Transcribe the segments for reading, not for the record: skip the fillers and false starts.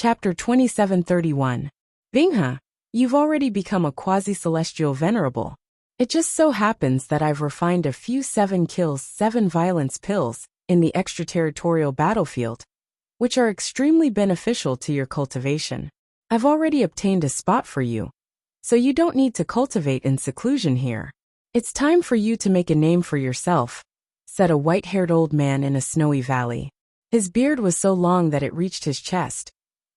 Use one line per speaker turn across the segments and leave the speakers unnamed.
Chapter 2731. Bingha, you've already become a quasi-celestial venerable. It just so happens that I've refined a few 7 kills 7 violence pills in the extraterritorial battlefield, which are extremely beneficial to your cultivation. I've already obtained a spot for you, so you don't need to cultivate in seclusion here. It's time for you to make a name for yourself, said a white-haired old man in a snowy valley. His beard was so long that it reached his chest,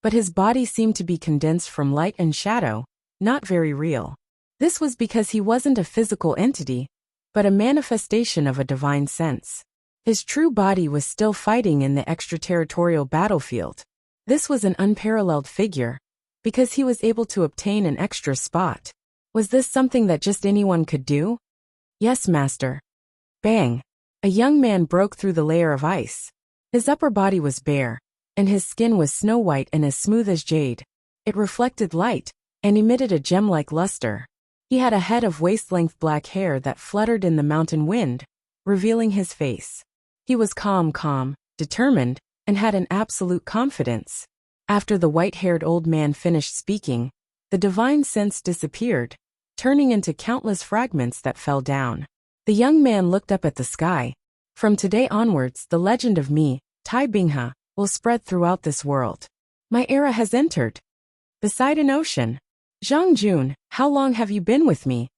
but his body seemed to be condensed from light and shadow, not very real. This was because he wasn't a physical entity, but a manifestation of a divine sense. His true body was still fighting in the extraterritorial battlefield. This was an unparalleled figure, because he was able to obtain an extra spot. Was this something that just anyone could do? Yes, master. Bang! A young man broke through the layer of ice. His upper body was bare, and his skin was snow-white and as smooth as jade. It reflected light, and emitted a gem-like luster. He had a head of waist-length black hair that fluttered in the mountain wind, revealing his face. He was calm, determined, and had an absolute confidence. After the white-haired old man finished speaking, the divine sense disappeared, turning into countless fragments that fell down. The young man looked up at the sky. From today onwards, the legend of me, Tai Bingha, will spread throughout this world. My era has entered. Beside an ocean. Zhang Jun, how long have you been with me?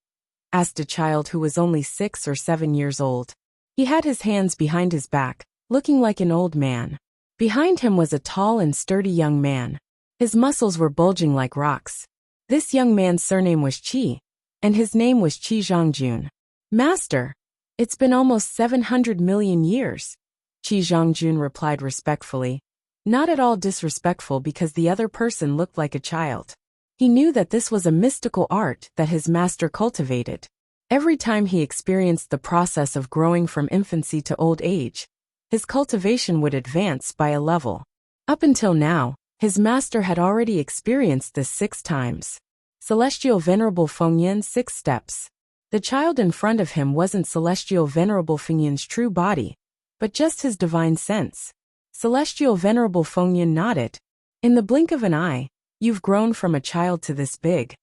Asked a child who was only 6 or 7 years old. He had his hands behind his back, looking like an old man. Behind him was a tall and sturdy young man. His muscles were bulging like rocks. This young man's surname was Qi, and his name was Qi Zhangjun. Master, it's been almost 700 million years. Qi Zhangjun replied respectfully, not at all disrespectful because the other person looked like a child. He knew that this was a mystical art that his master cultivated. Every time he experienced the process of growing from infancy to old age, his cultivation would advance by a level. Up until now, his master had already experienced this 6 times. Celestial Venerable Fengyan's 6 steps. The child in front of him wasn't Celestial Venerable Fengyan's true body, but just his divine sense. Celestial Venerable Fengyan nodded. In the blink of an eye, you've grown from a child to this big.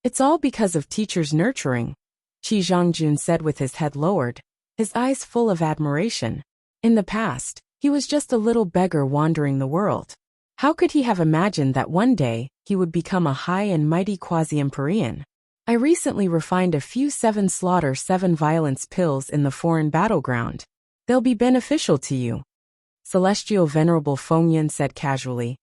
It's all because of teacher's nurturing, Qi Zhangjun said with his head lowered, his eyes full of admiration. In the past, he was just a little beggar wandering the world. How could he have imagined that one day, he would become a high and mighty quasi-empyrean? I recently refined a few 7 slaughter 7 violence pills in the foreign battleground. They'll be beneficial to you. Celestial Venerable Fengyan said casually.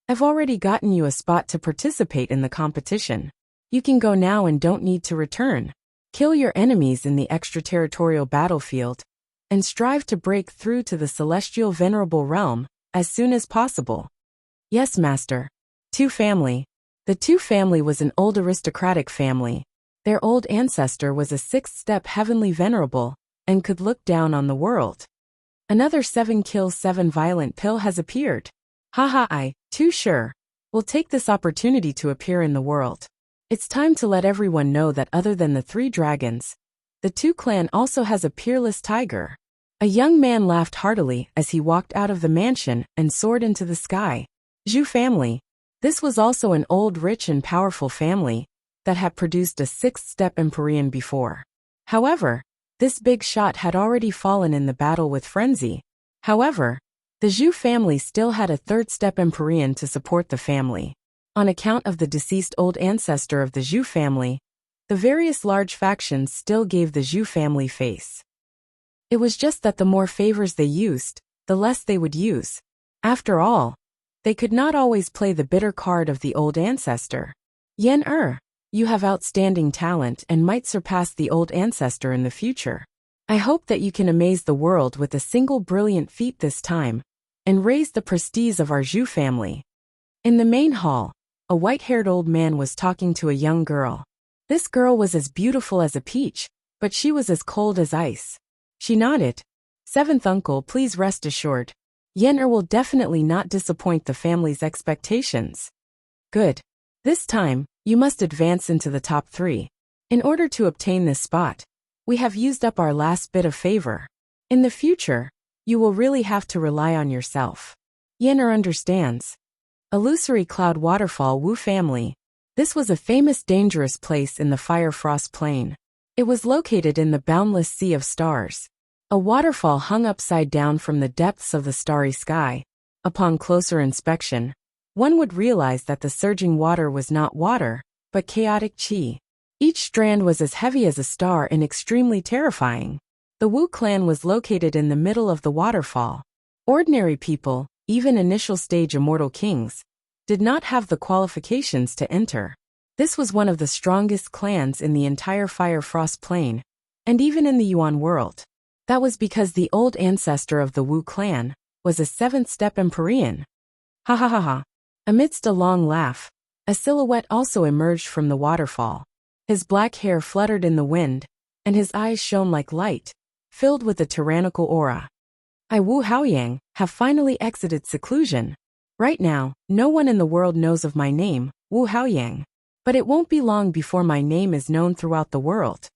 I've already gotten you a spot to participate in the competition. You can go now and don't need to return. Kill your enemies in the extraterritorial battlefield, and strive to break through to the Celestial Venerable realm as soon as possible. Yes, master. Tu family. The Tu family was an old aristocratic family. Their old ancestor was a 6th-step heavenly venerable, and could look down on the world. Another 7 kill 7 violent pill has appeared. I, too sure, will take this opportunity to appear in the world. It's time to let everyone know that other than the 3 dragons, the Tu clan also has a peerless tiger. A young man laughed heartily as he walked out of the mansion and soared into the sky. Zhu family. This was also an old, rich and powerful family that had produced a 6th-step empyrean before. However, this big shot had already fallen in the battle with Frenzy. However, the Zhu family still had a 3rd-step empyrean to support the family. On account of the deceased old ancestor of the Zhu family, the various large factions still gave the Zhu family face. It was just that the more favors they used, the less they would use. After all, they could not always play the bitter card of the old ancestor. Yen you have outstanding talent and might surpass the old ancestor in the future. I hope that you can amaze the world with a single brilliant feat this time, and raise the prestige of our Zhu family. In the main hall, a white-haired old man was talking to a young girl. This girl was as beautiful as a peach, but she was as cold as ice. She nodded. 7th uncle, please rest assured. Yen will definitely not disappoint the family's expectations. Good. This time, you must advance into the top 3. In order to obtain this spot, we have used up our last bit of favor. In the future, you will really have to rely on yourself. Yenner understands. Illusory Cloud Waterfall Wu Family. This was a famous dangerous place in the Fire Frost Plain. It was located in the boundless sea of stars. A waterfall hung upside down from the depths of the starry sky. Upon closer inspection, one would realize that the surging water was not water, but chaotic qi. Each strand was as heavy as a star and extremely terrifying. The Wu clan was located in the middle of the waterfall. Ordinary people, even initial-stage immortal kings, did not have the qualifications to enter. This was one of the strongest clans in the entire Fire Frost Plain, and even in the Yuan world. That was because the old ancestor of the Wu clan was a seventh-step Empyrean. Ha ha ha ha. Amidst a long laugh, a silhouette also emerged from the waterfall. His black hair fluttered in the wind, and his eyes shone like light, filled with a tyrannical aura. I, Wu Haoyang, have finally exited seclusion. Right now, no one in the world knows of my name, Wu Haoyang. But it won't be long before my name is known throughout the world.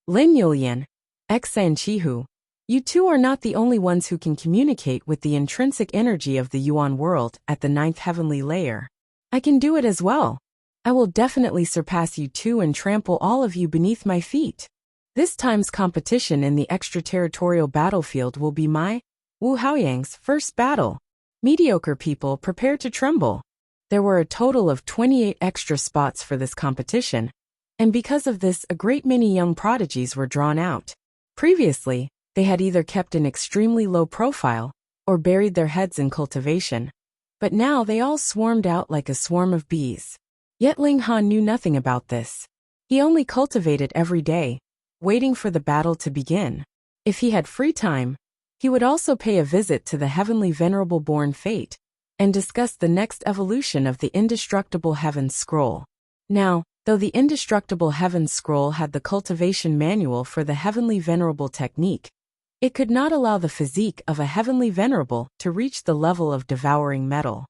Lin Yulian, Xan Chihu. You two are not the only ones who can communicate with the intrinsic energy of the Yuan world at the 9th heavenly layer. I can do it as well. I will definitely surpass you two and trample all of you beneath my feet. This time's competition in the extraterritorial battlefield will be my, Wu Haoyang's, first battle. Mediocre people prepare to tremble. There were a total of 28 extra spots for this competition, and because of this a great many young prodigies were drawn out. Previously, they had either kept an extremely low profile, or buried their heads in cultivation. But now they all swarmed out like a swarm of bees. Yet Ling Han knew nothing about this. He only cultivated every day, waiting for the battle to begin. If he had free time, he would also pay a visit to the heavenly venerable born fate, and discuss the next evolution of the indestructible Heaven's Scroll. Now, though the indestructible Heaven's Scroll had the cultivation manual for the heavenly venerable technique, it could not allow the physique of a heavenly venerable to reach the level of devouring metal.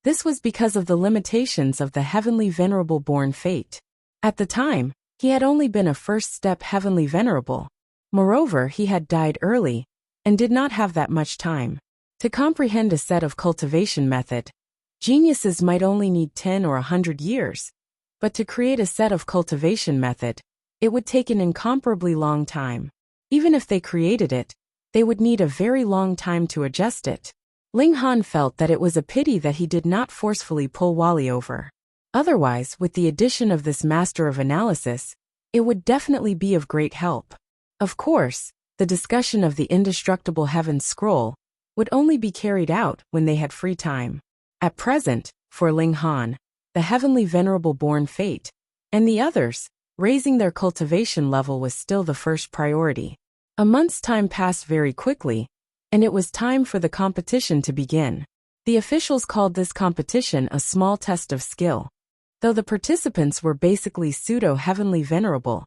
This was because of the limitations of the heavenly venerable born fate. At the time, he had only been a first-step heavenly venerable. Moreover, he had died early, and did not have that much time. To comprehend a set of cultivation method, geniuses might only need 10 or 100 years, but to create a set of cultivation method, it would take an incomparably long time. Even if they created it, they would need a very long time to adjust it. Ling Han felt that it was a pity that he did not forcefully pull Wally over. Otherwise, with the addition of this master of analysis, it would definitely be of great help. Of course, the discussion of the indestructible Heaven's Scroll would only be carried out when they had free time. At present, for Ling Han, the heavenly venerable born fate, and the others, raising their cultivation level was still the first priority. A month's time passed very quickly, and it was time for the competition to begin. The officials called this competition a small test of skill. Though the participants were basically pseudo-heavenly venerable,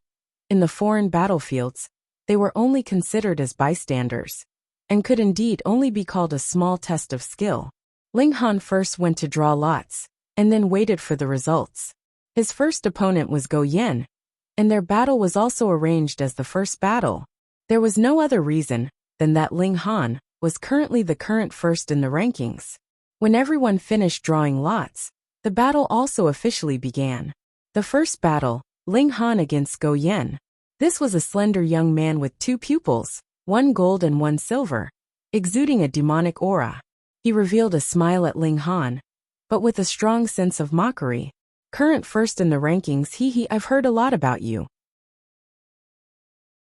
in the foreign battlefields, they were only considered as bystanders, and could indeed only be called a small test of skill. Ling Han first went to draw lots, and then waited for the results. His first opponent was Go Yen, and their battle was also arranged as the first battle. There was no other reason than that Ling Han was currently the current first in the rankings. When everyone finished drawing lots, the battle also officially began. The first battle, Ling Han against Go Yen. This was a slender young man with 2 pupils, 1 gold and 1 silver, exuding a demonic aura. He revealed a smile at Ling Han, but with a strong sense of mockery. Current first in the rankings, hee, I've heard a lot about you.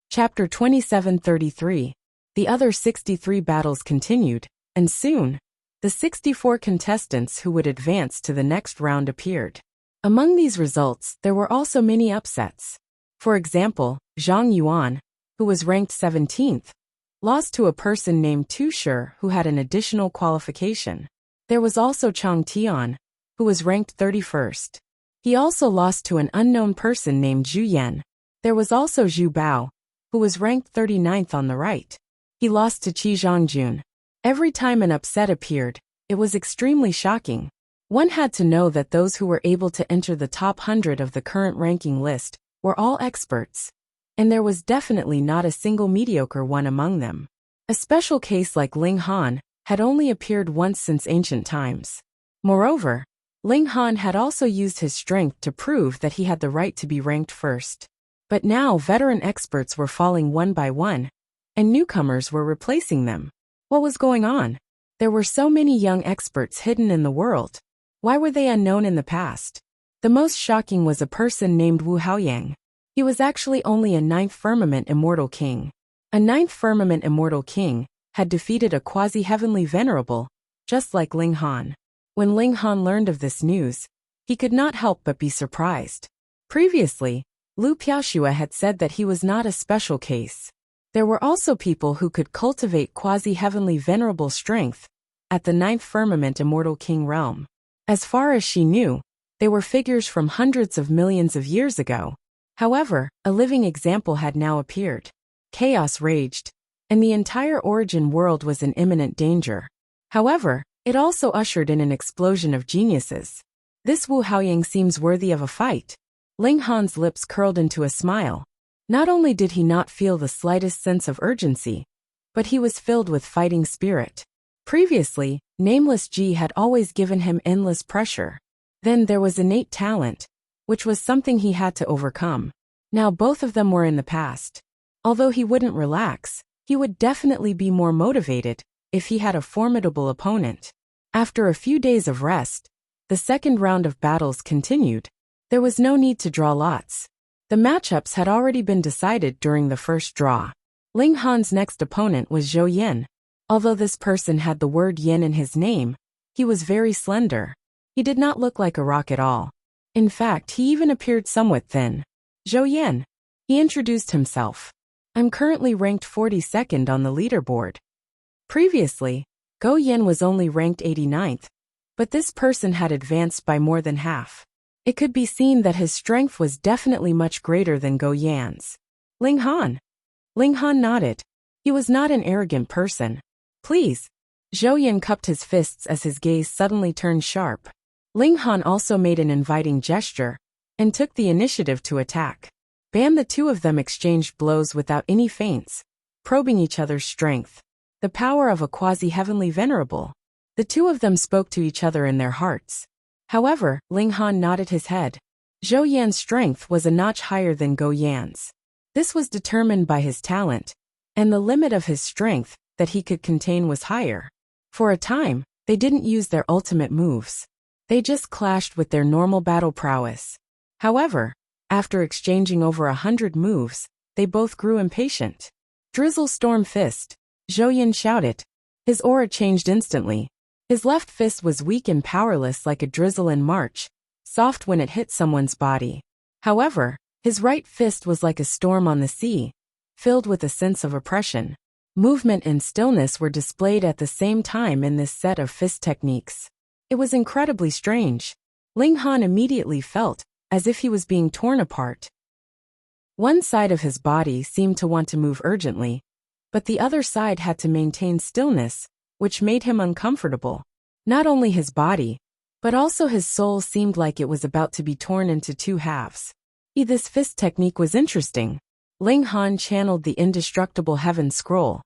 Chapter 2733. The other 63 battles continued, and soon, the 64 contestants who would advance to the next round appeared. Among these results, there were also many upsets. For example, Zhang Yuan, who was ranked 17th, lost to a person named Tu Shi who had an additional qualification. There was also Chang Tian, who was ranked 31st. He also lost to an unknown person named Zhu Yan. There was also Zhu Bao, who was ranked 39th on the right. He lost to Qi Zhangjun. Every time an upset appeared, it was extremely shocking. One had to know that those who were able to enter the top 100 of the current ranking list were all experts, and there was definitely not a single mediocre one among them. A special case like Ling Han had only appeared once since ancient times. Moreover, Ling Han had also used his strength to prove that he had the right to be ranked first. But now veteran experts were falling one by one, and newcomers were replacing them. What was going on? There were so many young experts hidden in the world. Why were they unknown in the past? The most shocking was a person named Wu Haoyang. He was actually only a 9th Firmament Immortal King. A 9th Firmament Immortal King had defeated a quasi-heavenly venerable, just like Ling Han. When Ling Han learned of this news, he could not help but be surprised. Previously, Lu Piaoxue had said that he was not a special case. There were also people who could cultivate quasi-heavenly venerable strength at the 9th Firmament Immortal King realm. As far as she knew, they were figures from hundreds of millions of years ago. However, a living example had now appeared. Chaos raged, and the entire origin world was in imminent danger. However, it also ushered in an explosion of geniuses. This Wu Haoyang seems worthy of a fight. Ling Han's lips curled into a smile. Not only did he not feel the slightest sense of urgency, but he was filled with fighting spirit. Previously, Nameless Ji had always given him endless pressure. Then there was innate talent, which was something he had to overcome. Now both of them were in the past. Although he wouldn't relax, he would definitely be more motivated if he had a formidable opponent. After a few days of rest, the second round of battles continued. There was no need to draw lots. The matchups had already been decided during the first draw. Ling Han's next opponent was Zhou Yin. Although this person had the word yin in his name, he was very slender. He did not look like a rock at all. In fact, he even appeared somewhat thin. Zhou Yin. He introduced himself. I'm currently ranked 42nd on the leaderboard. Previously, Go Yin was only ranked 89th, but this person had advanced by more than half. It could be seen that his strength was definitely much greater than Go Yan's. Ling Han. Ling Han nodded. He was not an arrogant person. Please. Zhou Yin cupped his fists as his gaze suddenly turned sharp. Ling Han also made an inviting gesture and took the initiative to attack. Bam! The two of them exchanged blows without any feints, probing each other's strength. The power of a quasi-heavenly venerable. The two of them spoke to each other in their hearts. However, Ling Han nodded his head. Zhou Yan's strength was a notch higher than Go Yan's. This was determined by his talent, and the limit of his strength that he could contain was higher. For a time, they didn't use their ultimate moves. They just clashed with their normal battle prowess. However, after exchanging over 100 moves, they both grew impatient. Drizzle Storm Fist. Zhou Yin shouted. His aura changed instantly. His left fist was weak and powerless like a drizzle in March, soft when it hit someone's body. However, his right fist was like a storm on the sea, filled with a sense of oppression. Movement and stillness were displayed at the same time in this set of fist techniques. It was incredibly strange. Ling Han immediately felt as if he was being torn apart. One side of his body seemed to want to move urgently, but the other side had to maintain stillness, which made him uncomfortable. Not only his body, but also his soul seemed like it was about to be torn into two halves. This fist technique was interesting. Ling Han channeled the indestructible heaven scroll,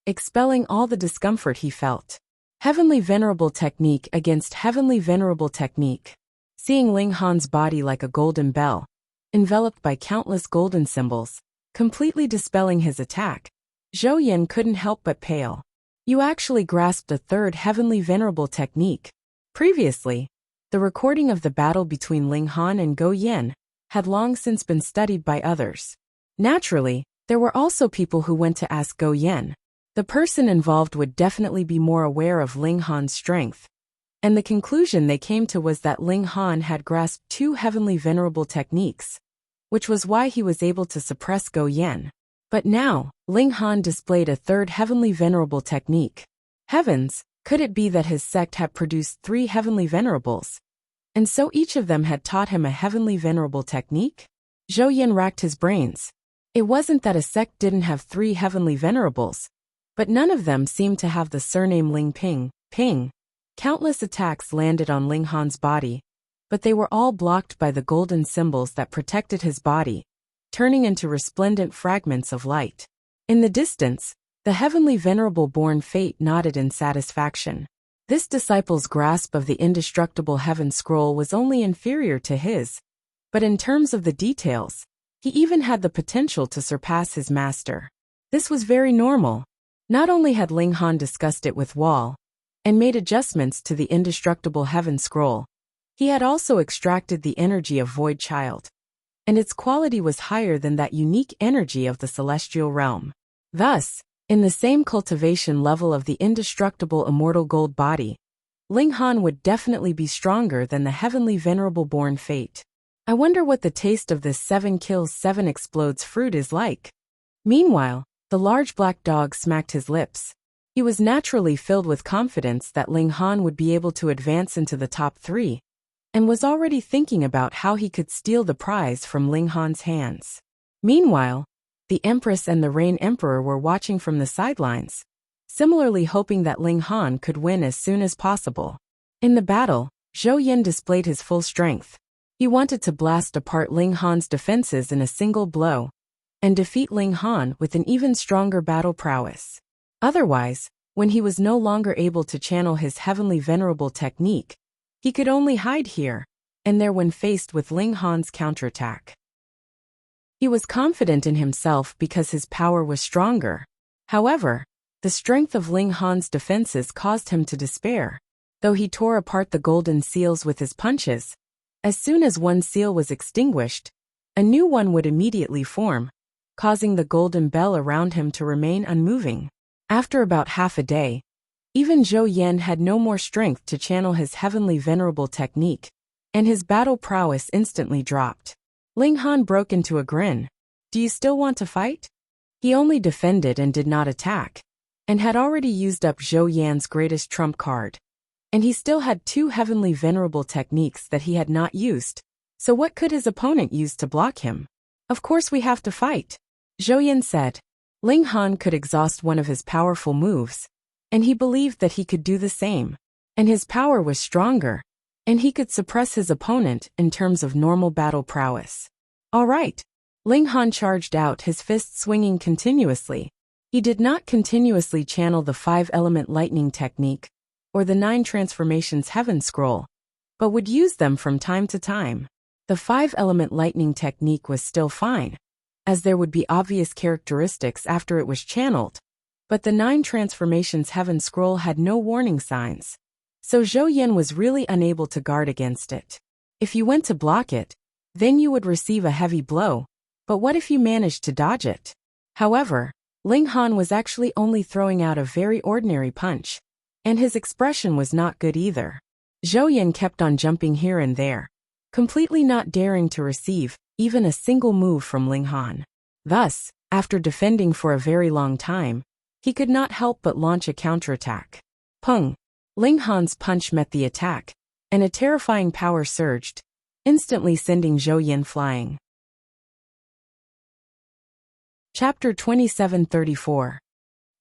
expelling all the discomfort he felt. Heavenly Venerable Technique against Heavenly Venerable Technique. Seeing Ling Han's body like a golden bell, enveloped by countless golden symbols, completely dispelling his attack, Zhou Yin couldn't help but pale. You actually grasped a third Heavenly Venerable Technique. Previously, the recording of the battle between Ling Han and Go Yin had long since been studied by others. Naturally, there were also people who went to ask Go Yin. The person involved would definitely be more aware of Ling Han's strength, and the conclusion they came to was that Ling Han had grasped two Heavenly Venerable Techniques, which was why he was able to suppress Go Yin. But now, Ling Han displayed a third Heavenly Venerable Technique. Heavens, could it be that his sect had produced 3 Heavenly Venerables, and so each of them had taught him a Heavenly Venerable Technique? Zhou Yin racked his brains. It wasn't that a sect didn't have 3 Heavenly Venerables, but none of them seemed to have the surname Ling Ping. Countless attacks landed on Ling Han's body, but they were all blocked by the golden symbols that protected his body, turning into resplendent fragments of light. In the distance, the Heavenly Venerable Born Fate nodded in satisfaction. This disciple's grasp of the indestructible heaven scroll was only inferior to his, but in terms of the details, he even had the potential to surpass his master. This was very normal. Not only had Ling Han discussed it with Wall and made adjustments to the indestructible heaven scroll, he had also extracted the energy of Void Child, and its quality was higher than that unique energy of the celestial realm. Thus, in the same cultivation level of the indestructible immortal gold body, Ling Han would definitely be stronger than the heavenly venerable born fate. I wonder what the taste of this 7 kills 7 explodes fruit is like. Meanwhile, the large black dog smacked his lips. He was naturally filled with confidence that Ling Han would be able to advance into the top 3, and was already thinking about how he could steal the prize from Ling Han's hands. Meanwhile, the Empress and the Rain Emperor were watching from the sidelines, similarly hoping that Ling Han could win as soon as possible. In the battle, Zhou Yan displayed his full strength. He wanted to blast apart Ling Han's defenses in a single blow, and defeat Ling Han with an even stronger battle prowess. Otherwise, when he was no longer able to channel his heavenly venerable technique, he could only hide here and there when faced with Ling Han's counterattack. He was confident in himself because his power was stronger. However, the strength of Ling Han's defenses caused him to despair. Though he tore apart the golden seals with his punches, as soon as one seal was extinguished, a new one would immediately form, causing the golden bell around him to remain unmoving. After about half a day, even Zhou Yan had no more strength to channel his heavenly venerable technique, and his battle prowess instantly dropped. Ling Han broke into a grin. "Do you still want to fight?" He only defended and did not attack, and had already used up Zhou Yan's greatest trump card. And he still had 2 heavenly venerable techniques that he had not used, so what could his opponent use to block him? "Of course we have to fight," Zhou Yan said. Ling Han could exhaust one of his powerful moves, and he believed that he could do the same. And his power was stronger, and he could suppress his opponent in terms of normal battle prowess. All right. Ling Han charged out, his fists swinging continuously. He did not continuously channel the 5-element lightning technique or the 9 transformations heaven scroll, but would use them from time to time. The 5-element lightning technique was still fine, as there would be obvious characteristics after it was channeled, but the 9 transformations heaven scroll had no warning signs. So Zhou Yan was really unable to guard against it. If you went to block it, then you would receive a heavy blow, but what if you managed to dodge it? However, Ling Han was actually only throwing out a very ordinary punch, and his expression was not good either. Zhou Yan kept on jumping here and there, completely not daring to receive even a single move from Ling Han. Thus, after defending for a very long time, he could not help but launch a counterattack. Pung! Ling Han's punch met the attack, and a terrifying power surged, instantly sending Zhou Yan flying. Chapter 2734.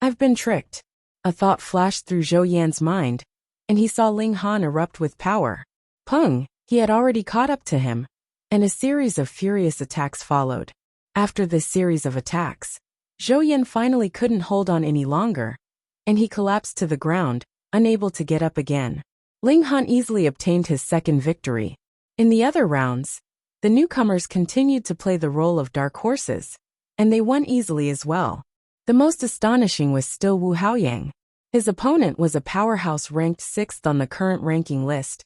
I've been tricked. A thought flashed through Zhou Yan's mind, and he saw Ling Han erupt with power. Pung! He had already caught up to him, and a series of furious attacks followed. After this series of attacks, Zhou Yan finally couldn't hold on any longer, and he collapsed to the ground, unable to get up again. Ling Han easily obtained his second victory. In the other rounds, the newcomers continued to play the role of dark horses, and they won easily as well. The most astonishing was still Wu Haoyang. His opponent was a powerhouse ranked 6th on the current ranking list,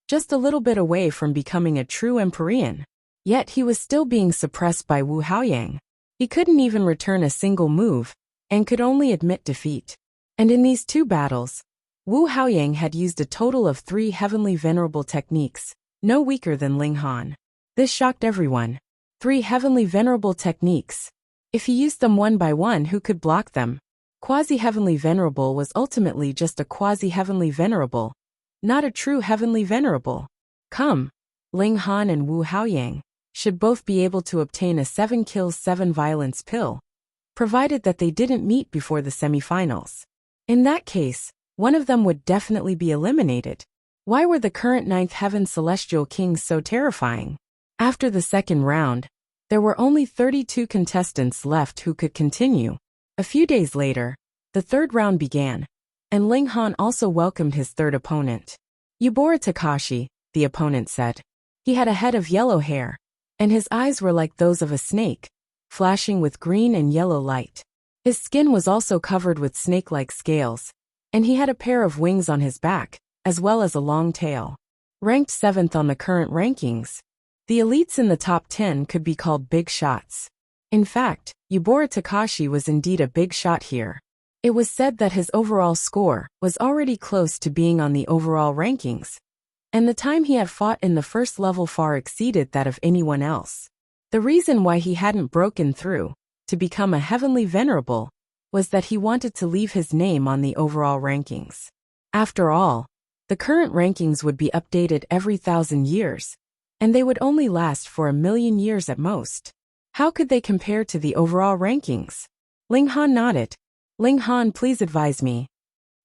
just a little bit away from becoming a true Empyrean. Yet he was still being suppressed by Wu Haoyang. He couldn't even return a single move, and could only admit defeat. And in these 2 battles, Wu Haoyang had used a total of 3 heavenly venerable techniques, no weaker than Ling Han. This shocked everyone. 3 heavenly venerable techniques. If he used them one by one, who could block them? Quasi-heavenly venerable was ultimately just a quasi-heavenly venerable, not a true heavenly venerable. Come, Ling Han and Wu Haoyang should both be able to obtain a 7 kills 7 violence pill, provided that they didn't meet before the semifinals. In that case, one of them would definitely be eliminated. Why were the current 9th Heaven Celestial Kings so terrifying? After the second round, there were only 32 contestants left who could continue. A few days later, the third round began, and Ling Han also welcomed his third opponent. Yubara Takashi, the opponent said. He had a head of yellow hair, and his eyes were like those of a snake, flashing with green and yellow light. His skin was also covered with snake-like scales, and he had a pair of wings on his back, as well as a long tail. Ranked 7th on the current rankings, the elites in the top 10 could be called big shots. In fact, Yubara Takashi was indeed a big shot here. It was said that his overall score was already close to being on the overall rankings, and the time he had fought in the first level far exceeded that of anyone else. The reason why he hadn't broken through to become a heavenly venerable was that he wanted to leave his name on the overall rankings. After all, the current rankings would be updated every 1,000 years, and they would only last for 1,000,000 years at most. How could they compare to the overall rankings? Ling Han nodded. Ling Han, please advise me.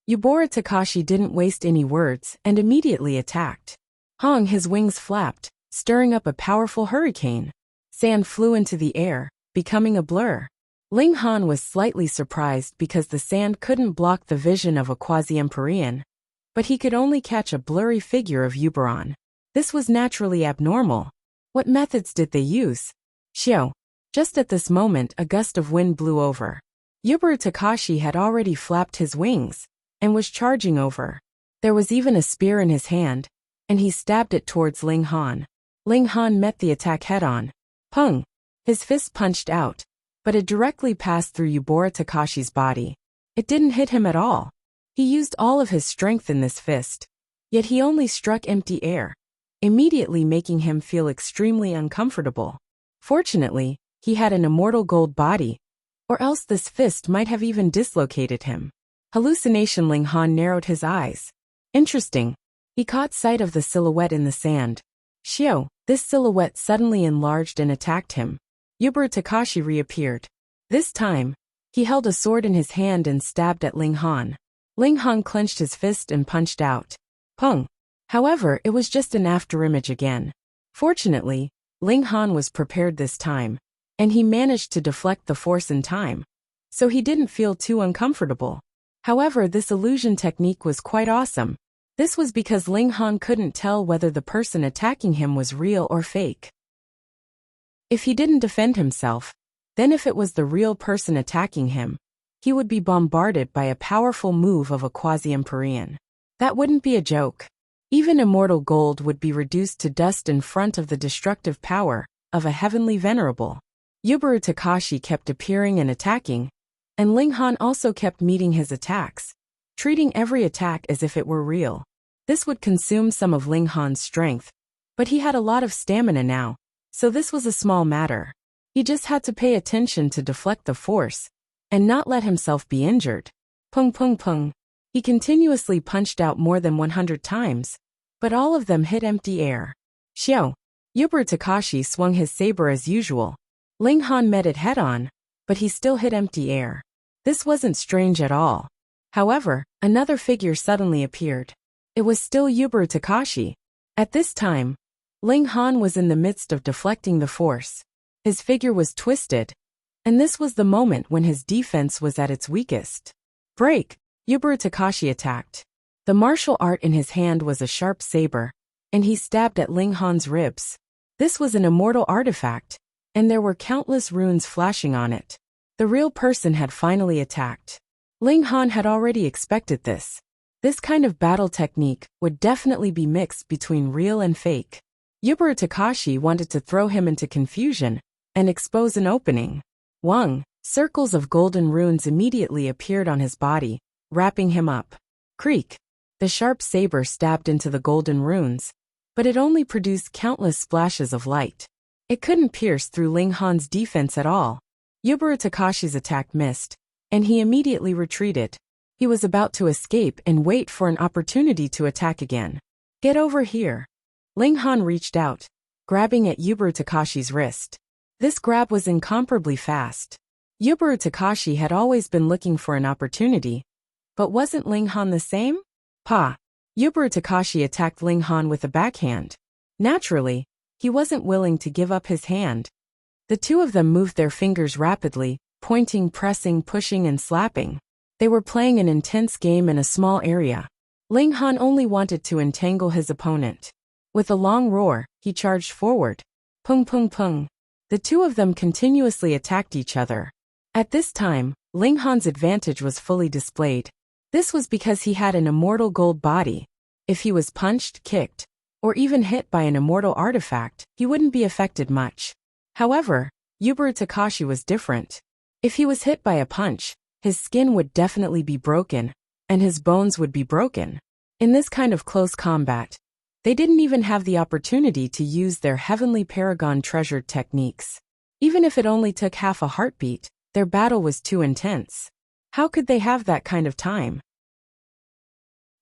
Yubara Takashi didn't waste any words and immediately attacked. Hong, his wings flapped, stirring up a powerful hurricane. Sand flew into the air, becoming a blur. Ling Han was slightly surprised because the sand couldn't block the vision of a quasi-Empyrean, but he could only catch a blurry figure of Yubaron. This was naturally abnormal. What methods did they use? Xiao. Just at this moment, a gust of wind blew over. Yubara Takashi had already flapped his wings and was charging over. There was even a spear in his hand, and he stabbed it towards Ling Han. Ling Han met the attack head-on. Pung! His fist punched out, but it directly passed through Yubara Takashi's body. It didn't hit him at all. He used all of his strength in this fist, yet he only struck empty air, immediately making him feel extremely uncomfortable. Fortunately, he had an immortal gold body, or else this fist might have even dislocated him. Hallucination. Ling Han narrowed his eyes. Interesting. He caught sight of the silhouette in the sand. Xiao, this silhouette suddenly enlarged and attacked him. Yubara Takashi reappeared. This time, he held a sword in his hand and stabbed at Ling Han. Ling Han clenched his fist and punched out. Pung. However, it was just an afterimage again. Fortunately, Ling Han was prepared this time, and he managed to deflect the force in time, so he didn't feel too uncomfortable. However, this illusion technique was quite awesome. This was because Ling Han couldn't tell whether the person attacking him was real or fake. If he didn't defend himself, then if it was the real person attacking him, he would be bombarded by a powerful move of a quasi-Empyrean. That wouldn't be a joke. Even immortal gold would be reduced to dust in front of the destructive power of a heavenly venerable. Yubara Takashi kept appearing and attacking, and Ling Han also kept meeting his attacks, treating every attack as if it were real. This would consume some of Ling Han's strength, but he had a lot of stamina now, so this was a small matter. He just had to pay attention to deflect the force, and not let himself be injured. Pung pung pung. He continuously punched out more than 100 times, but all of them hit empty air. Xiao. Yubara Takashi swung his saber as usual. Ling Han met it head-on, but he still hit empty air. This wasn't strange at all. However, another figure suddenly appeared. It was still Yubara Takashi. At this time, Ling Han was in the midst of deflecting the force. His figure was twisted, and this was the moment when his defense was at its weakest. Break! Yubara Takashi attacked. The martial art in his hand was a sharp saber, and he stabbed at Ling Han's ribs. This was an immortal artifact, and there were countless runes flashing on it. The real person had finally attacked. Ling Han had already expected this. This kind of battle technique would definitely be mixed between real and fake. Yubara Takashi wanted to throw him into confusion and expose an opening. Wang, circles of golden runes immediately appeared on his body, wrapping him up. Creak. The sharp saber stabbed into the golden runes, but it only produced countless splashes of light. It couldn't pierce through Ling Han's defense at all. Yubara Takashi's attack missed, and he immediately retreated. He was about to escape and wait for an opportunity to attack again. Get over here. Ling Han reached out, grabbing at Yubara Takashi's wrist. This grab was incomparably fast. Yubara Takashi had always been looking for an opportunity, but wasn't Ling Han the same? Pa! Yubara Takashi attacked Ling Han with a backhand. Naturally, he wasn't willing to give up his hand. The two of them moved their fingers rapidly, pointing, pressing, pushing, and slapping. They were playing an intense game in a small area. Ling Han only wanted to entangle his opponent. With a long roar, he charged forward. Pung pung pung. The two of them continuously attacked each other. At this time, Ling Han's advantage was fully displayed. This was because he had an immortal gold body. If he was punched, kicked, or even hit by an immortal artifact, he wouldn't be affected much. However, Yuburu Takashi was different. If he was hit by a punch, his skin would definitely be broken, and his bones would be broken. In this kind of close combat, they didn't even have the opportunity to use their Heavenly Paragon treasured techniques. Even if it only took half a heartbeat, their battle was too intense. How could they have that kind of time?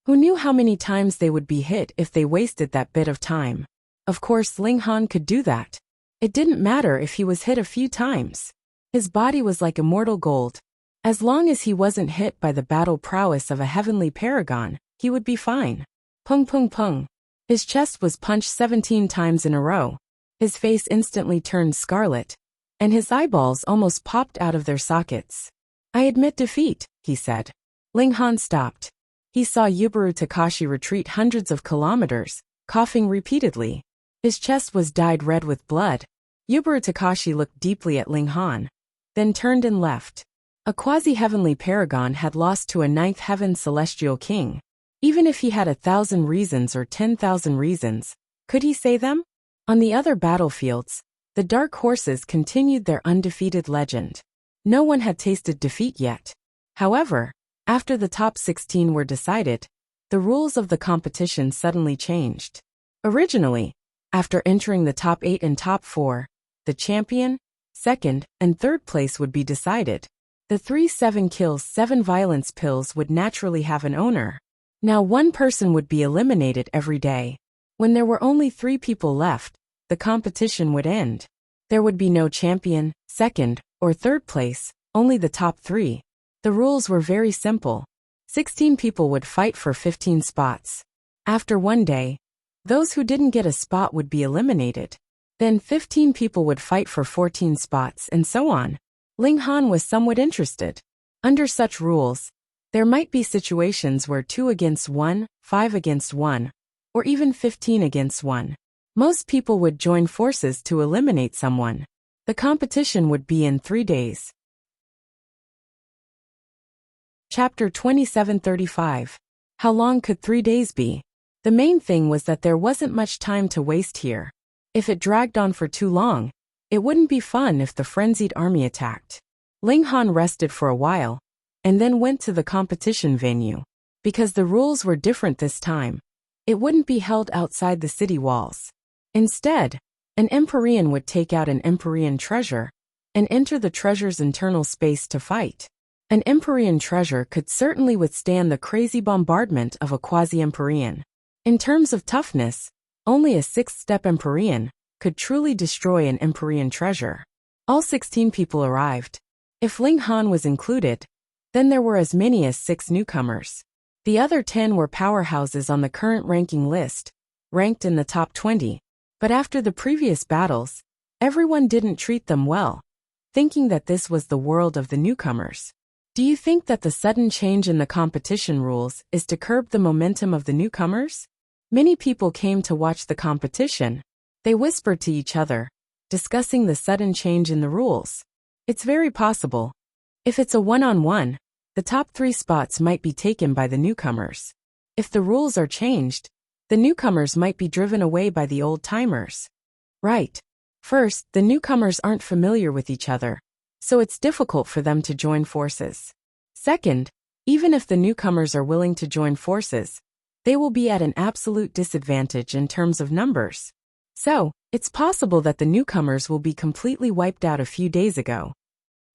Who knew how many times they would be hit if they wasted that bit of time? Of course, Ling Han could do that. It didn't matter if he was hit a few times. His body was like immortal gold. As long as he wasn't hit by the battle prowess of a Heavenly Paragon, he would be fine. Pung pung pung. His chest was punched 17 times in a row. His face instantly turned scarlet, and his eyeballs almost popped out of their sockets. I admit defeat, he said. Ling Han stopped. He saw Yuburu Takashi retreat hundreds of kilometers, coughing repeatedly. His chest was dyed red with blood. Yuburu Takashi looked deeply at Ling Han, then turned and left. A quasi-heavenly paragon had lost to a ninth heaven celestial king. Even if he had 1,000 reasons or 10,000 reasons, could he say them? On the other battlefields, the Dark Horses continued their undefeated legend. No one had tasted defeat yet. However, after the top 16 were decided, the rules of the competition suddenly changed. Originally, after entering the top 8 and top 4, the champion, second, and third place would be decided. The 3 7 kills 7 violence pills would naturally have an owner. Now one person would be eliminated every day. When there were only 3 people left, the competition would end. There would be no champion, second, or third place, only the top 3. The rules were very simple. 16 people would fight for 15 spots. After one day, those who didn't get a spot would be eliminated. Then 15 people would fight for 14 spots and so on. Ling Han was somewhat interested. Under such rules, there might be situations where 2 against 1, 5 against 1, or even 15 against 1. Most people would join forces to eliminate someone. The competition would be in 3 days. Chapter 2735. How long could 3 days be? The main thing was that there wasn't much time to waste here. If it dragged on for too long, it wouldn't be fun if the frenzied army attacked. Ling Han rested for a while, and then went to the competition venue. Because the rules were different this time, it wouldn't be held outside the city walls. Instead, an Empyrean would take out an Empyrean treasure and enter the treasure's internal space to fight. An Empyrean treasure could certainly withstand the crazy bombardment of a quasi-Empyrean. In terms of toughness, only a 6th-step Empyrean could truly destroy an Empyrean treasure. All 16 people arrived. If Ling Han was included, then there were as many as 6 newcomers. The other 10 were powerhouses on the current ranking list, ranked in the top 20. But after the previous battles, everyone didn't treat them well, thinking that this was the world of the newcomers. Do you think that the sudden change in the competition rules is to curb the momentum of the newcomers? Many people came to watch the competition. They whispered to each other, discussing the sudden change in the rules. It's very possible. If it's a one-on-one, the top 3 spots might be taken by the newcomers. If the rules are changed, the newcomers might be driven away by the old-timers. Right. First, the newcomers aren't familiar with each other, so it's difficult for them to join forces. Second, even if the newcomers are willing to join forces, they will be at an absolute disadvantage in terms of numbers. So, it's possible that the newcomers will be completely wiped out a few days ago.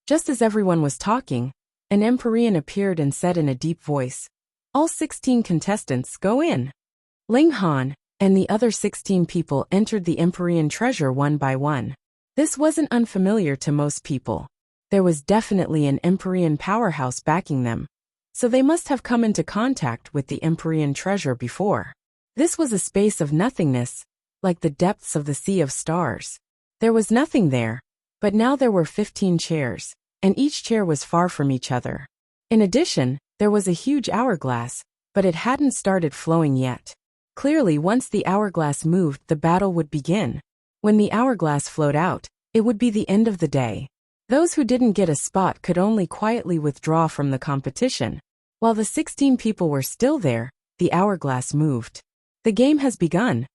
Just as everyone was talking, an Empyrean appeared and said in a deep voice, "All 16 contestants go in." Ling Han and the other 16 people entered the Empyrean treasure one by one. This wasn't unfamiliar to most people. There was definitely an Empyrean powerhouse backing them, so they must have come into contact with the Empyrean treasure before. This was a space of nothingness, like the depths of the sea of stars. There was nothing there, but now there were 15 chairs, and each chair was far from each other. In addition, there was a huge hourglass, but it hadn't started flowing yet. Clearly, once the hourglass moved, the battle would begin. When the hourglass flowed out, it would be the end of the day. Those who didn't get a spot could only quietly withdraw from the competition. While the 16 people were still there, the hourglass moved. The game has begun.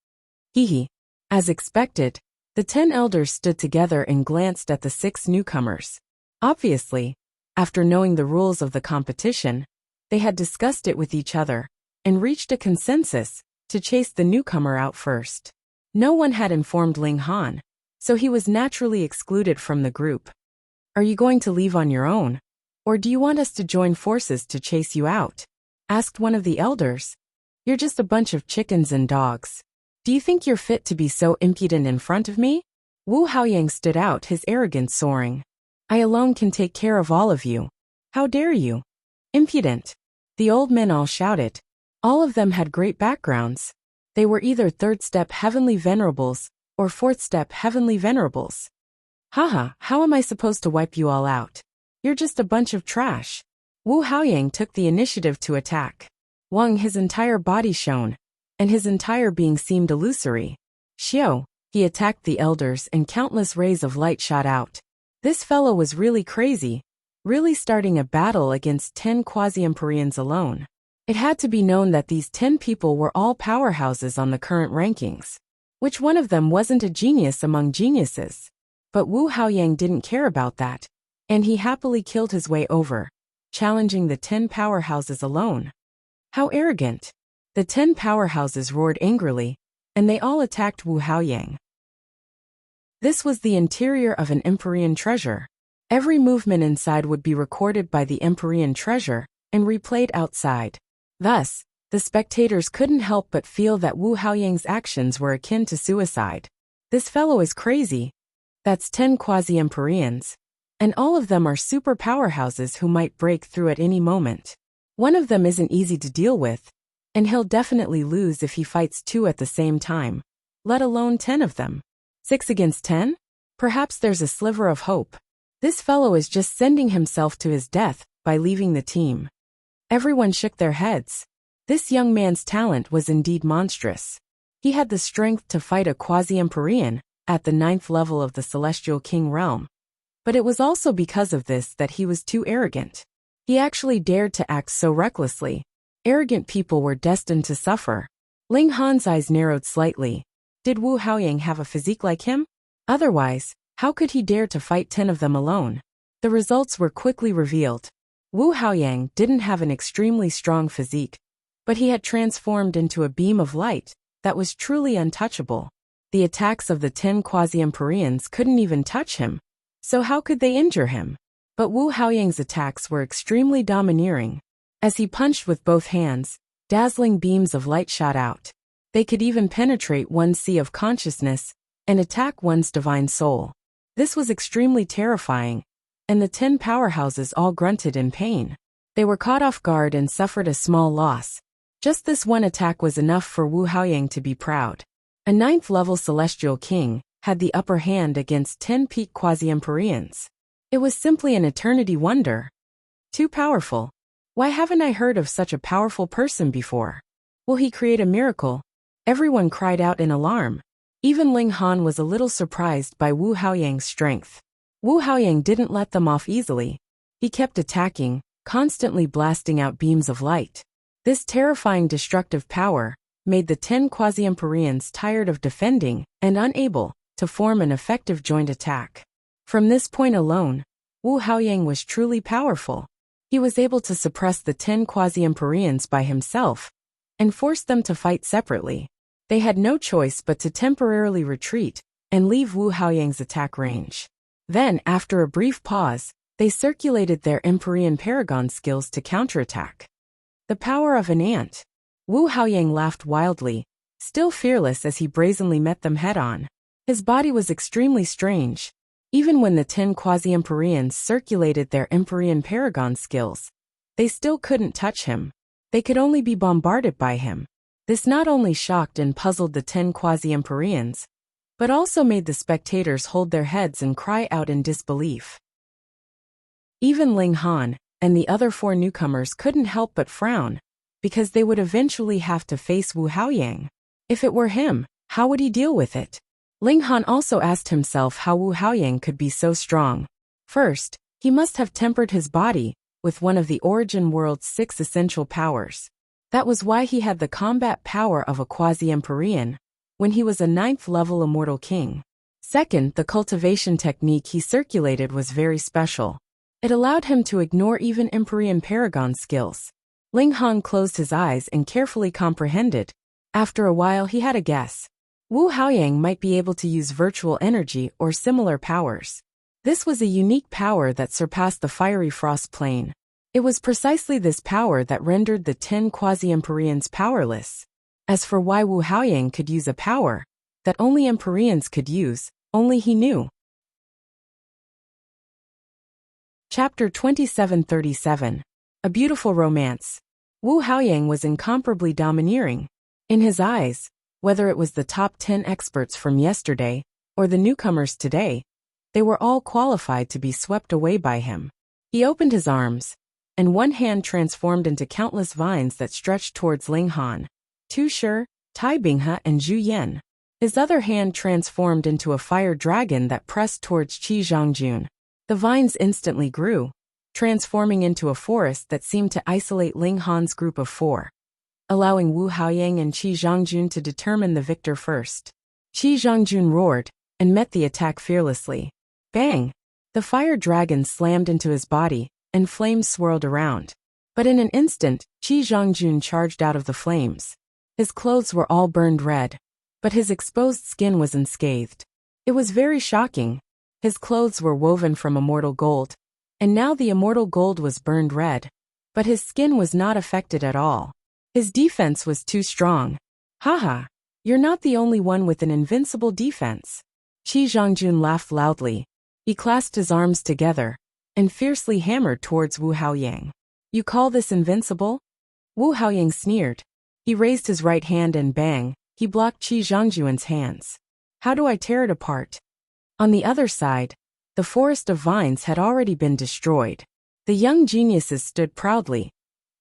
Hehe. As expected, the 10 elders stood together and glanced at the 6 newcomers. Obviously, after knowing the rules of the competition, they had discussed it with each other and reached a consensus to chase the newcomer out first. No one had informed Ling Han, so he was naturally excluded from the group. Are you going to leave on your own? Or do you want us to join forces to chase you out? Asked one of the elders. You're just a bunch of chickens and dogs. Do you think you're fit to be so impudent in front of me? Wu Haoyang stood out, his arrogance soaring. I alone can take care of all of you. How dare you? Impudent. The old men all shouted. All of them had great backgrounds. They were either 3rd step heavenly venerables or 4th step heavenly venerables. Haha, how am I supposed to wipe you all out? You're just a bunch of trash. Wu Haoyang took the initiative to attack. Wang, his entire body shone, and his entire being seemed illusory. Xiao, he attacked the elders and countless rays of light shot out. This fellow was really crazy, really starting a battle against 10 quasi-empyreans alone. It had to be known that these 10 people were all powerhouses on the current rankings. Which one of them wasn't a genius among geniuses? But Wu Haoyang didn't care about that, and he happily killed his way over, challenging the 10 powerhouses alone. How arrogant! The 10 powerhouses roared angrily, and they all attacked Wu Haoyang. This was the interior of an Empyrean treasure. Every movement inside would be recorded by the Empyrean treasure and replayed outside. Thus, the spectators couldn't help but feel that Wu Haoyang's actions were akin to suicide. This fellow is crazy. That's 10 quasi-empyreans, and all of them are super powerhouses who might break through at any moment. One of them isn't easy to deal with, and he'll definitely lose if he fights 2 at the same time, let alone 10 of them. 6 against 10? Perhaps there's a sliver of hope. This fellow is just sending himself to his death by leaving the team. Everyone shook their heads. This young man's talent was indeed monstrous. He had the strength to fight a quasi-empyrean at the 9th level of the Celestial King realm. But it was also because of this that he was too arrogant. He actually dared to act so recklessly. Arrogant people were destined to suffer. Ling Han's eyes narrowed slightly. Did Wu Haoyang have a physique like him? Otherwise, how could he dare to fight 10 of them alone? The results were quickly revealed. Wu Haoyang didn't have an extremely strong physique, but he had transformed into a beam of light that was truly untouchable. The attacks of the 10 quasi-empyreans couldn't even touch him, so how could they injure him? But Wu Haoyang's attacks were extremely domineering. As he punched with both hands, dazzling beams of light shot out. They could even penetrate one's sea of consciousness and attack one's divine soul. This was extremely terrifying, and the 10 powerhouses all grunted in pain. They were caught off guard and suffered a small loss. Just this one attack was enough for Wu Haoyang to be proud. A 9th level Celestial King had the upper hand against 10 peak quasi-empyreans. It was simply an eternity wonder. Too powerful. Why haven't I heard of such a powerful person before? Will he create a miracle? Everyone cried out in alarm. Even Ling Han was a little surprised by Wu Haoyang's strength. Wu Haoyang didn't let them off easily. He kept attacking, constantly blasting out beams of light. This terrifying destructive power made the 10 quasi-empyreans tired of defending and unable to form an effective joint attack. From this point alone, Wu Haoyang was truly powerful. He was able to suppress the 10 quasi-empyreans by himself and force them to fight separately. They had no choice but to temporarily retreat and leave Wu Haoyang's attack range. Then, after a brief pause, they circulated their Empyrean Paragon skills to counterattack. The power of an ant. Wu Haoyang laughed wildly, still fearless as he brazenly met them head-on. His body was extremely strange. Even when the 10 quasi-empyreans circulated their Empyrean Paragon skills, they still couldn't touch him. They could only be bombarded by him. This not only shocked and puzzled the 10 quasi-empyreans, but also made the spectators hold their heads and cry out in disbelief. Even Ling Han, and the other 4 newcomers couldn't help but frown, because they would eventually have to face Wu Haoyang. If it were him, how would he deal with it? Ling Han also asked himself how Wu Haoyang could be so strong. First, he must have tempered his body with one of the origin world's 6 essential powers. That was why he had the combat power of a quasi-Empyrean when he was a 9th-level immortal king. Second, the cultivation technique he circulated was very special. It allowed him to ignore even Empyrean Paragon skills. Ling Han closed his eyes and carefully comprehended. After a while he had a guess. Wu Haoyang might be able to use virtual energy or similar powers. This was a unique power that surpassed the fiery frost plane. It was precisely this power that rendered the 10 quasi-Empyreans powerless. As for why Wu Haoyang could use a power that only Empyreans could use, only he knew. Chapter 2737. A Beautiful Romance. Wu Haoyang was incomparably domineering. In his eyes, whether it was the top 10 experts from yesterday or the newcomers today, they were all qualified to be swept away by him. He opened his arms, and one hand transformed into countless vines that stretched towards Ling Han, Tu Shi, Tai Binghe, and Zhu Yan. His other hand transformed into a fire dragon that pressed towards Qi Zhongjun. The vines instantly grew, transforming into a forest that seemed to isolate Ling Han's group of 4, allowing Wu Haoyang and Qi Zhongjun to determine the victor first. Qi Zhongjun roared and met the attack fearlessly. Bang! The fire dragon slammed into his body, and flames swirled around. But in an instant, Qi Zhongjun charged out of the flames. His clothes were all burned red, but his exposed skin was unscathed. It was very shocking. His clothes were woven from immortal gold, and now the immortal gold was burned red, but his skin was not affected at all. His defense was too strong. Haha, you're not the only one with an invincible defense. Qi Zhongjun laughed loudly. He clasped his arms together and fiercely hammered towards Wu Haoyang. You call this invincible? Wu Haoyang sneered. He raised his right hand and bang, he blocked Qi Zhongjun's hands. How do I tear it apart? On the other side, the forest of vines had already been destroyed. The young geniuses stood proudly,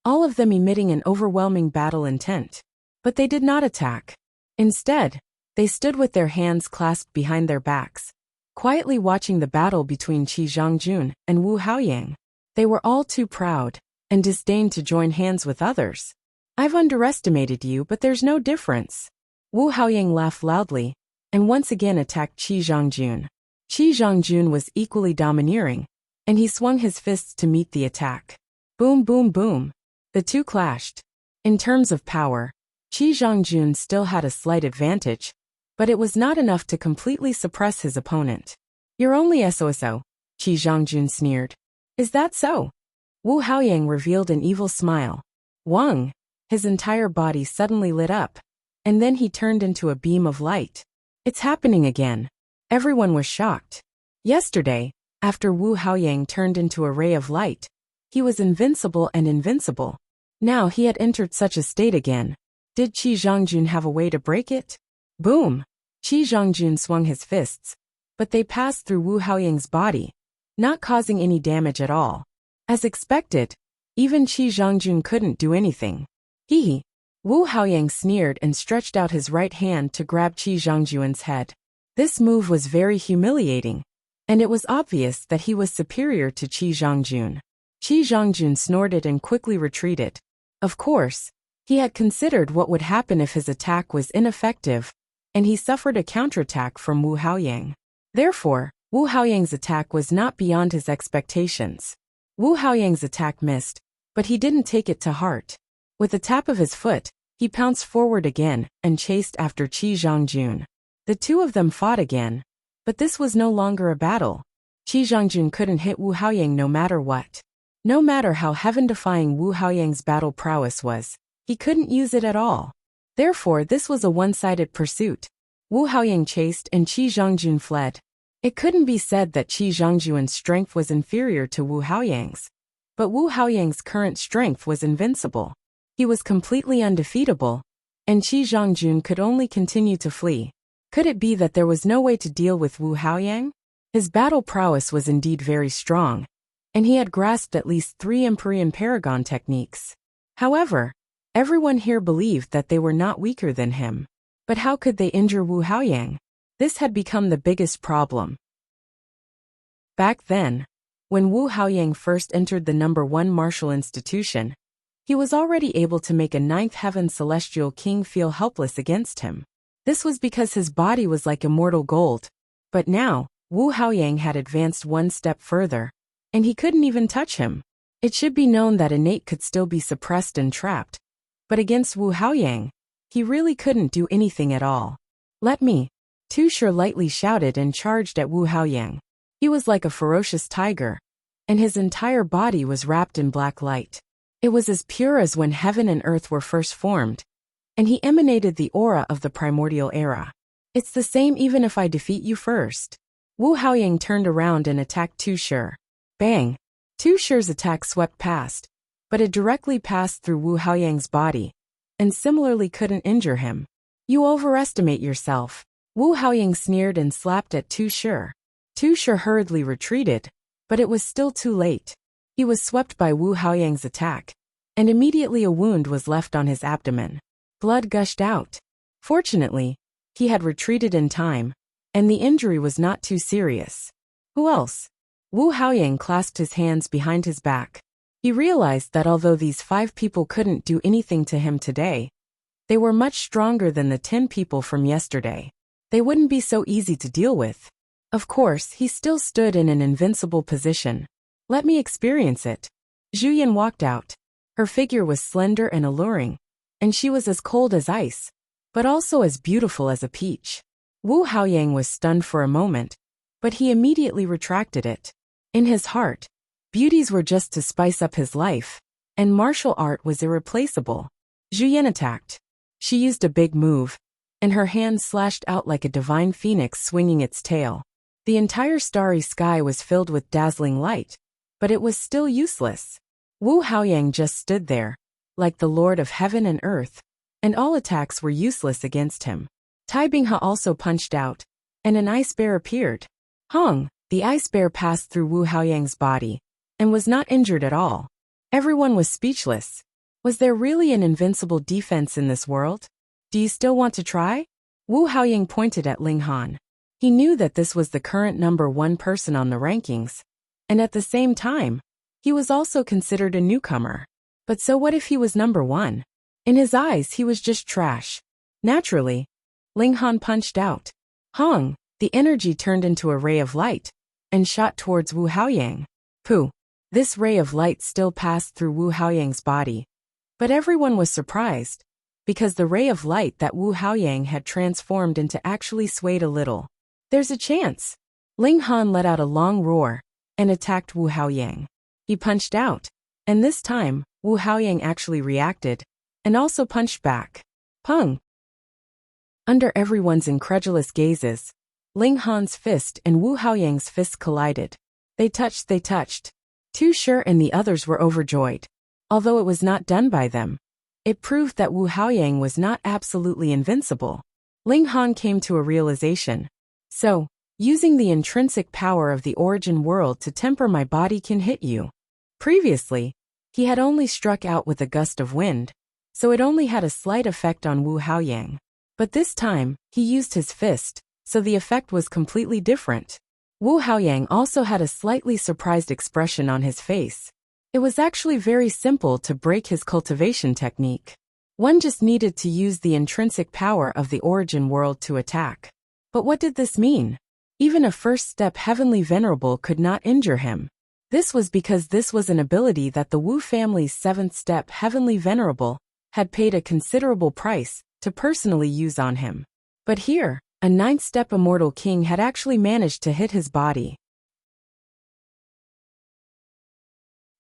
all of them emitting an overwhelming battle intent. But they did not attack. Instead, they stood with their hands clasped behind their backs, quietly watching the battle between Qi Zhongjun and Wu Haoyang. They were all too proud and disdained to join hands with others. I've underestimated you, but there's no difference. Wu Haoyang laughed loudly and once again attacked Qi Zhongjun. Qi Zhongjun was equally domineering, and he swung his fists to meet the attack. Boom, boom, boom. The two clashed. In terms of power, Qi Zhongjun still had a slight advantage, but it was not enough to completely suppress his opponent. You're only SOSO, Qi Zhongjun sneered. Is that so? Wu Haoyang revealed an evil smile. Wang! His entire body suddenly lit up, and then he turned into a beam of light. It's happening again. Everyone was shocked. Yesterday, after Wu Haoyang turned into a ray of light, he was invincible and invincible. Now he had entered such a state again. Did Qi Zhongjun have a way to break it? Boom! Qi Zhongjun swung his fists, but they passed through Wu Haoyang's body, not causing any damage at all. As expected, even Qi Zhongjun couldn't do anything. Hee. Wu Haoyang sneered and stretched out his right hand to grab Qi Zhongjun's head. This move was very humiliating, and it was obvious that he was superior to Qi Zhongjun. Qi Zhongjun snorted and quickly retreated. Of course, he had considered what would happen if his attack was ineffective, and he suffered a counterattack from Wu Haoyang. Therefore, Wu Haoyang's attack was not beyond his expectations. Wu Haoyang's attack missed, but he didn't take it to heart. With a tap of his foot, he pounced forward again and chased after Qi Zhongjun. The two of them fought again, but this was no longer a battle. Qi Zhongjun couldn't hit Wu Haoyang no matter what. No matter how heaven-defying Wu Haoyang's battle prowess was, he couldn't use it at all. Therefore, this was a one-sided pursuit. Wu Haoyang chased and Qi Zhongjun fled. It couldn't be said that Qi Zhongjun's strength was inferior to Wu Haoyang's, but Wu Haoyang's current strength was invincible. He was completely undefeatable, and Qi Zhongjun could only continue to flee. Could it be that there was no way to deal with Wu Haoyang? His battle prowess was indeed very strong, and he had grasped at least 3 Empyrean Paragon techniques. However, everyone here believed that they were not weaker than him. But how could they injure Wu Haoyang? This had become the biggest problem. Back then, when Wu Haoyang first entered the number 1 martial institution, he was already able to make a 9th heaven celestial king feel helpless against him. This was because his body was like immortal gold. But now, Wu Haoyang had advanced 1 step further, and he couldn't even touch him. It should be known that innate could still be suppressed and trapped. But against Wu Haoyang, he really couldn't do anything at all. "Let me!" Tu Shi lightly shouted and charged at Wu Haoyang. He was like a ferocious tiger, and his entire body was wrapped in black light. It was as pure as when heaven and earth were first formed, and he emanated the aura of the primordial era. "It's the same even if I defeat you first." Wu Haoyang turned around and attacked Tu Shi. Bang! Tu Shi's attack swept past, but it directly passed through Wu Haoyang's body, and similarly couldn't injure him. "You overestimate yourself." Wu Haoyang sneered and slapped at Tu Shi. Tu Shi hurriedly retreated, but it was still too late. He was swept by Wu Haoyang's attack, and immediately a wound was left on his abdomen. Blood gushed out. Fortunately, he had retreated in time, and the injury was not too serious. Who else? Wu Haoyang clasped his hands behind his back. He realized that although these 5 people couldn't do anything to him today, they were much stronger than the 10 people from yesterday. They wouldn't be so easy to deal with. Of course, he still stood in an invincible position. "Let me experience it." Zhu Yan walked out. Her figure was slender and alluring, and she was as cold as ice, but also as beautiful as a peach. Wu Haoyang was stunned for a moment, but he immediately retracted it. In his heart, beauties were just to spice up his life, and martial art was irreplaceable. Zhu Yan attacked. She used a big move, and her hand slashed out like a divine phoenix swinging its tail. The entire starry sky was filled with dazzling light, but it was still useless. Wu Haoyang just stood there, like the lord of heaven and earth, and all attacks were useless against him. Tai Binghe also punched out, and an ice bear appeared. Hong! The ice bear passed through Wu Haoyang's body, and was not injured at all. Everyone was speechless. Was there really an invincible defense in this world? "Do you still want to try?" Wu Haoyang pointed at Ling Han. He knew that this was the current number 1 person on the rankings, and at the same time, he was also considered a newcomer. But so what if he was number 1? In his eyes, he was just trash. Naturally, Ling Han punched out. Hong! The energy turned into a ray of light, and shot towards Wu Haoyang. Pooh! This ray of light still passed through Wu Haoyang's body, but everyone was surprised, because the ray of light that Wu Haoyang had transformed into actually swayed a little. "There's a chance!" Ling Han let out a long roar, and attacked Wu Haoyang. He punched out, and this time, Wu Haoyang actually reacted, and also punched back. Pung! Under everyone's incredulous gazes, Ling Han's fist and Wu Haoyang's fist collided. They touched. Tu Shi and the others were overjoyed. Although it was not done by them, it proved that Wu Haoyang was not absolutely invincible. Ling Han came to a realization. So, using the intrinsic power of the origin world to temper my body can hit you. Previously, he had only struck out with a gust of wind, so it only had a slight effect on Wu Haoyang. But this time, he used his fist, so the effect was completely different. Wu Haoyang also had a slightly surprised expression on his face. It was actually very simple to break his cultivation technique. One just needed to use the intrinsic power of the origin world to attack. But what did this mean? Even a first-step heavenly venerable could not injure him. This was because this was an ability that the Wu family's 7th-step heavenly venerable had paid a considerable price to personally use on him. But here, a 9th-step immortal king had actually managed to hit his body.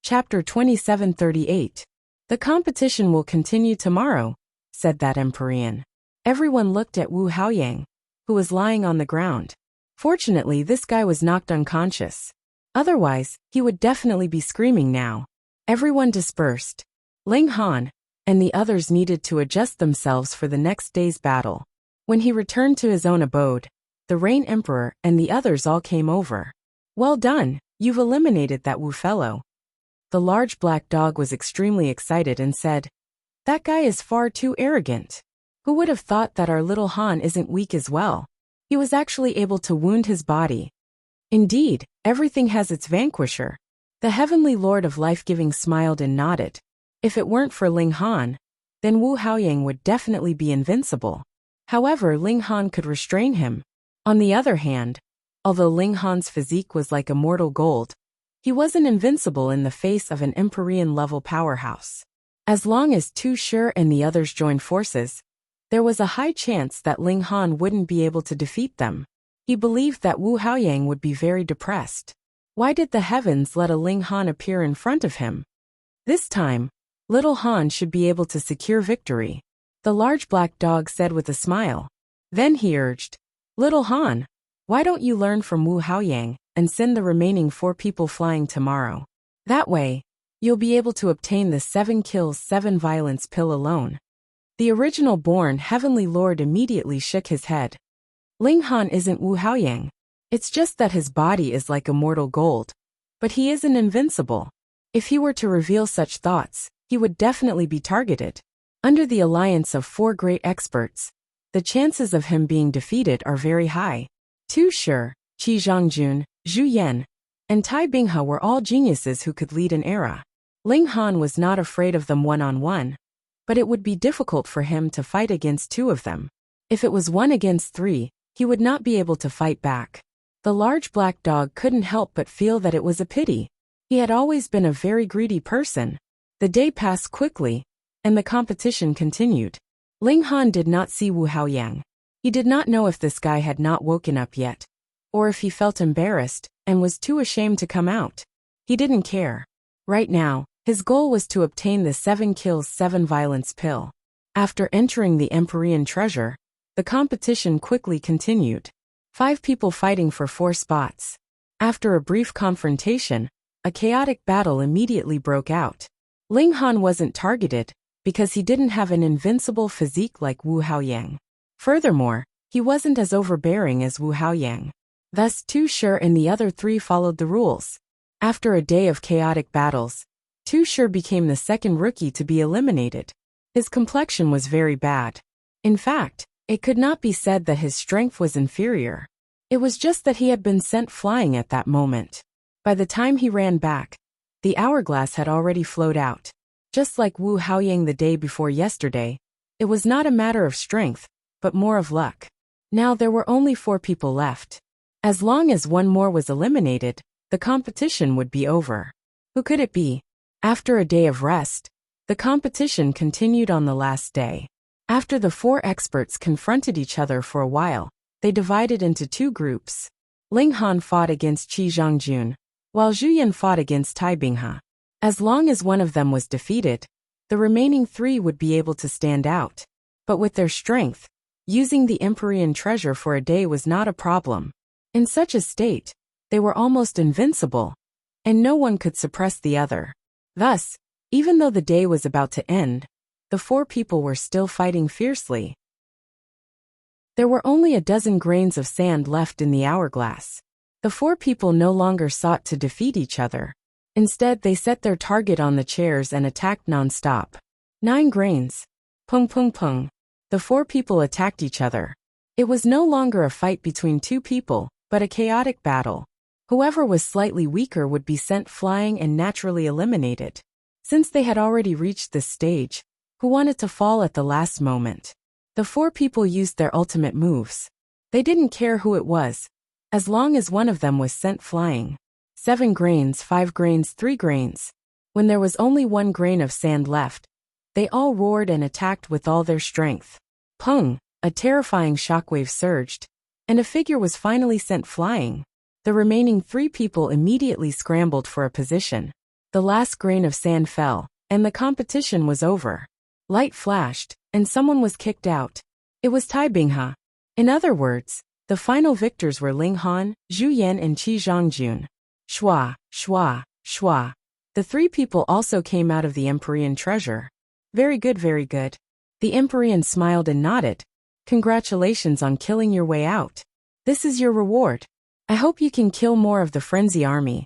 Chapter 2738. The competition will continue tomorrow, said that Empyrean. Everyone looked at Wu Haoyang, who was lying on the ground. Fortunately, this guy was knocked unconscious. Otherwise, he would definitely be screaming now. Everyone dispersed. Ling Han and the others needed to adjust themselves for the next day's battle. When he returned to his own abode, the Rain Emperor and the others all came over. Well done, You've eliminated that Wu fellow." The large black dog was extremely excited and said, "That guy is far too arrogant. Who would have thought that our little Han isn't weak as well? He was actually able to wound his body. Indeed, everything has its vanquisher." The heavenly lord of life-giving smiled and nodded. If it weren't for Ling Han, then Wu Haoyang would definitely be invincible. However, Ling Han could restrain him. On the other hand, although Ling Han's physique was like immortal gold, he wasn't invincible in the face of an Empyrean-level powerhouse. As long as Tu Shi and the others joined forces, there was a high chance that Ling Han wouldn't be able to defeat them. He believed that Wu Haoyang would be very depressed. Why did the heavens let a Ling Han appear in front of him? This time, little Han should be able to secure victory, the large black dog said with a smile. Then he urged, "Little Han, why don't you learn from Wu Haoyang and send the remaining 4 people flying tomorrow? That way, you'll be able to obtain the 7 kills 7 violence pill alone." The original born heavenly lord immediately shook his head. Ling Han isn't Wu Haoyang. It's just that his body is like immortal gold. But he isn't invincible. If he were to reveal such thoughts, he would definitely be targeted. Under the alliance of 4 great experts, the chances of him being defeated are very high. Tu Shi, Qi Zhongjun, Zhu Yan, and Tai Binghe were all geniuses who could lead an era. Ling Han was not afraid of them one-on-one, but it would be difficult for him to fight against 2 of them. If it was 1 against 3, he would not be able to fight back. The large black dog couldn't help but feel that it was a pity. He had always been a very greedy person. The day passed quickly, and the competition continued. Ling Han did not see Wu Haoyang. He did not know if this guy had not woken up yet, or if he felt embarrassed and was too ashamed to come out. He didn't care. Right now, his goal was to obtain the 7 kills 7 violence pill. After entering the Empyrean treasure, the competition quickly continued. 5 people fighting for 4 spots. After a brief confrontation, a chaotic battle immediately broke out. Ling Han wasn't targeted because he didn't have an invincible physique like Wu Haoyang. Furthermore, he wasn't as overbearing as Wu Haoyang. Thus Tu Shi and the other 3 followed the rules. After a day of chaotic battles, Tu Shi became the second rookie to be eliminated. His complexion was very bad. In fact, it could not be said that his strength was inferior. It was just that he had been sent flying at that moment. By the time he ran back, the hourglass had already flowed out. Just like Wu Haoyang the day before yesterday, it was not a matter of strength, but more of luck. Now there were only 4 people left. As long as 1 more was eliminated, the competition would be over. Who could it be? After a day of rest, the competition continued on the last day. After the 4 experts confronted each other for a while, they divided into 2 groups. Ling Han fought against Qi Zhongjun, while Zhu Yan fought against Tai Binghe. As long as one of them was defeated, the remaining 3 would be able to stand out. But with their strength, using the Empyrean treasure for a day was not a problem. In such a state, they were almost invincible, and no one could suppress the other. Thus, even though the day was about to end, the 4 people were still fighting fiercely. There were only a dozen grains of sand left in the hourglass. The 4 people no longer sought to defeat each other. Instead, they set their target on the chairs and attacked non-stop. 9 grains. Pung pung pung. The 4 people attacked each other. It was no longer a fight between 2 people, but a chaotic battle. Whoever was slightly weaker would be sent flying and naturally eliminated. Since they had already reached this stage, who wanted to fall at the last moment? The 4 people used their ultimate moves. They didn't care who it was, as long as one of them was sent flying. 7 grains, 5 grains, 3 grains. When there was only 1 grain of sand left, they all roared and attacked with all their strength. Pung! A terrifying shockwave surged, and a figure was finally sent flying. The remaining 3 people immediately scrambled for a position. The last grain of sand fell, and the competition was over. Light flashed, and someone was kicked out. It was Tai Binghe. In other words, the final victors were Ling Han, Zhu Yan and Qi Zhongjun. Shua, shua, shua. The 3 people also came out of the Empyrean treasure. Very good, very good. The Empyrean smiled and nodded. Congratulations on killing your way out. This is your reward. I hope you can kill more of the Frenzy army.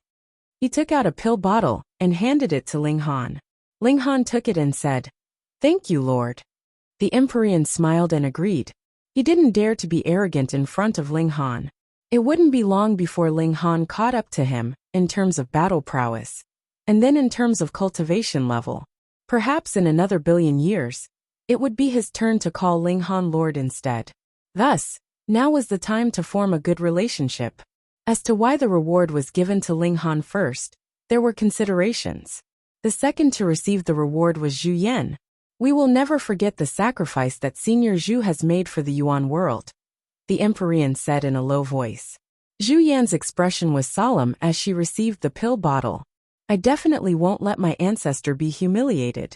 He took out a pill bottle and handed it to Ling Han. Ling Han took it and said, "Thank you, Lord." The Empyrean smiled and agreed. He didn't dare to be arrogant in front of Ling Han. It wouldn't be long before Ling Han caught up to him, in terms of battle prowess, and then in terms of cultivation level. Perhaps in another billion years, it would be his turn to call Ling Han Lord instead. Thus, now was the time to form a good relationship. As to why the reward was given to Ling Han first, there were considerations. The second to receive the reward was Zhu Yan. We will never forget the sacrifice that Senior Zhu has made for the Yuan world, the Empyrean said in a low voice. Zhu Yan's expression was solemn as she received the pill bottle. I definitely won't let my ancestor be humiliated.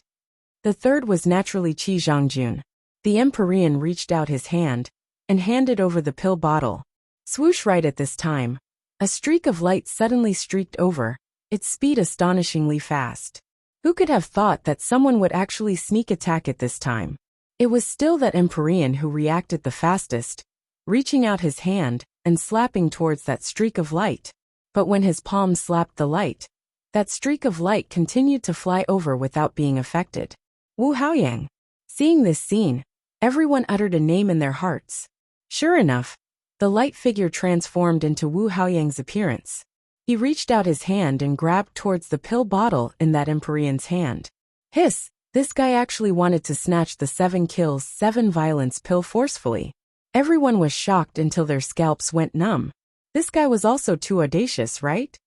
The third was naturally Qi Zhongjun. The Empyrean reached out his hand and handed over the pill bottle. Swoosh! Right at this time, a streak of light suddenly streaked over, its speed astonishingly fast. Who could have thought that someone would actually sneak attack at this time? It was still that Empyrean who reacted the fastest, reaching out his hand and slapping towards that streak of light. But when his palm slapped the light, that streak of light continued to fly over without being affected. Wu Haoyang. Seeing this scene, everyone uttered a name in their hearts. Sure enough, the light figure transformed into Wu Haoyang's appearance. He reached out his hand and grabbed towards the pill bottle in that Empyrean's hand. Hiss! This guy actually wanted to snatch the 7 kills 7 violence pill forcefully. Everyone was shocked until their scalps went numb. This guy was also too audacious, right?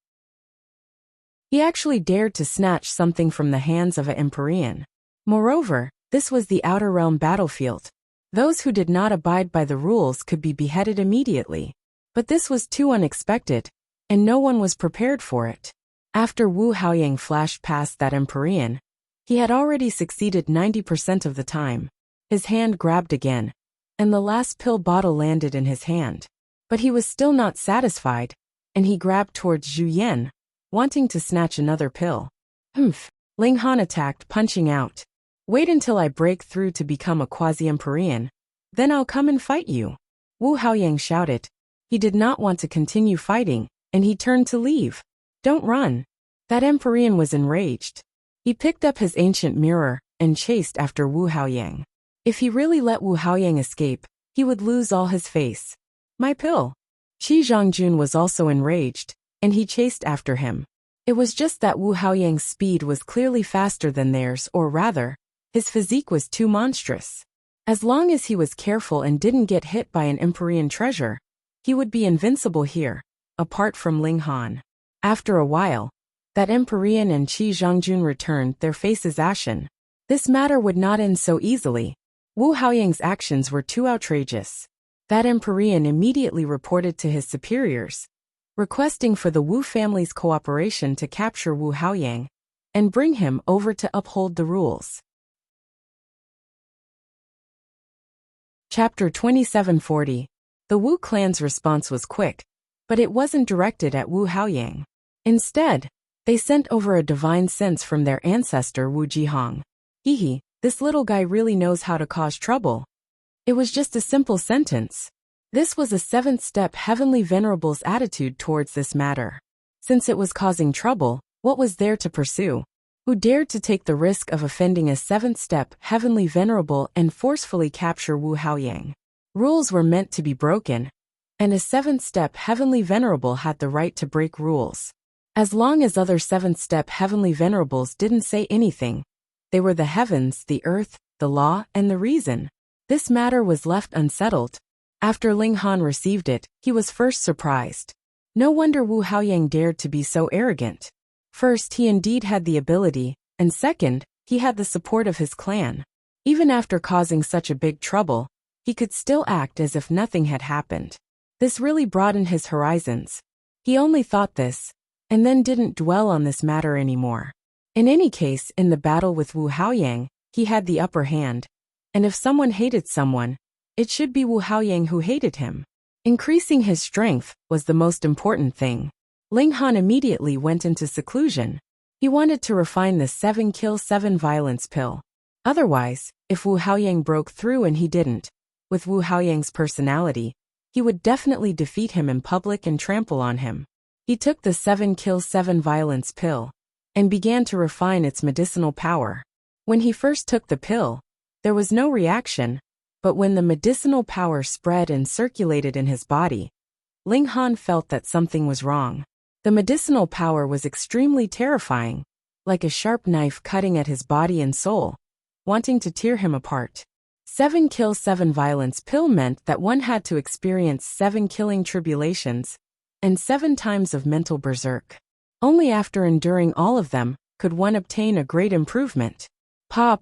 He actually dared to snatch something from the hands of an Empyrean. Moreover, this was the Outer Realm battlefield. Those who did not abide by the rules could be beheaded immediately. But this was too unexpected, and no one was prepared for it. After Wu Haoyang flashed past that Empyrean, he had already succeeded 90% of the time. His hand grabbed again, and the last pill bottle landed in his hand. But he was still not satisfied, and he grabbed towards Zhu Yan, wanting to snatch another pill. Humph! Ling Han attacked, punching out. Wait until I break through to become a quasi-Empyrean, then I'll come and fight you. Wu Haoyang shouted. He did not want to continue fighting, and he turned to leave. Don't run. That Empyrean was enraged. He picked up his ancient mirror and chased after Wu Haoyang. If he really let Wu Haoyang escape, he would lose all his face. My pill. Qi Zhongjun was also enraged, and he chased after him. It was just that Wu Haoyang's speed was clearly faster than theirs, or rather, his physique was too monstrous. As long as he was careful and didn't get hit by an Empyrean treasure, he would be invincible here, apart from Ling Han. After a while, that Empyrean and Qi Zhongjun returned, their faces ashen. This matter would not end so easily. Wu Haoyang's actions were too outrageous. That Empyrean immediately reported to his superiors, requesting for the Wu family's cooperation to capture Wu Haoyang and bring him over to uphold the rules. Chapter 2740. The Wu clan's response was quick, but it wasn't directed at Wu Haoyang. Instead, they sent over a divine sense from their ancestor Wu Jihong. Hehe, this little guy really knows how to cause trouble. It was just a simple sentence. This was a 7th-step Heavenly Venerable's attitude towards this matter. Since it was causing trouble, what was there to pursue? Who dared to take the risk of offending a 7th-step Heavenly Venerable and forcefully capture Wu Haoyang? Rules were meant to be broken, and a 7th-step Heavenly Venerable had the right to break rules. As long as other 7th-step Heavenly Venerables didn't say anything, they were the heavens, the earth, the law, and the reason. This matter was left unsettled. After Ling Han received it, he was first surprised. No wonder Wu Haoyang dared to be so arrogant. First, he indeed had the ability, and second, he had the support of his clan. Even after causing such a big trouble, he could still act as if nothing had happened. This really broadened his horizons. He only thought this, and then didn't dwell on this matter anymore. In any case, in the battle with Wu Haoyang, he had the upper hand, and if someone hated someone, it should be Wu Haoyang who hated him. Increasing his strength was the most important thing. Ling Han immediately went into seclusion. He wanted to refine the 7 kill 7 violence pill. Otherwise, if Wu Haoyang broke through and he didn't, with Wu Haoyang's personality, he would definitely defeat him in public and trample on him. He took the 7 kills 7 violence pill and began to refine its medicinal power. When he first took the pill, there was no reaction, but when the medicinal power spread and circulated in his body, Ling Han felt that something was wrong. The medicinal power was extremely terrifying, like a sharp knife cutting at his body and soul, wanting to tear him apart. 7 kills 7 violence pill meant that one had to experience 7 killing tribulations and 7 times of mental berserk. Only after enduring all of them could one obtain a great improvement. Pa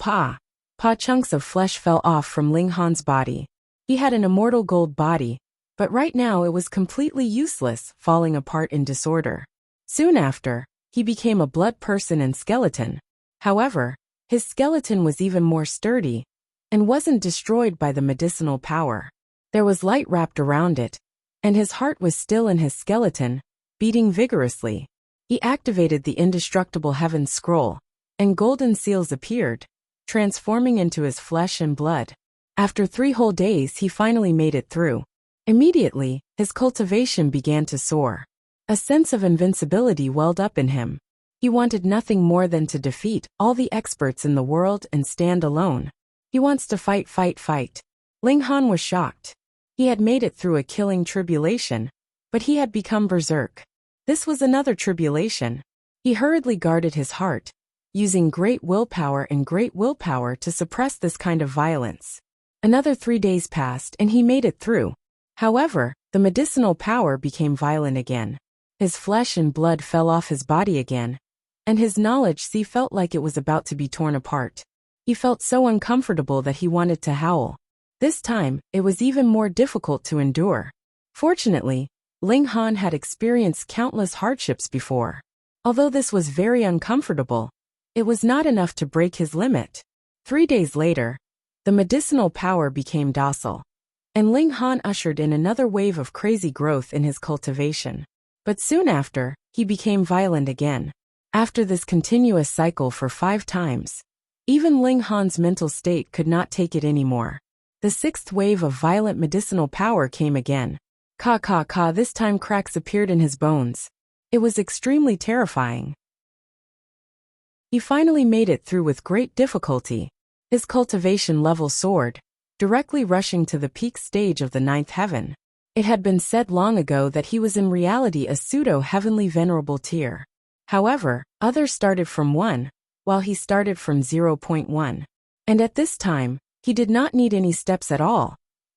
chunks of flesh fell off from Ling Han's body. He had an immortal gold body, but right now it was completely useless, falling apart in disorder. Soon after, he became a blood person and skeleton. However, his skeleton was even more sturdy and wasn't destroyed by the medicinal power. There was light wrapped around it, and his heart was still in his skeleton, beating vigorously. He activated the indestructible heaven scroll, and golden seals appeared, transforming into his flesh and blood. After 3 whole days, he finally made it through. Immediately, his cultivation began to soar. A sense of invincibility welled up in him. He wanted nothing more than to defeat all the experts in the world and stand alone. He wants to fight. Ling Han was shocked. He had made it through a killing tribulation, but he had become berserk. This was another tribulation. He hurriedly guarded his heart, using great willpower to suppress this kind of violence. Another 3 days passed and he made it through. However, the medicinal power became violent again. His flesh and blood fell off his body again, and his knowledge felt like it was about to be torn apart. He felt so uncomfortable that he wanted to howl. This time, it was even more difficult to endure. Fortunately, Ling Han had experienced countless hardships before. Although this was very uncomfortable, it was not enough to break his limit. 3 days later, the medicinal power became docile, and Ling Han ushered in another wave of crazy growth in his cultivation. But soon after, he became violent again. After this continuous cycle for 5 times, even Ling Han's mental state could not take it anymore. The 6th wave of violent medicinal power came again. This time cracks appeared in his bones. It was extremely terrifying. He finally made it through with great difficulty. His cultivation level soared, directly rushing to the peak stage of the 9th heaven. It had been said long ago that he was in reality a pseudo-heavenly venerable tier. However, others started from 1, while he started from 0.1. And at this time, he did not need any steps at all,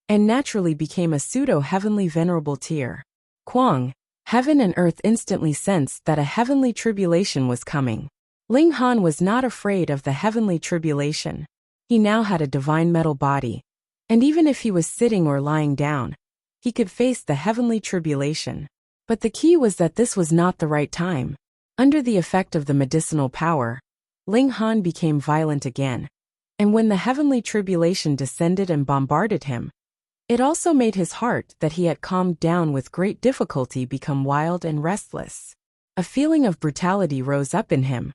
and naturally became a pseudo-heavenly venerable tier. Kwang, heaven and earth instantly sensed that a heavenly tribulation was coming. Ling Han was not afraid of the heavenly tribulation. He now had a divine metal body, and even if he was sitting or lying down, he could face the heavenly tribulation. But the key was that this was not the right time. Under the effect of the medicinal power, Ling Han became violent again, and when the heavenly tribulation descended and bombarded him, it also made his heart that he had calmed down with great difficulty become wild and restless. A feeling of brutality rose up in him,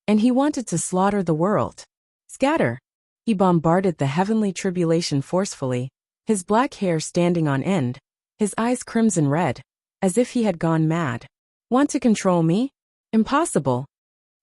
and he wanted to slaughter the world. Scatter! He bombarded the heavenly tribulation forcefully, his black hair standing on end, his eyes crimson red, as if he had gone mad. Want to control me? Impossible!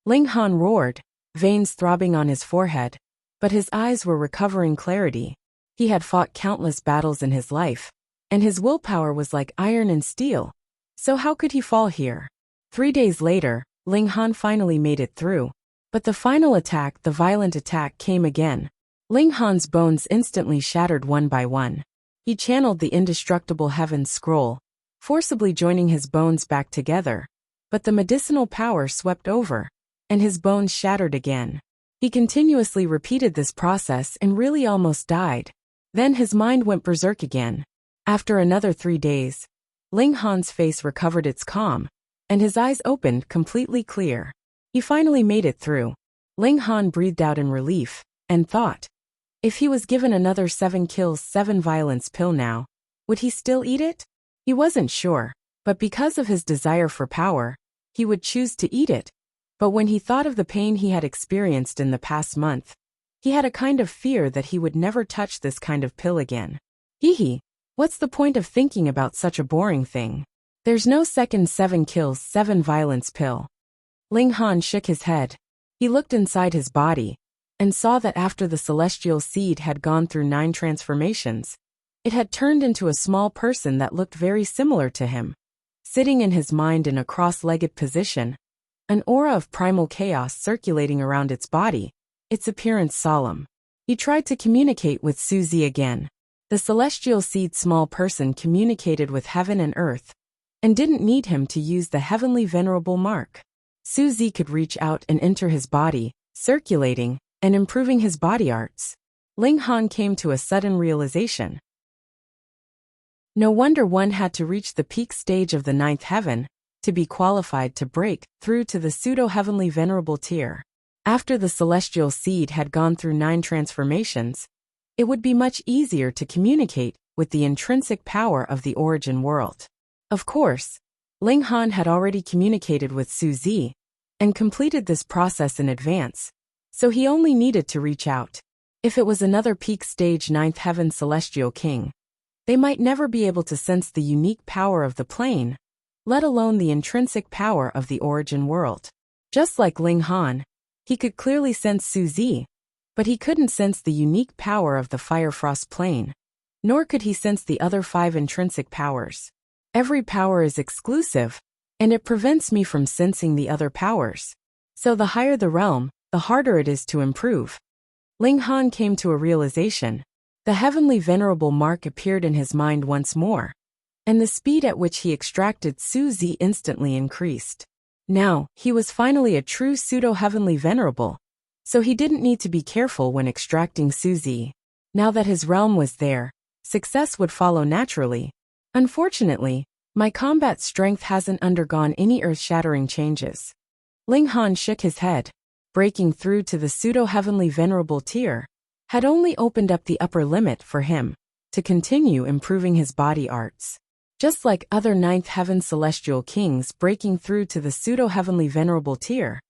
Ling Han roared, veins throbbing on his forehead, but his eyes were recovering clarity. He had fought countless battles in his life, and his willpower was like iron and steel. So how could he fall here? 3 days later, Ling Han finally made it through. But the final attack, the violent attack, came again. Ling Han's bones instantly shattered one by one. He channeled the indestructible heaven scroll, forcibly joining his bones back together. But the medicinal power swept over, and his bones shattered again. He continuously repeated this process and really almost died. Then his mind went berserk again. After another 3 days, Ling Han's face recovered its calm, and his eyes opened completely clear. He finally made it through. Ling Han breathed out in relief, and thought, if he was given another 7 kills 7 violence pill now, would he still eat it? He wasn't sure, but because of his desire for power, he would choose to eat it. But when he thought of the pain he had experienced in the past month, he had a kind of fear that he would never touch this kind of pill again. What's the point of thinking about such a boring thing? There's no second 7 kills 7 violence pill. Ling Han shook his head. He looked inside his body and saw that after the celestial seed had gone through 9 transformations, it had turned into a small person that looked very similar to him. Sitting in his mind in a cross-legged position, an aura of primal chaos circulating around its body, its appearance solemn. He tried to communicate with Suzy again. The celestial seed small person communicated with heaven and earth, and didn't need him to use the heavenly venerable mark. Suzy could reach out and enter his body, circulating and improving his body arts. Ling Han came to a sudden realization. No wonder one had to reach the peak stage of the 9th heaven to be qualified to break through to the pseudo-heavenly venerable tier. After the celestial seed had gone through 9 transformations, it would be much easier to communicate with the intrinsic power of the origin world. Of course, Ling Han had already communicated with Suzy and completed this process in advance, so he only needed to reach out. If it was another peak stage 9th heaven celestial king, they might never be able to sense the unique power of the plane, let alone the intrinsic power of the origin world. Just like Ling Han, he could clearly sense Suzy, but he couldn't sense the unique power of the Firefrost plane, nor could he sense the other 5 intrinsic powers. Every power is exclusive, and it prevents me from sensing the other powers. So the higher the realm, the harder it is to improve. Ling Han came to a realization. The heavenly venerable mark appeared in his mind once more, and the speed at which he extracted Suzy instantly increased. Now, he was finally a true pseudo-heavenly venerable, so he didn't need to be careful when extracting Suzy. Now that his realm was there, success would follow naturally. Unfortunately, my combat strength hasn't undergone any earth-shattering changes. Ling Han shook his head. Breaking through to the pseudo-heavenly venerable tier had only opened up the upper limit for him to continue improving his body arts. Just like other 9th heaven celestial kings breaking through to the pseudo-heavenly venerable tier,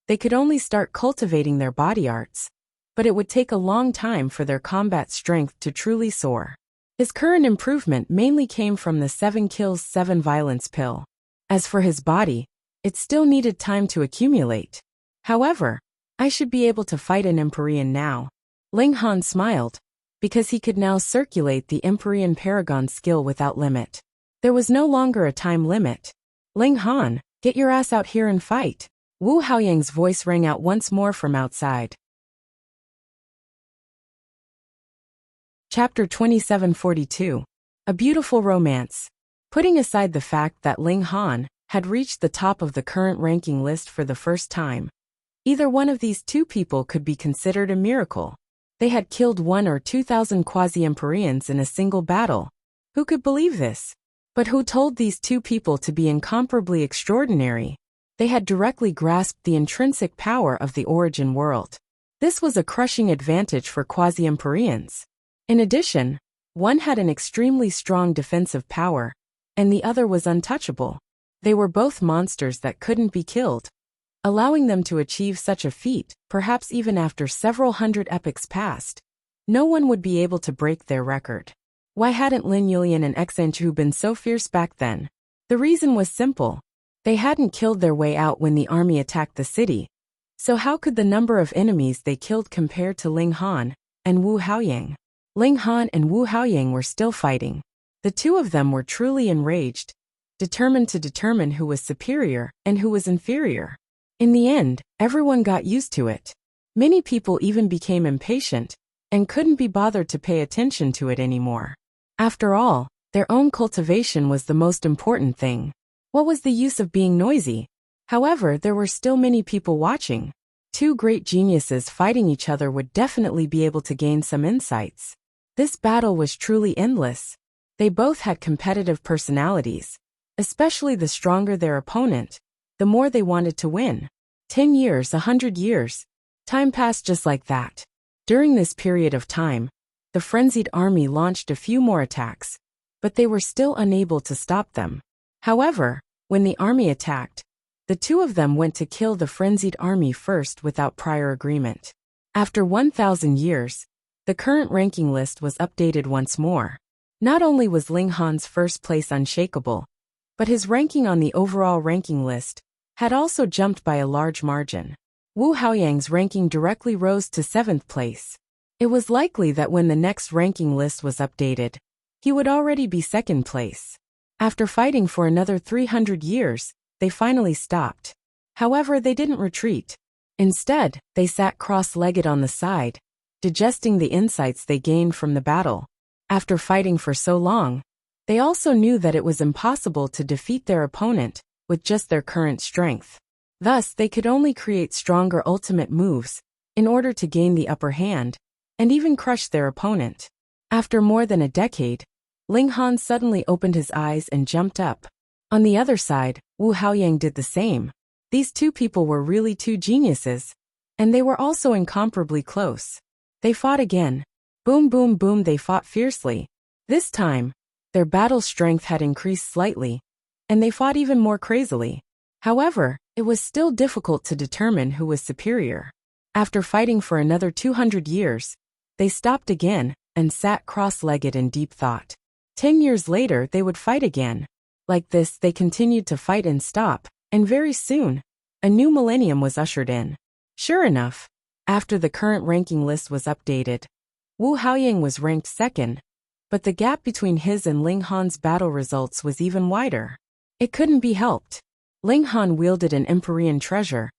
they could only start cultivating their body arts, but it would take a long time for their combat strength to truly soar. His current improvement mainly came from the 7 kills 7 violence pill. As for his body, it still needed time to accumulate. However, I should be able to fight an Empyrean now. Ling Han smiled, because he could now circulate the Empyrean Paragon skill without limit. There was no longer a time limit. Ling Han, get your ass out here and fight. Wu Haoyang's voice rang out once more from outside. Chapter 2742. A Beautiful Romance. Putting aside the fact that Ling Han had reached the top of the current ranking list for the first time, either one of these 2 people could be considered a miracle. They had killed 1 or 2,000 quasi-Empyreans in a single battle. Who could believe this? But who told these 2 people to be incomparably extraordinary? They had directly grasped the intrinsic power of the origin world. This was a crushing advantage for quasi-Empyreans. In addition, one had an extremely strong defensive power, and the other was untouchable. They were both monsters that couldn't be killed, allowing them to achieve such a feat, perhaps even after several hundred epochs passed. No one would be able to break their record. Why hadn't Lin Yulian and Xanchu been so fierce back then? The reason was simple. They hadn't killed their way out when the army attacked the city. So how could the number of enemies they killed compare to Ling Han and Wu Haoyang? Ling Han and Wu Haoyang were still fighting. The 2 of them were truly enraged, determined to determine who was superior and who was inferior. In the end, everyone got used to it. Many people even became impatient and couldn't be bothered to pay attention to it anymore. After all, their own cultivation was the most important thing. What was the use of being noisy? However, there were still many people watching. 2 great geniuses fighting each other would definitely be able to gain some insights. This battle was truly endless. They both had competitive personalities. Especially the stronger their opponent, the more they wanted to win. 10 years, 100 years. Time passed just like that. During this period of time, the frenzied army launched a few more attacks, but they were still unable to stop them. However, when the army attacked, the 2 of them went to kill the frenzied army first without prior agreement. After 1,000 years, the current ranking list was updated once more. Not only was Ling Han's first place unshakable, but his ranking on the overall ranking list had also jumped by a large margin. Wu Haoyang's ranking directly rose to 7th place. It was likely that when the next ranking list was updated, he would already be 2nd place. After fighting for another 300 years, they finally stopped. However, they didn't retreat. Instead, they sat cross-legged on the side, digesting the insights they gained from the battle. After fighting for so long, they also knew that it was impossible to defeat their opponent with just their current strength. Thus, they could only create stronger ultimate moves in order to gain the upper hand and even crush their opponent. After more than a decade, Ling Han suddenly opened his eyes and jumped up. On the other side, Wu Haoyang did the same. These two people were really two geniuses, and they were also incomparably close. They fought again. Boom, boom, boom, they fought fiercely. This time, their battle strength had increased slightly, and they fought even more crazily. However, it was still difficult to determine who was superior. After fighting for another 200 years, they stopped again and sat cross-legged in deep thought. 10 years later, they would fight again. Like this, they continued to fight and stop, and very soon, a new millennium was ushered in. Sure enough, after the current ranking list was updated, Wu Haoyang was ranked 2nd, but the gap between his and Ling Han's battle results was even wider. It couldn't be helped. Ling Han wielded an Empyrean treasure,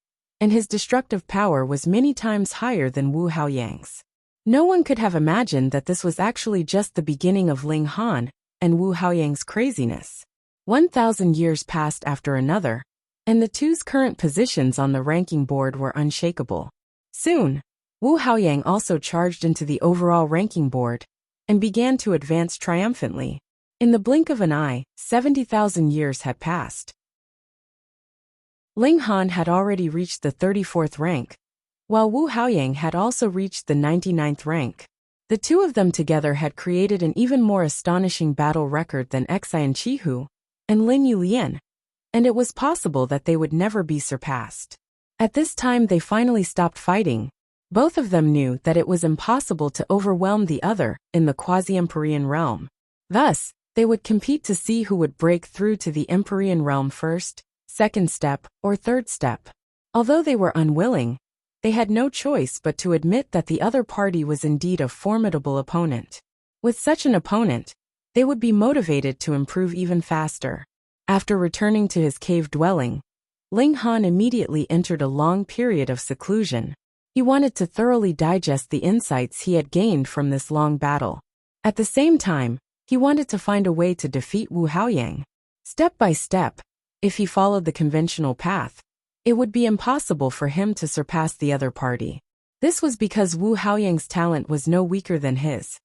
and his destructive power was many times higher than Wu Haoyang's. No one could have imagined that this was actually just the beginning of Ling Han and Wu Haoyang's craziness. 1,000 years passed after another, and the two's current positions on the ranking board were unshakable. Soon, Wu Haoyang also charged into the overall ranking board and began to advance triumphantly. In the blink of an eye, 70,000 years had passed. Ling Han had already reached the 34th rank, while Wu Haoyang had also reached the 99th rank. The two of them together had created an even more astonishing battle record than Xian Qihu and Lin Yulian, and it was possible that they would never be surpassed. At this time they finally stopped fighting. Both of them knew that it was impossible to overwhelm the other in the quasi-Empyrean realm. Thus, they would compete to see who would break through to the Empyrean realm first, 2nd step, or 3rd step. Although they were unwilling, they had no choice but to admit that the other party was indeed a formidable opponent. With such an opponent, they would be motivated to improve even faster. After returning to his cave dwelling, Ling Han immediately entered a long period of seclusion. He wanted to thoroughly digest the insights he had gained from this long battle. At the same time, he wanted to find a way to defeat Wu Haoyang. Step by step, if he followed the conventional path, it would be impossible for him to surpass the other party. This was because Wu Haoyang's talent was no weaker than his,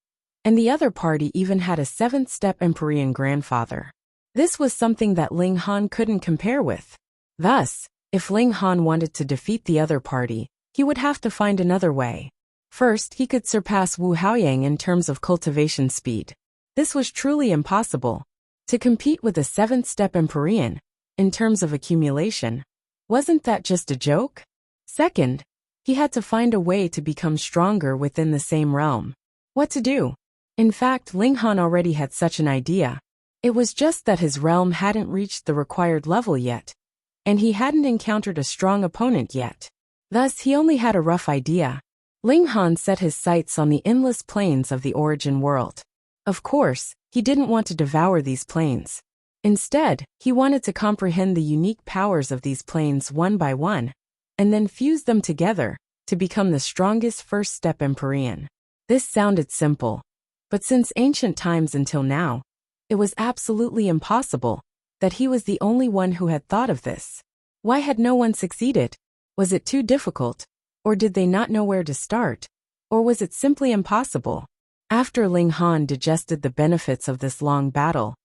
and the other party even had a 7th-step Empyrean grandfather. This was something that Ling Han couldn't compare with. Thus, if Ling Han wanted to defeat the other party, he would have to find another way. First, he could surpass Wu Haoyang in terms of cultivation speed. This was truly impossible. To compete with a 7th-step Empyrean, in terms of accumulation, wasn't that just a joke? Second, he had to find a way to become stronger within the same realm. What to do? In fact, Ling Han already had such an idea. It was just that his realm hadn't reached the required level yet, and he hadn't encountered a strong opponent yet. Thus, he only had a rough idea. Ling Han set his sights on the endless plains of the origin world. Of course, he didn't want to devour these plains. Instead, he wanted to comprehend the unique powers of these planes one by one, and then fuse them together to become the strongest first-step Empyrean. This sounded simple, but since ancient times until now, it was absolutely impossible that he was the only one who had thought of this. Why had no one succeeded? Was it too difficult? Or did they not know where to start? Or was it simply impossible? After Ling Han digested the benefits of this long battle,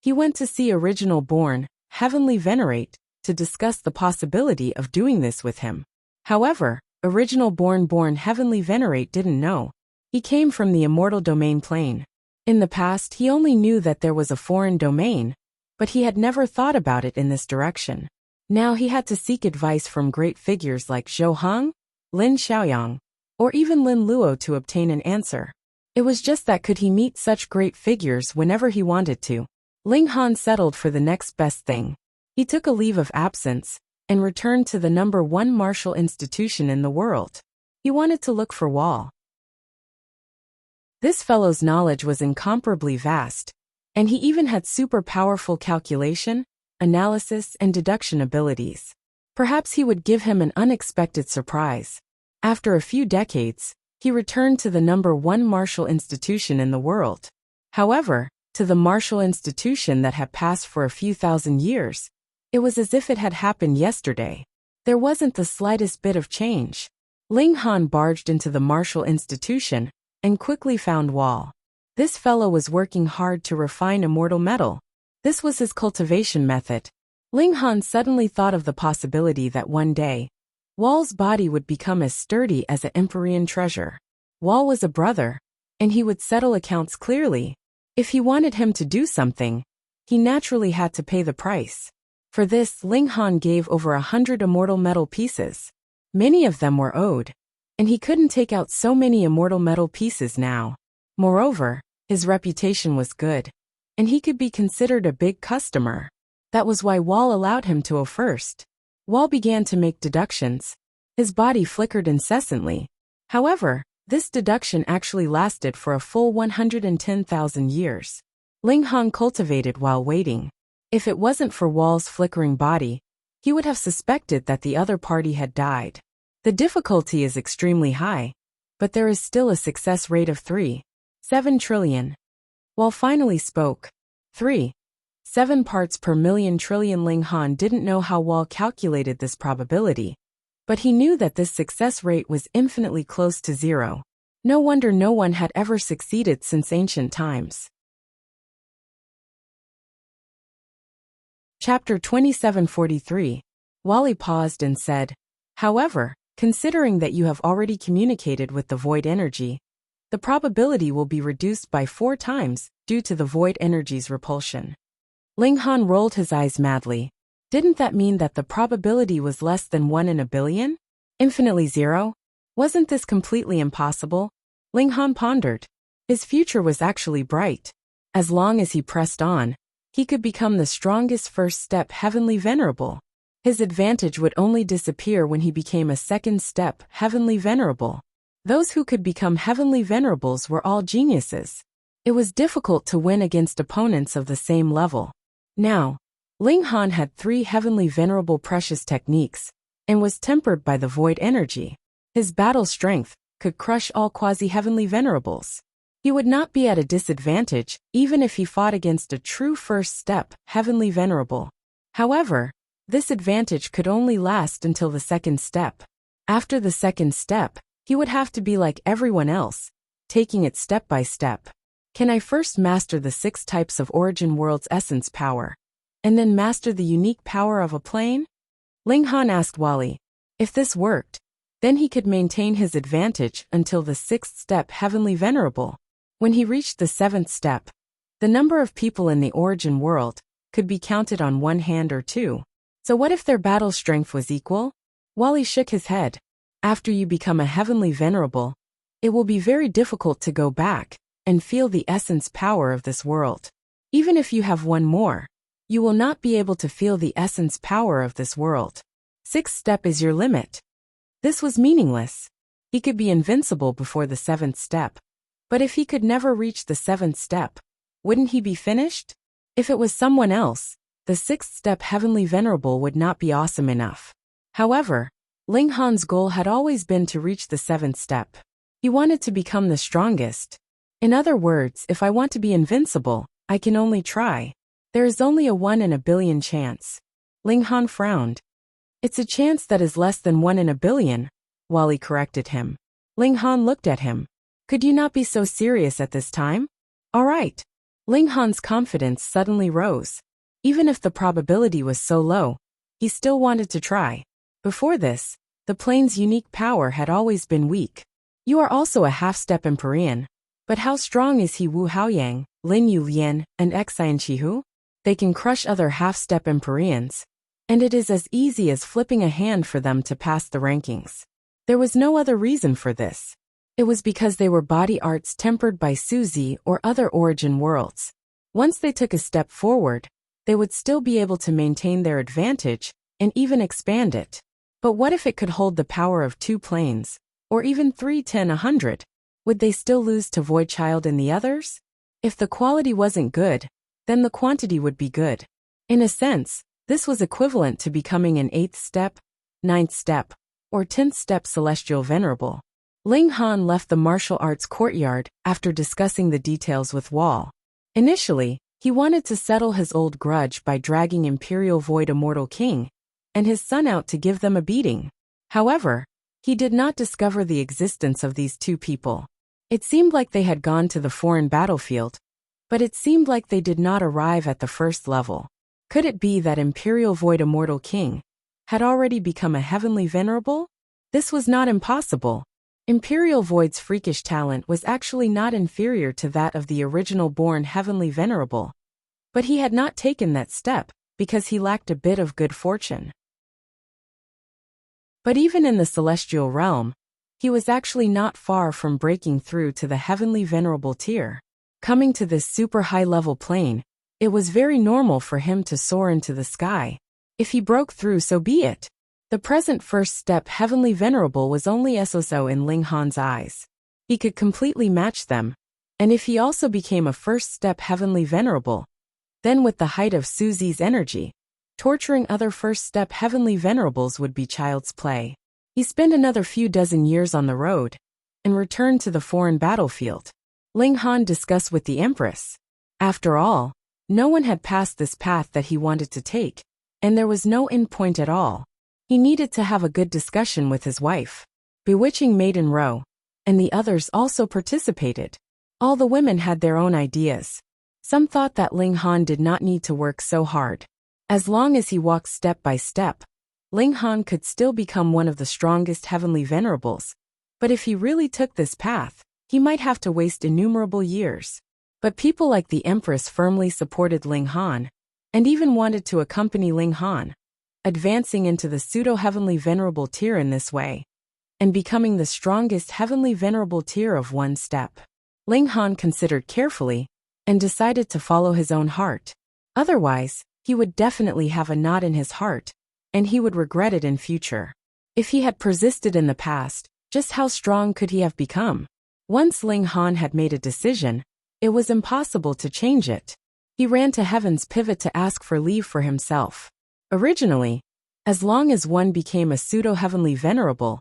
he went to see Original Born, Heavenly Venerate, to discuss the possibility of doing this with him. However, Original Born Heavenly Venerate didn't know. He came from the immortal domain plane. In the past, he only knew that there was a foreign domain, but he had never thought about it in this direction. Now he had to seek advice from great figures like Zhou Heng, Lin Xiaoyang, or even Lin Luo to obtain an answer. It was just that could he meet such great figures whenever he wanted to? Ling Han settled for the next best thing. He took a leave of absence and returned to the #1 martial institution in the world. He wanted to look for Wall. This fellow's knowledge was incomparably vast, and he even had super powerful calculation, analysis, and deduction abilities. Perhaps he would give him an unexpected surprise. After a few decades, he returned to the #1 martial institution in the world. However, to the martial institution that had passed for a few thousand years, it was as if it had happened yesterday. There wasn't the slightest bit of change. Ling Han barged into the martial institution and quickly found Wall. This fellow was working hard to refine immortal metal. This was his cultivation method. Ling Han suddenly thought of the possibility that one day, Wall's body would become as sturdy as an Empyrean treasure. Wall was a brother, and he would settle accounts clearly. If he wanted him to do something, he naturally had to pay the price. For this, Ling Han gave over 100 immortal metal pieces. Many of them were owed, and he couldn't take out so many immortal metal pieces now. Moreover, his reputation was good, and he could be considered a big customer. That was why Wall allowed him to go first. Wall began to make deductions. His body flickered incessantly. However, this deduction actually lasted for a full 110,000 years. Ling Han cultivated while waiting. If it wasn't for Wall's flickering body, he would have suspected that the other party had died. The difficulty is extremely high, but there is still a success rate of 3.7 trillion. Wall finally spoke. 3.7 parts per million trillion. Ling Han didn't know how Wall calculated this probability, but he knew that this success rate was infinitely close to zero. No wonder no one had ever succeeded since ancient times. Chapter 2743. Wally paused and said, "However, considering that you have already communicated with the void energy, the probability will be reduced by 4 times due to the void energy's repulsion." Ling Han rolled his eyes madly. Didn't that mean that the probability was less than 1 in a billion? Infinitely zero? Wasn't this completely impossible? Ling Han pondered. His future was actually bright. As long as he pressed on, he could become the strongest first step Heavenly Venerable. His advantage would only disappear when he became a second step Heavenly Venerable. Those who could become Heavenly Venerables were all geniuses. It was difficult to win against opponents of the same level. Now, Ling Han had 3 Heavenly Venerable precious techniques, and was tempered by the void energy. His battle strength could crush all quasi-Heavenly Venerables. He would not be at a disadvantage even if he fought against a true first step Heavenly Venerable. However, this advantage could only last until the second step. After the second step, he would have to be like everyone else, taking it step by step. Can I first master the 6 types of origin world's essence power, and then master the unique power of a plane? Ling Han asked Wally. If this worked, then he could maintain his advantage until the 6th step Heavenly Venerable. When he reached the 7th step, the number of people in the origin world could be counted on one hand or two. So what if their battle strength was equal? Wally shook his head. After you become a Heavenly Venerable, it will be very difficult to go back and feel the essence power of this world. Even if you have one more, you will not be able to feel the essence power of this world. 6th step is your limit. This was meaningless. He could be invincible before the 7th step. But if he could never reach the 7th step, wouldn't he be finished? If it was someone else, the 6th step Heavenly Venerable would not be awesome enough. However, Ling Han's goal had always been to reach the 7th step. He wanted to become the strongest. In other words, if I want to be invincible, I can only try. There is only a 1 in a billion chance. Ling Han frowned. It's a chance that is less than 1 in a billion, Wally corrected him. Ling Han looked at him. Could you not be so serious at this time? All right. Ling Han's confidence suddenly rose. Even if the probability was so low, he still wanted to try. Before this, the plane's unique power had always been weak. You are also a half-step Empyrean. But how strong is he? Wu Haoyang, Lin Yu Lian, and Xian Chihu? They can crush other half-step Empyreans, and it is as easy as flipping a hand for them to pass the rankings. There was no other reason for this. It was because they were body arts tempered by Suzy or other origin worlds. Once they took a step forward, they would still be able to maintain their advantage and even expand it. But what if it could hold the power of 2 planes, or even 3, 10, 100? Would they still lose to Void Child and the others? If the quality wasn't good, then the quantity would be good. In a sense, this was equivalent to becoming an 8th step, 9th step, or 10th step Celestial Venerable. Ling Han left the martial arts courtyard after discussing the details with Wall. Initially, he wanted to settle his old grudge by dragging Imperial Void Immortal King and his son out to give them a beating. However, he did not discover the existence of these 2 people. It seemed like they had gone to the foreign battlefield, but it seemed like they did not arrive at the first level. Could it be that Imperial Void Immortal King had already become a heavenly venerable? This was not impossible. Imperial Void's freakish talent was actually not inferior to that of the original born heavenly venerable, but he had not taken that step because he lacked a bit of good fortune. But even in the celestial realm, he was actually not far from breaking through to the heavenly venerable tier. Coming to this super high-level plane, it was very normal for him to soar into the sky. If he broke through, so be it. The present first step heavenly venerable was only so in Ling Han's eyes. He could completely match them, and if he also became a first step heavenly venerable, then with the height of Suzy's energy, torturing other first step heavenly venerables would be child's play. He spent another few dozen years on the road and returned to the foreign battlefield. Ling Han discussed with the Empress. After all, no one had passed this path that he wanted to take, and there was no end point at all. He needed to have a good discussion with his wife. Bewitching Maiden Row and the others also participated. All the women had their own ideas. Some thought that Ling Han did not need to work so hard. As long as he walked step by step, Ling Han could still become one of the strongest heavenly venerables. But if he really took this path, he might have to waste innumerable years. But people like the Empress firmly supported Ling Han, and even wanted to accompany Ling Han, advancing into the pseudo-heavenly venerable tier in this way, and becoming the strongest heavenly venerable tier of one step. Ling Han considered carefully, and decided to follow his own heart. Otherwise, he would definitely have a knot in his heart, and he would regret it in future. If he had persisted in the past, just how strong could he have become? Once Ling Han had made a decision, it was impossible to change it. He ran to Heaven's Pivot to ask for leave for himself. Originally, as long as one became a pseudo-heavenly venerable,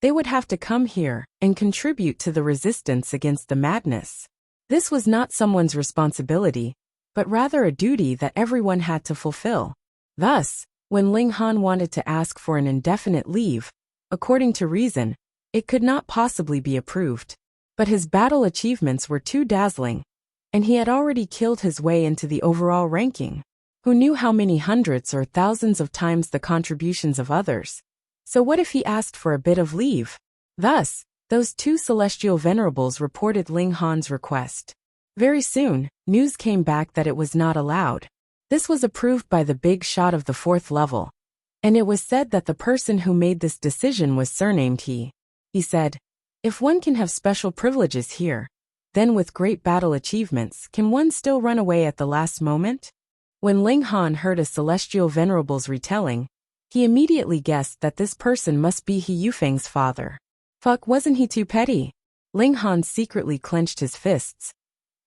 they would have to come here and contribute to the resistance against the madness. This was not someone's responsibility, but rather a duty that everyone had to fulfill. Thus, when Ling Han wanted to ask for an indefinite leave, according to reason, it could not possibly be approved. But his battle achievements were too dazzling, and he had already killed his way into the overall ranking. Who knew how many hundreds or thousands of times the contributions of others? So what if he asked for a bit of leave? Thus, those 2 celestial venerables reported Ling Han's request. Very soon, news came back that it was not allowed. This was approved by the big shot of the 4th level, and it was said that the person who made this decision was surnamed He. He said, "If one can have special privileges here, then with great battle achievements, can one still run away at the last moment?" When Ling Han heard a celestial venerable's retelling, he immediately guessed that this person must be He Yufeng's father. Fuck, wasn't he too petty? Ling Han secretly clenched his fists.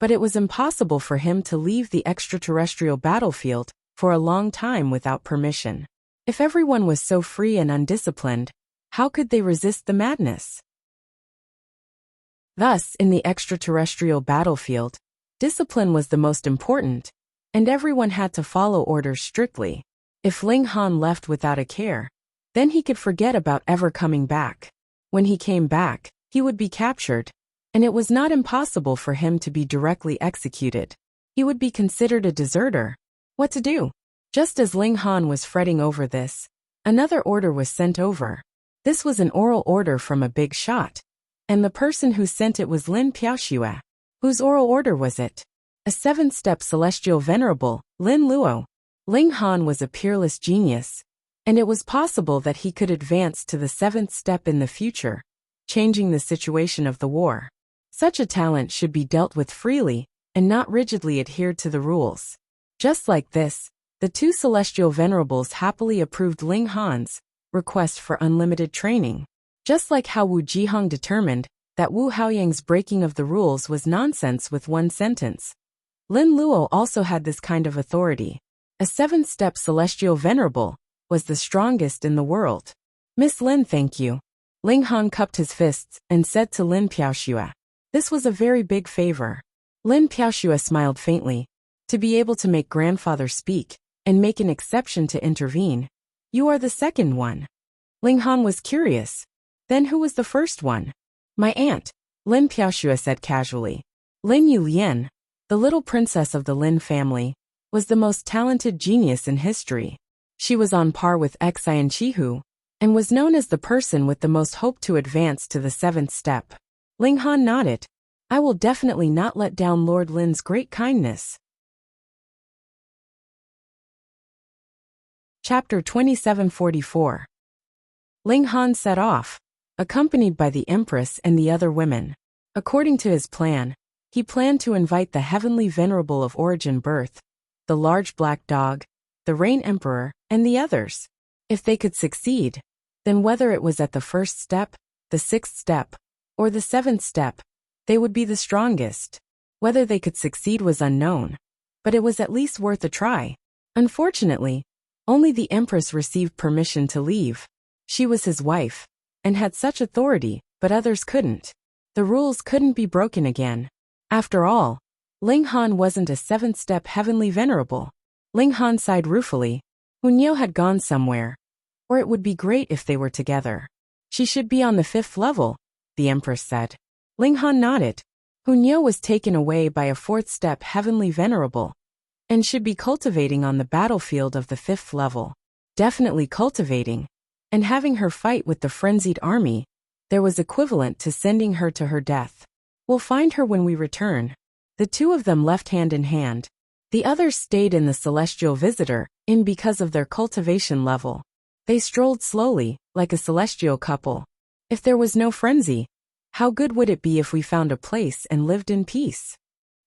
But it was impossible for him to leave the extraterrestrial battlefield for a long time without permission. If everyone was so free and undisciplined, how could they resist the madness? Thus, in the extraterrestrial battlefield, discipline was the most important, and everyone had to follow orders strictly. If Ling Han left without a care, then he could forget about ever coming back. When he came back, he would be captured, and it was not impossible for him to be directly executed. He would be considered a deserter. What to do? Just as Ling Han was fretting over this, another order was sent over. This was an oral order from a big shot, and the person who sent it was Lin Piaoxue. Whose oral order was it? A 7th-step celestial venerable, Lin Luo. Ling Han was a peerless genius, and it was possible that he could advance to the 7th step in the future, changing the situation of the war. Such a talent should be dealt with freely, and not rigidly adhered to the rules. Just like this, the two celestial venerables happily approved Ling Han's request for unlimited training. Just like how Wu Jihong determined that Wu Haoyang's breaking of the rules was nonsense with one sentence, Lin Luo also had this kind of authority. A 7-step celestial venerable was the strongest in the world. Miss Lin, thank you. Ling Han cupped his fists and said to Lin Piaoxue. This was a very big favor. Lin Piaoxue smiled faintly. To be able to make grandfather speak and make an exception to intervene. You are the second one. Ling Han was curious. Then who was the first one? My aunt, Lin Piaoxue said casually. Lin Yulian, the little princess of the Lin family, was the most talented genius in history. She was on par with Xi and Chihu, and was known as the person with the most hope to advance to the 7th step. Ling Han nodded. I will definitely not let down Lord Lin's great kindness. Chapter 2744. Ling Han set off, accompanied by the Empress and the other women. According to his plan, he planned to invite the heavenly venerable of origin birth, the large black dog, the Rain Emperor, and the others. If they could succeed, then whether it was at the 1st step, the 6th step, or the 7th step, they would be the strongest. Whether they could succeed was unknown, but it was at least worth a try. Unfortunately, only the Empress received permission to leave. She was his wife, and had such authority, but others couldn't. The rules couldn't be broken again. After all, Ling Han wasn't a 7th-step heavenly venerable. Ling Han sighed ruefully. Hunyeo had gone somewhere. Or it would be great if they were together. She should be on the 5th level, the Empress said. Ling Han nodded. Hunyeo was taken away by a 4th-step heavenly venerable, and should be cultivating on the battlefield of the 5th level. Definitely cultivating. And having her fight with the frenzied army, there was equivalent to sending her to her death. We'll find her when we return. The two of them left hand in hand. The others stayed in the celestial visitor inn because of their cultivation level. They strolled slowly, like a celestial couple. If there was no frenzy, how good would it be if we found a place and lived in peace?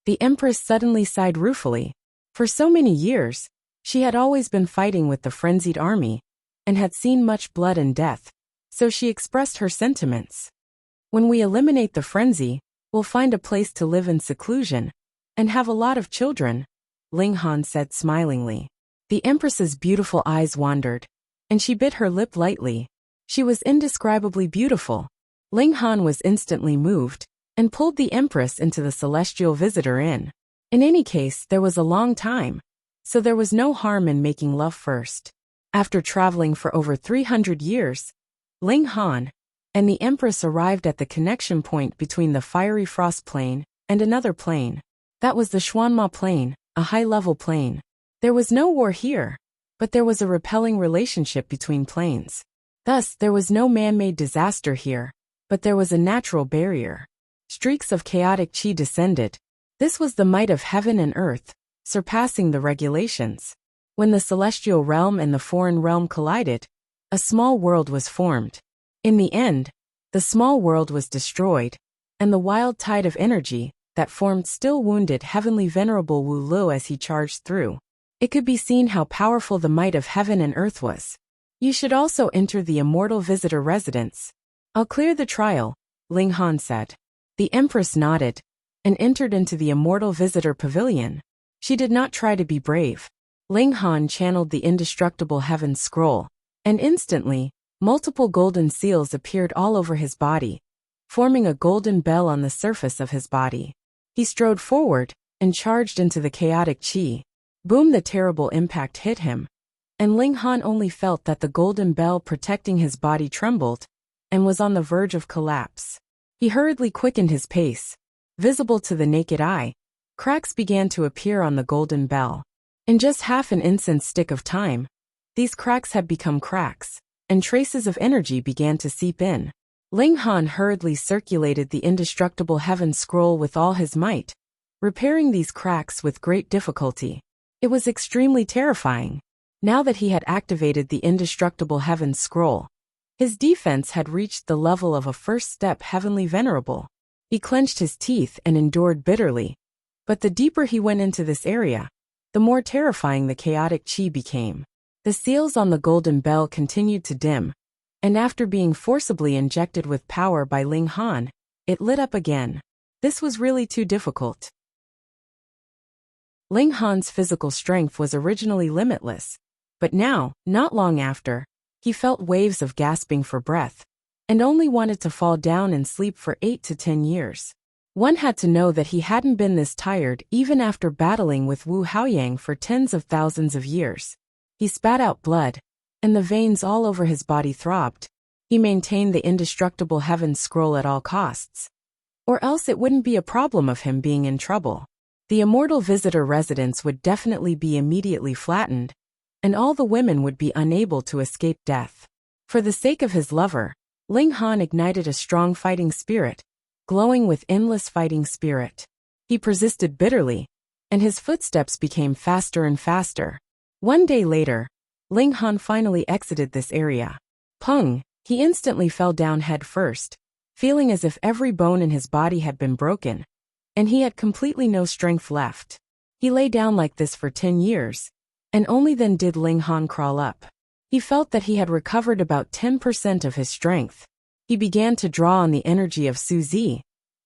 The Empress suddenly sighed ruefully. For so many years, she had always been fighting with the frenzied army, and had seen much blood and death, so she expressed her sentiments. When we eliminate the frenzy, we'll find a place to live in seclusion, and have a lot of children, Ling Han said smilingly. The Empress's beautiful eyes wandered, and she bit her lip lightly. She was indescribably beautiful. Ling Han was instantly moved, and pulled the Empress into the celestial visitor inn. In any case, there was a long time, so there was no harm in making love first. After traveling for over 300 years, Ling Han and the Empress arrived at the connection point between the fiery frost plain and another plain. That was the Xuanma plain, a high-level plain. There was no war here, but there was a repelling relationship between planes. Thus, there was no man-made disaster here, but there was a natural barrier. Streaks of chaotic qi descended. This was the might of heaven and earth, surpassing the regulations. When the celestial realm and the foreign realm collided, a small world was formed. In the end, the small world was destroyed, and the wild tide of energy that formed still wounded heavenly venerable Wu Lu as he charged through. It could be seen how powerful the might of heaven and earth was. You should also enter the immortal visitor residence. I'll clear the trial, Ling Han said. The Empress nodded, and entered into the immortal visitor pavilion. She did not try to be brave. Ling Han channeled the indestructible heaven scroll, and instantly, multiple golden seals appeared all over his body, forming a golden bell on the surface of his body. He strode forward, and charged into the chaotic qi. Boom! The terrible impact hit him, and Ling Han only felt that the golden bell protecting his body trembled, and was on the verge of collapse. He hurriedly quickened his pace. Visible to the naked eye, cracks began to appear on the golden bell. In just half an incense stick of time, these cracks had become cracks, and traces of energy began to seep in. Ling Han hurriedly circulated the indestructible heaven scroll with all his might, repairing these cracks with great difficulty. It was extremely terrifying. Now that he had activated the indestructible heaven scroll, his defense had reached the level of a 1st-step heavenly venerable. He clenched his teeth and endured bitterly. But the deeper he went into this area, the more terrifying the chaotic chi became. The seals on the golden bell continued to dim, and after being forcibly injected with power by Ling Han, it lit up again. This was really too difficult. Ling Han's physical strength was originally limitless, but now, not long after, he felt waves of gasping for breath, and only wanted to fall down and sleep for 8 to 10 years. One had to know that he hadn't been this tired even after battling with Wu Haoyang for tens of thousands of years. He spat out blood, and the veins all over his body throbbed. He maintained the indestructible heaven scroll at all costs, or else it wouldn't be a problem of him being in trouble. The immortal visitor residence would definitely be immediately flattened, and all the women would be unable to escape death. For the sake of his lover, Ling Han ignited a strong fighting spirit, glowing with endless fighting spirit. He persisted bitterly, and his footsteps became faster and faster. One day later, Ling Han finally exited this area. Pung! He instantly fell down head first, feeling as if every bone in his body had been broken, and he had completely no strength left. He lay down like this for 10 years, and only then did Ling Han crawl up. He felt that he had recovered about 10% of his strength. He began to draw on the energy of Su Zi,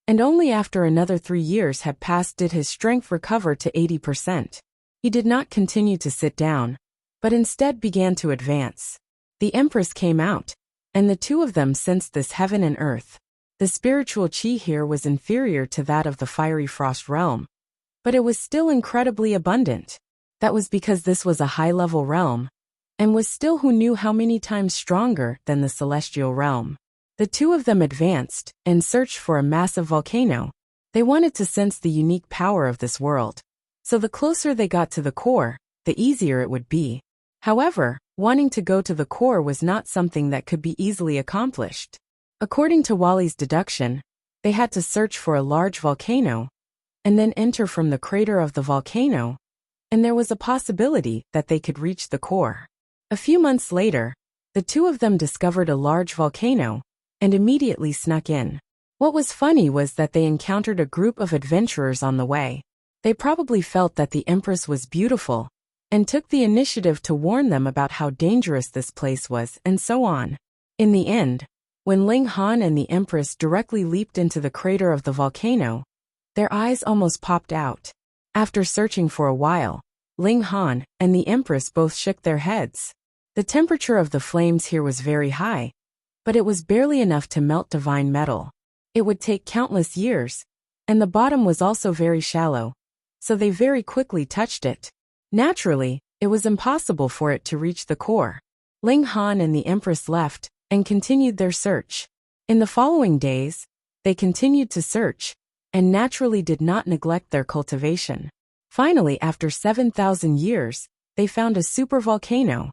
and only after another 3 years had passed did his strength recover to 80%. He did not continue to sit down, but instead began to advance. The Empress came out, and the two of them sensed this heaven and earth. The spiritual chi here was inferior to that of the fiery frost realm, but it was still incredibly abundant. That was because this was a high-level realm, and was still who knew how many times stronger than the celestial realm. The two of them advanced and searched for a massive volcano. They wanted to sense the unique power of this world, so the closer they got to the core, the easier it would be. However, wanting to go to the core was not something that could be easily accomplished. According to Wally's deduction, they had to search for a large volcano, and then enter from the crater of the volcano, and there was a possibility that they could reach the core. A few months later, the two of them discovered a large volcano, and immediately snuck in. What was funny was that they encountered a group of adventurers on the way. They probably felt that the Empress was beautiful, and took the initiative to warn them about how dangerous this place was, and so on. In the end, when Ling Han and the Empress directly leaped into the crater of the volcano, their eyes almost popped out. After searching for a while, Ling Han and the Empress both shook their heads. The temperature of the flames here was very high, but it was barely enough to melt divine metal. It would take countless years, and the bottom was also very shallow, so they very quickly touched it. Naturally, it was impossible for it to reach the core. Ling Han and the Empress left and continued their search. In the following days, they continued to search, and naturally did not neglect their cultivation. Finally, after 7,000 years, they found a supervolcano.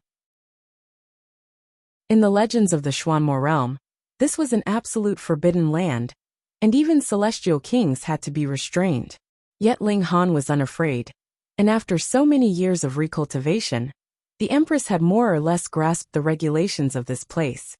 In the legends of the Xuanmo realm, this was an absolute forbidden land, and even celestial kings had to be restrained. Yet Ling Han was unafraid, and after so many years of recultivation, the Empress had more or less grasped the regulations of this place,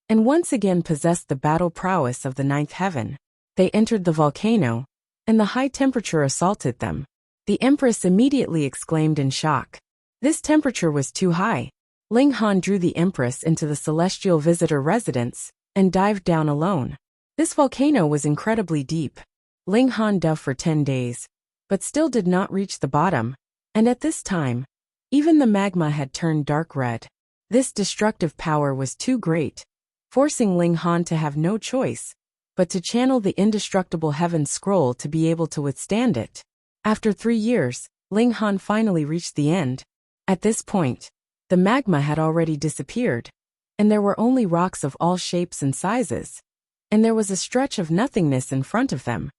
and once again possessed the battle prowess of the ninth heaven. They entered the volcano, and the high temperature assaulted them. The Empress immediately exclaimed in shock. This temperature was too high. Ling Han drew the Empress into the celestial visitor residence, and dived down alone. This volcano was incredibly deep. Ling Han dove for 10 days, but still did not reach the bottom, and at this time, even the magma had turned dark red. This destructive power was too great, forcing Ling Han to have no choice but to channel the indestructible heaven scroll to be able to withstand it. After 3 years, Ling Han finally reached the end. At this point, the magma had already disappeared, and there were only rocks of all shapes and sizes, and there was a stretch of nothingness in front of them,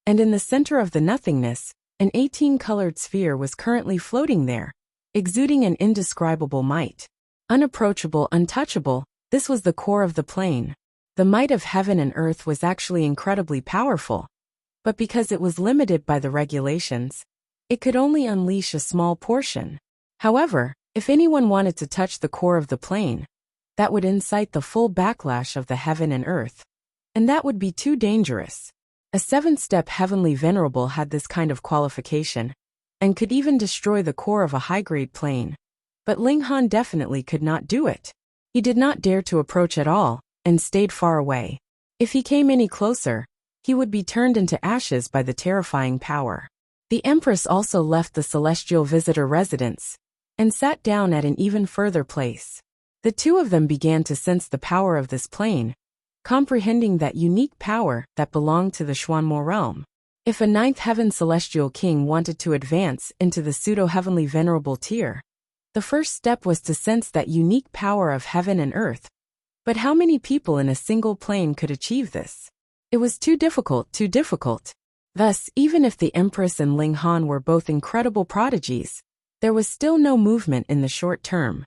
and in the center of the nothingness, an 18-colored sphere was currently floating there, exuding an indescribable might. Unapproachable, untouchable, this was the core of the plane. The might of heaven and earth was actually incredibly powerful, but because it was limited by the regulations, it could only unleash a small portion. However, if anyone wanted to touch the core of the plane, that would incite the full backlash of the heaven and earth, and that would be too dangerous. A seventh-step heavenly venerable had this kind of qualification, and could even destroy the core of a high-grade plane. But Ling Han definitely could not do it. He did not dare to approach at all, and stayed far away. If he came any closer, he would be turned into ashes by the terrifying power. The Empress also left the celestial visitor residence, and sat down at an even further place. The two of them began to sense the power of this plane, comprehending that unique power that belonged to the Xuanmo realm. If a ninth heaven celestial king wanted to advance into the pseudo-heavenly venerable tier, the first step was to sense that unique power of heaven and earth. But how many people in a single plane could achieve this? It was too difficult. Thus, even if the Empress and Ling Han were both incredible prodigies, there was still no movement in the short term.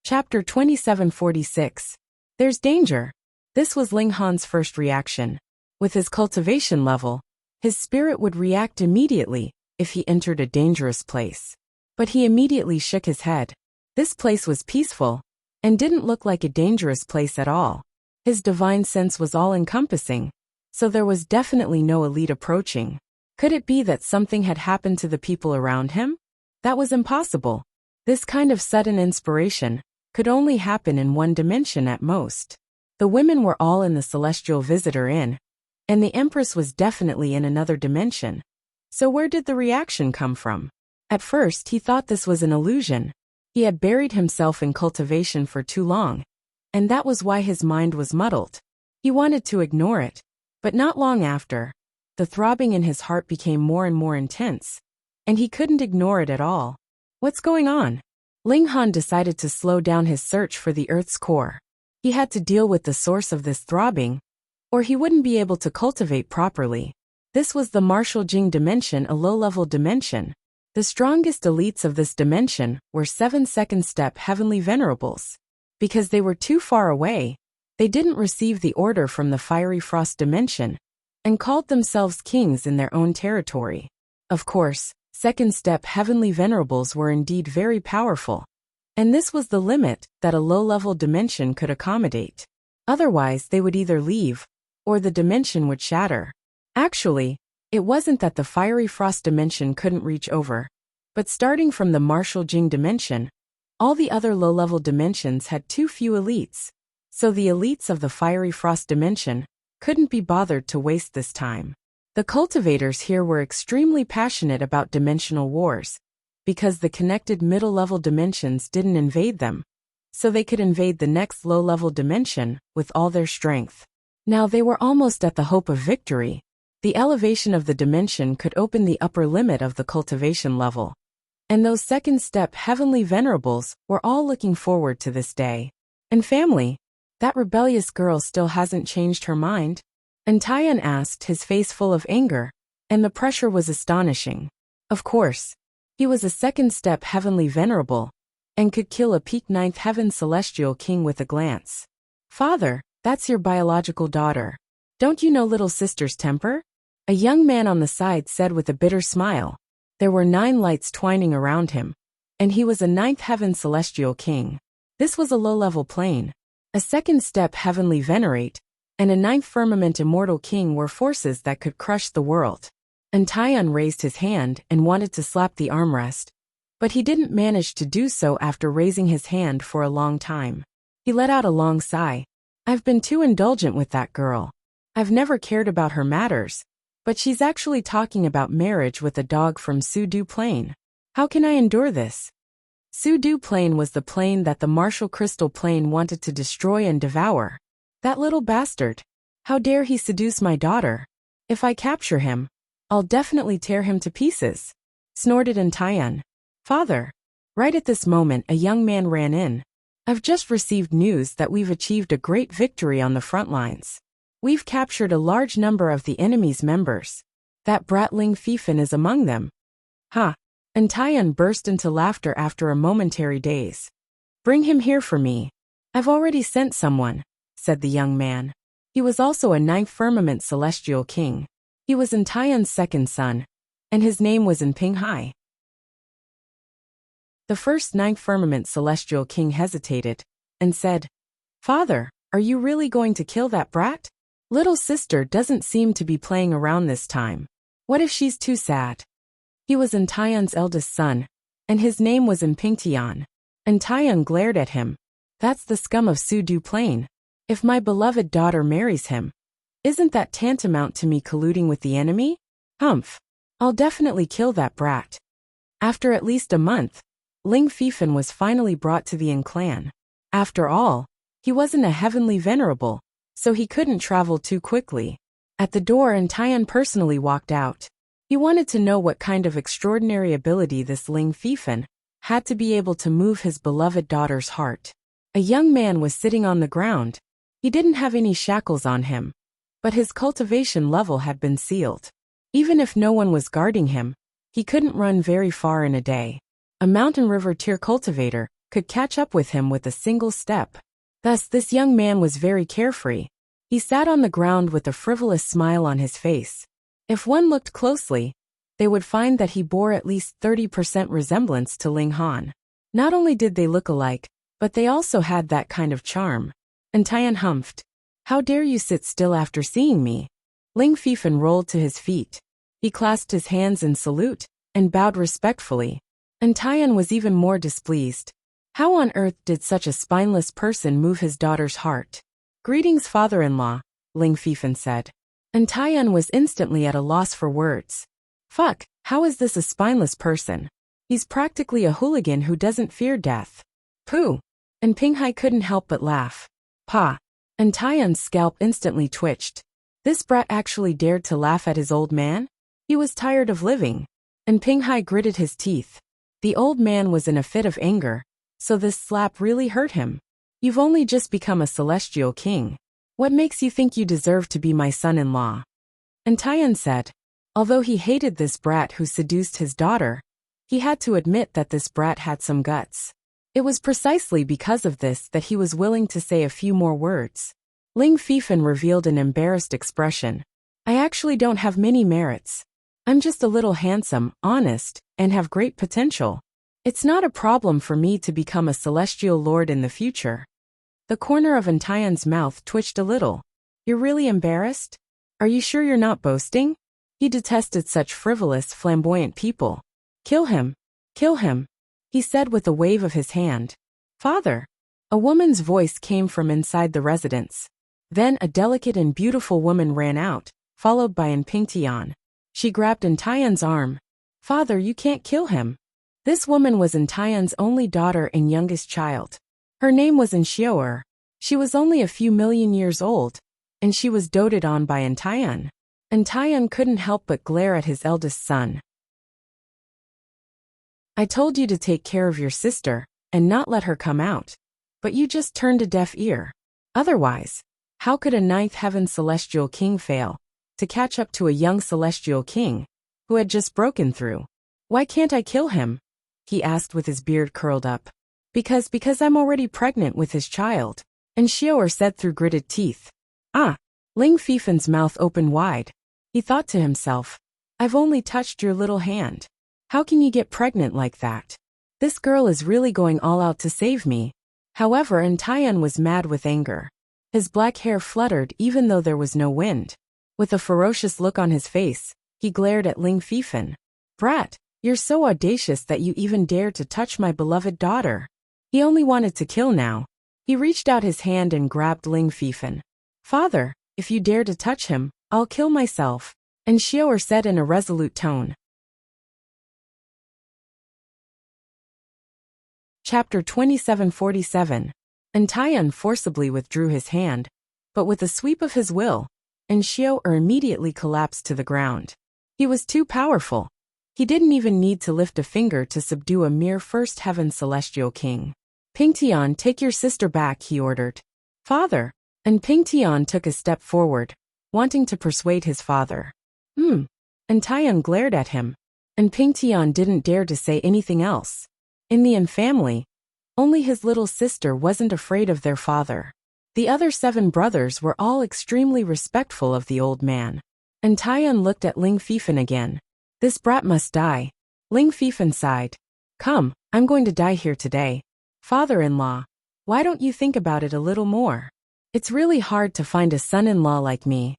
Chapter 2746. There's danger. This was Ling Han's first reaction. With his cultivation level, his spirit would react immediately if he entered a dangerous place. But he immediately shook his head. This place was peaceful, and didn't look like a dangerous place at all. His divine sense was all-encompassing, so there was definitely no elite approaching. Could it be that something had happened to the people around him? That was impossible. This kind of sudden inspiration could only happen in one dimension at most. The women were all in the Celestial Visitor Inn, and the Empress was definitely in another dimension. So where did the reaction come from? At first he thought this was an illusion. He had buried himself in cultivation for too long, and that was why his mind was muddled. He wanted to ignore it, but not long after, the throbbing in his heart became more and more intense, and he couldn't ignore it at all. What's going on? Ling Han decided to slow down his search for the Earth's core. He had to deal with the source of this throbbing, or he wouldn't be able to cultivate properly. This was the Martial Jing dimension, a low-level dimension. The strongest elites of this dimension were 7 second-step heavenly venerables. Because they were too far away, they didn't receive the order from the Fiery Frost dimension, and called themselves kings in their own territory. Of course, second-step heavenly venerables were indeed very powerful, and this was the limit that a low-level dimension could accommodate. Otherwise, they would either leave, or the dimension would shatter. Actually, it wasn't that the Fiery Frost dimension couldn't reach over, but starting from the Martial Jing dimension, all the other low-level dimensions had too few elites, so the elites of the Fiery Frost dimension couldn't be bothered to waste this time. The cultivators here were extremely passionate about dimensional wars, because the connected middle-level dimensions didn't invade them, so they could invade the next low-level dimension with all their strength. Now they were almost at the hope of victory. The elevation of the dimension could open the upper limit of the cultivation level, and those second-step heavenly venerables were all looking forward to this day. And family, that rebellious girl still hasn't changed her mind? And Taiyan asked, his face full of anger, and the pressure was astonishing. Of course, he was a second-step heavenly venerable, and could kill a peak ninth heaven celestial king with a glance. Father, that's your biological daughter. Don't you know little sister's temper? A young man on the side said with a bitter smile. There were 9 lights twining around him, and he was a ninth heaven celestial king. This was a low-level plane. A second-step heavenly venerate, and a ninth firmament immortal king were forces that could crush the world. And Taiyan raised his hand and wanted to slap the armrest, but he didn't manage to do so after raising his hand for a long time. He let out a long sigh. I've been too indulgent with that girl. I've never cared about her matters, but she's actually talking about marriage with a dog from Su-Du Plain. How can I endure this? Su-Du Plain was the plane that the Martial Crystal Plane wanted to destroy and devour. That little bastard. How dare he seduce my daughter? If I capture him, I'll definitely tear him to pieces, snorted Taiyan. Father. Right at this moment, a young man ran in. I've just received news that we've achieved a great victory on the front lines. We've captured a large number of the enemy's members. That brat Ling Fifan is among them. Ha! And Taiyan burst into laughter after a momentary daze. Bring him here for me. I've already sent someone, said the young man. He was also a ninth firmament celestial king. He was Taiyan's second son, and his name was Pinghai. The first ninth firmament celestial king hesitated, and said, Father, Are you really going to kill that brat? Little sister doesn't seem to be playing around this time. What if she's too sad? He was Entaiyan's eldest son, and his name was Empingtian. Entaiyan glared at him. That's the scum of Sudu Plain. If my beloved daughter marries him, isn't that tantamount to me colluding with the enemy? Humph. I'll definitely kill that brat. After at least a month, Ling Fifan was finally brought to the Yin clan. After all, he wasn't a heavenly venerable, so he couldn't travel too quickly. At the door, Entaiyan personally walked out. He wanted to know what kind of extraordinary ability this Ling Fifan had to be able to move his beloved daughter's heart. A young man was sitting on the ground. He didn't have any shackles on him, but his cultivation level had been sealed. Even if no one was guarding him, he couldn't run very far in a day. A mountain river tier cultivator could catch up with him with a single step. Thus, this young man was very carefree. He sat on the ground with a frivolous smile on his face. If one looked closely, they would find that he bore at least 30% resemblance to Ling Han. Not only did they look alike, but they also had that kind of charm. Entaiyan humphed. How dare you sit still after seeing me? Ling Fifan rolled to his feet. He clasped his hands in salute and bowed respectfully. Entaiyan was even more displeased. How on earth did such a spineless person move his daughter's heart? Greetings, father-in-law, Ling Fifan said. Entaiyan was instantly at a loss for words. Fuck, how is this a spineless person? He's practically a hooligan who doesn't fear death. Pooh. And Pinghai couldn't help but laugh. Pa. Entaiyan's scalp instantly twitched. This brat actually dared to laugh at his old man? He was tired of living. And Pinghai gritted his teeth. The old man was in a fit of anger, so this slap really hurt him. You've only just become a celestial king. What makes you think you deserve to be my son-in-law? Entaiyan said. Although he hated this brat who seduced his daughter, he had to admit that this brat had some guts. It was precisely because of this that he was willing to say a few more words. Ling Fifan revealed an embarrassed expression. I actually don't have many merits. I'm just a little handsome, honest, and have great potential. It's not a problem for me to become a celestial lord in the future. The corner of Entaiyan's mouth twitched a little. You're really embarrassed? Are you sure you're not boasting? He detested such frivolous, flamboyant people. Kill him. Kill him, he said with a wave of his hand. Father. A woman's voice came from inside the residence. Then a delicate and beautiful woman ran out, followed by Empingtian. She grabbed Entaiyan's arm. Father, you can't kill him. This woman was Entaiyan's only daughter and youngest child. Her name was Enshioer. She was only a few million years old, and she was doted on by Entaiyan. Entaiyan couldn't help but glare at his eldest son. I told you to take care of your sister, and not let her come out. But you just turned a deaf ear. Otherwise, how could a ninth heaven celestial king fail to catch up to a young celestial king who had just broken through? Why can't I kill him? He asked with his beard curled up. Because I'm already pregnant with his child. And Shioer said through gritted teeth. Ah. Ling Fifan's mouth opened wide. He thought to himself, I've only touched your little hand. How can you get pregnant like that? This girl is really going all out to save me. However, Entaiyan was mad with anger. His black hair fluttered even though there was no wind. With a ferocious look on his face, he glared at Ling Fifan. Brat, you're so audacious that you even dared to touch my beloved daughter. He only wanted to kill now. He reached out his hand and grabbed Ling Fifan. Father, if you dare to touch him, I'll kill myself. And Shioer said in a resolute tone. Chapter 2747. Entaiyan forcibly withdrew his hand, but with a sweep of his will, Enshioer immediately collapsed to the ground. He was too powerful. He didn't even need to lift a finger to subdue a mere first heaven celestial king. Pingtian, take your sister back, he ordered. Father. And Pingtian took a step forward, wanting to persuade his father. Entaiyan glared at him, and Pingtian didn't dare to say anything else. In the Yin family, only his little sister wasn't afraid of their father. The other 7 brothers were all extremely respectful of the old man. Entaiyan looked at Ling Fifan again. This brat must die. Ling Fifan sighed. Come, I'm going to die here today. Father-in-law, why don't you think about it a little more? It's really hard to find a son-in-law like me.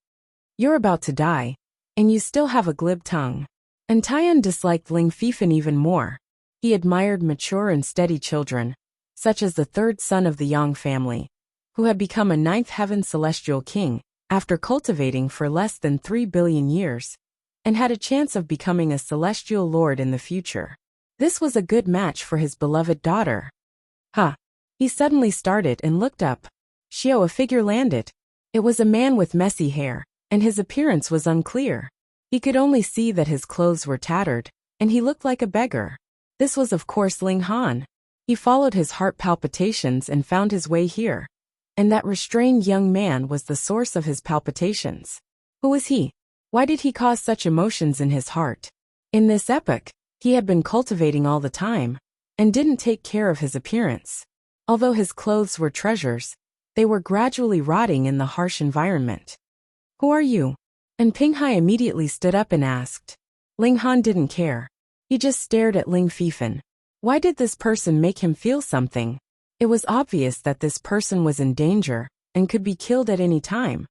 You're about to die, and you still have a glib tongue. And Tian disliked Ling Fifan even more. He admired mature and steady children, such as the third son of the Yang family, who had become a ninth heaven celestial king after cultivating for less than 3 billion years, and had a chance of becoming a celestial lord in the future. This was a good match for his beloved daughter. He suddenly started and looked up. Xiao, a figure landed. It was a man with messy hair, and his appearance was unclear. He could only see that his clothes were tattered, and he looked like a beggar. This was of course Ling Han. He followed his heart palpitations and found his way here. And that restrained young man was the source of his palpitations. Who was he? Why did he cause such emotions in his heart? In this epoch, he had been cultivating all the time, and didn't take care of his appearance. Although his clothes were treasures, they were gradually rotting in the harsh environment. Who are you? And Pinghai immediately stood up and asked. Ling Han didn't care. He just stared at Ling Fifan. Why did this person make him feel something? It was obvious that this person was in danger and could be killed at any time.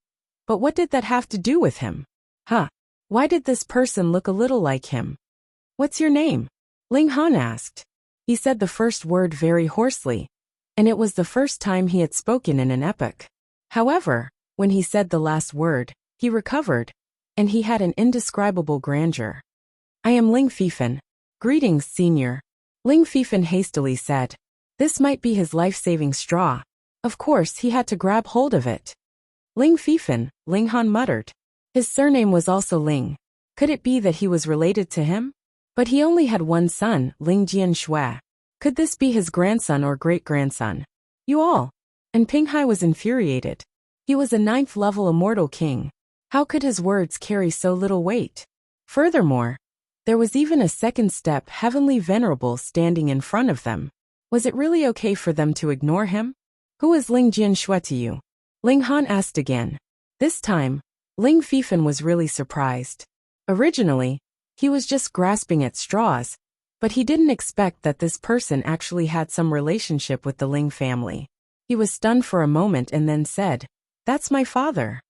But what did that have to do with him? Why did this person look a little like him? What's your name? Ling Han asked. He said the first word very hoarsely, and it was the first time he had spoken in an epoch. However, when he said the last word, he recovered, and he had an indescribable grandeur. I am Ling Fifan. Greetings, senior. Ling Fifan hastily said. This might be his life-saving straw. Of course, he had to grab hold of it. Ling Fifan, Ling Han muttered. His surname was also Ling. Could it be that he was related to him? But he only had one son, Ling Jianshui. Could this be his grandson or great-grandson? You all. And Pinghai was infuriated. He was a 9th level immortal king. How could his words carry so little weight? Furthermore, there was even a second step heavenly venerable standing in front of them. Was it really okay for them to ignore him? Who is Ling Jianshui to you? Ling Han asked again. This time, Ling Fifan was really surprised. Originally, he was just grasping at straws, but he didn't expect that this person actually had some relationship with the Ling family. He was stunned for a moment and then said, That's my father.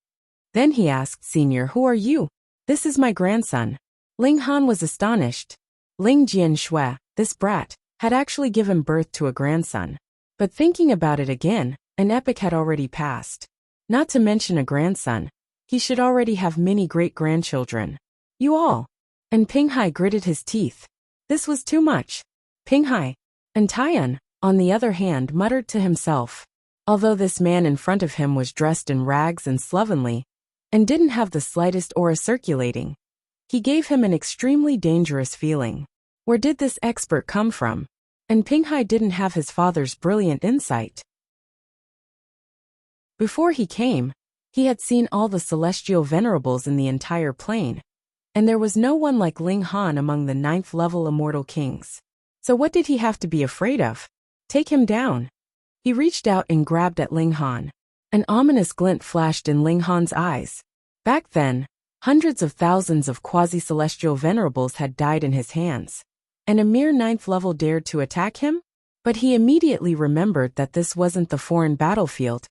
Then he asked, Senior, who are you? This is my grandson. Ling Han was astonished. Ling Jianshui, this brat, had actually given birth to a grandson. But thinking about it again, an epoch had already passed. Not to mention a grandson. He should already have many great-grandchildren. You all. And Pinghai gritted his teeth. This was too much. Pinghai. And Tian, on the other hand, muttered to himself. Although this man in front of him was dressed in rags and slovenly, and didn't have the slightest aura circulating, he gave him an extremely dangerous feeling. Where did this expert come from? And Pinghai didn't have his father's brilliant insight. Before he came, he had seen all the celestial venerables in the entire plane, and there was no one like Ling Han among the 9th level immortal kings. So what did he have to be afraid of? Take him down. He reached out and grabbed at Ling Han. An ominous glint flashed in Ling Han's eyes. Back then, hundreds of thousands of quasi-celestial venerables had died in his hands, and a mere 9th level dared to attack him? But he immediately remembered that this wasn't the foreign battlefield,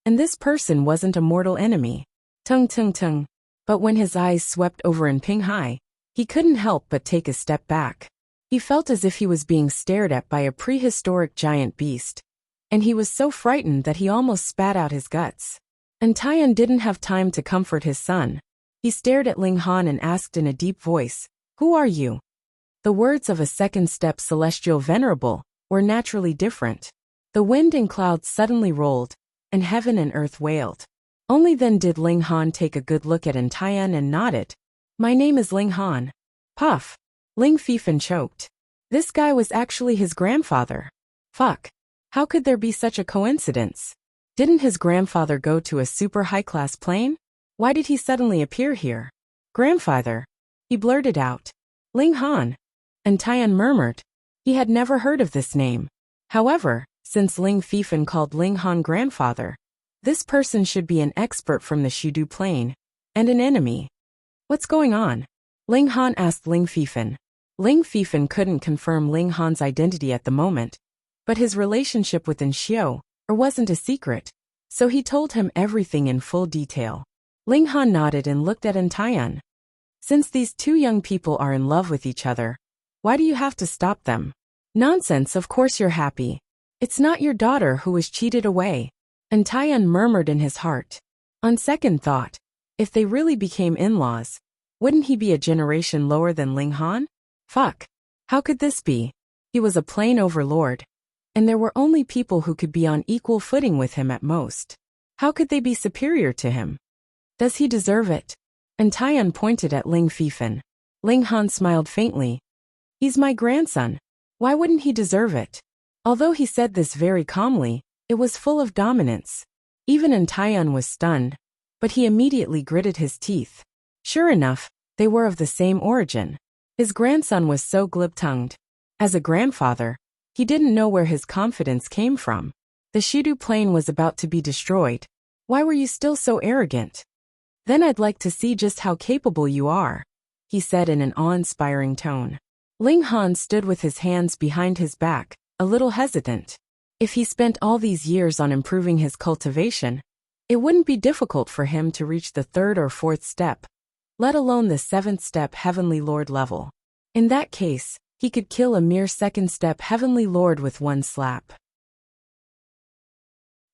and this person wasn't a mortal enemy. Tung tung tung. But when his eyes swept over in Pinghai, he couldn't help but take a step back. He felt as if he was being stared at by a prehistoric giant beast, and he was so frightened that he almost spat out his guts. And Tian didn't have time to comfort his son. He stared at Ling Han and asked in a deep voice, Who are you? The words of a second-step celestial venerable were naturally different. The wind and clouds suddenly rolled, and heaven and earth wailed. Only then did Ling Han take a good look at Tian and nodded. My name is Ling Han. Puff. Ling Fifan choked. This guy was actually his grandfather. Fuck. How could there be such a coincidence? Didn't his grandfather go to a super high-class plane? Why did he suddenly appear here? Grandfather. He blurted out. Ling Han. And Tian murmured. He had never heard of this name. However, since Ling Fifan called Ling Han grandfather, this person should be an expert from the Shudu plane, and an enemy. What's going on? Ling Han asked Ling Fifan. Ling Fifan couldn't confirm Ling Han's identity at the moment, but his relationship with Xiao wasn't a secret. So he told him everything in full detail. Ling Han nodded and looked at Entaian. Since these two young people are in love with each other, why do you have to stop them? Nonsense, of course you're happy. It's not your daughter who was cheated away. Entaian murmured in his heart. On second thought, if they really became in-laws, wouldn't he be a generation lower than Ling Han? Fuck. How could this be? He was a plain overlord, and there were only people who could be on equal footing with him at most. How could they be superior to him? Does he deserve it? Entaian pointed at Ling Fifan. Ling Han smiled faintly. He's my grandson. Why wouldn't he deserve it? Although he said this very calmly, it was full of dominance. Even Entaian was stunned, but he immediately gritted his teeth. Sure enough, they were of the same origin. His grandson was so glib-tongued. As a grandfather, he didn't know where his confidence came from. The Shidu plane was about to be destroyed. Why were you still so arrogant? Then I'd like to see just how capable you are, he said in an awe-inspiring tone. Ling Han stood with his hands behind his back, a little hesitant. If he spent all these years on improving his cultivation, it wouldn't be difficult for him to reach the 3rd or 4th step, let alone the 7th step Heavenly Lord level. In that case, he could kill a mere 2nd step Heavenly Lord with one slap.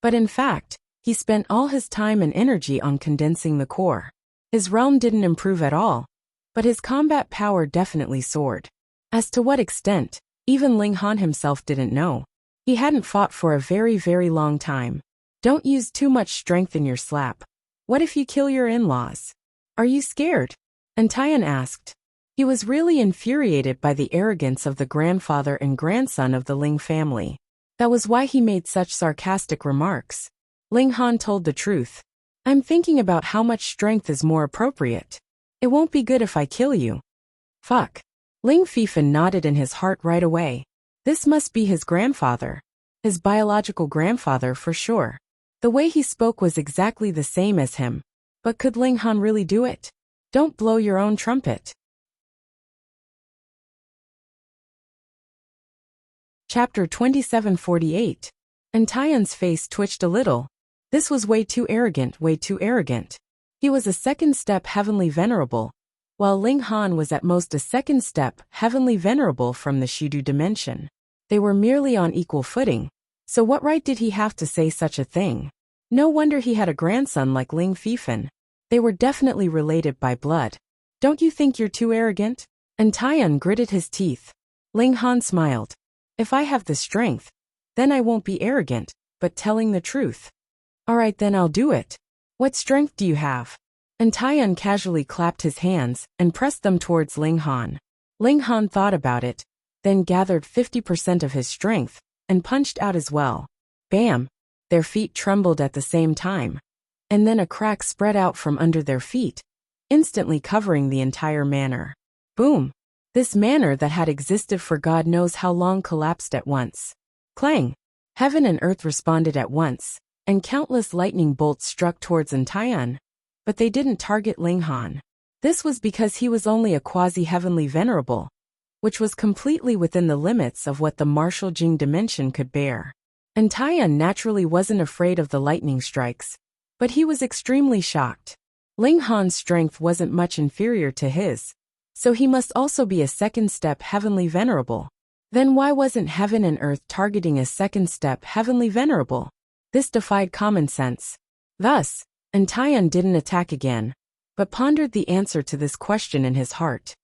But in fact, he spent all his time and energy on condensing the core. His realm didn't improve at all, but his combat power definitely soared. As to what extent, even Ling Han himself didn't know. He hadn't fought for a very, very long time. Don't use too much strength in your slap. What if you kill your in-laws? Are you scared? Entaian asked. He was really infuriated by the arrogance of the grandfather and grandson of the Ling family. That was why he made such sarcastic remarks. Ling Han told the truth. I'm thinking about how much strength is more appropriate. It won't be good if I kill you. Fuck. Ling Fifan nodded in his heart right away. This must be his grandfather. His biological grandfather for sure. The way he spoke was exactly the same as him. But could Ling Han really do it? Don't blow your own trumpet. Chapter 2748. Entaian's face twitched a little. This was way too arrogant, way too arrogant. He was a 2nd step Heavenly Venerable, while Ling Han was at most a 2nd step Heavenly Venerable from the Shidu dimension. They were merely on equal footing, so what right did he have to say such a thing? No wonder he had a grandson like Ling Fifan. They were definitely related by blood. Don't you think you're too arrogant? Entaian gritted his teeth. Ling Han smiled. If I have the strength, then I won't be arrogant, but telling the truth. Alright, then I'll do it. What strength do you have? Entaian casually clapped his hands and pressed them towards Ling Han. Ling Han thought about it, then gathered 50% of his strength and punched out as well. Bam! Their feet trembled at the same time. And then a crack spread out from under their feet, instantly covering the entire manor. Boom! This manor that had existed for God knows how long collapsed at once. Clang! Heaven and earth responded at once, and countless lightning bolts struck towards Entaian, but they didn't target Ling Han. This was because he was only a quasi-heavenly venerable, which was completely within the limits of what the martial Jing dimension could bear. Entaian naturally wasn't afraid of the lightning strikes, but he was extremely shocked. Ling Han's strength wasn't much inferior to his, so he must also be a 2nd step Heavenly Venerable. Then why wasn't heaven and earth targeting a 2nd step Heavenly Venerable? This defied common sense. Thus, Entaian didn't attack again, but pondered the answer to this question in his heart.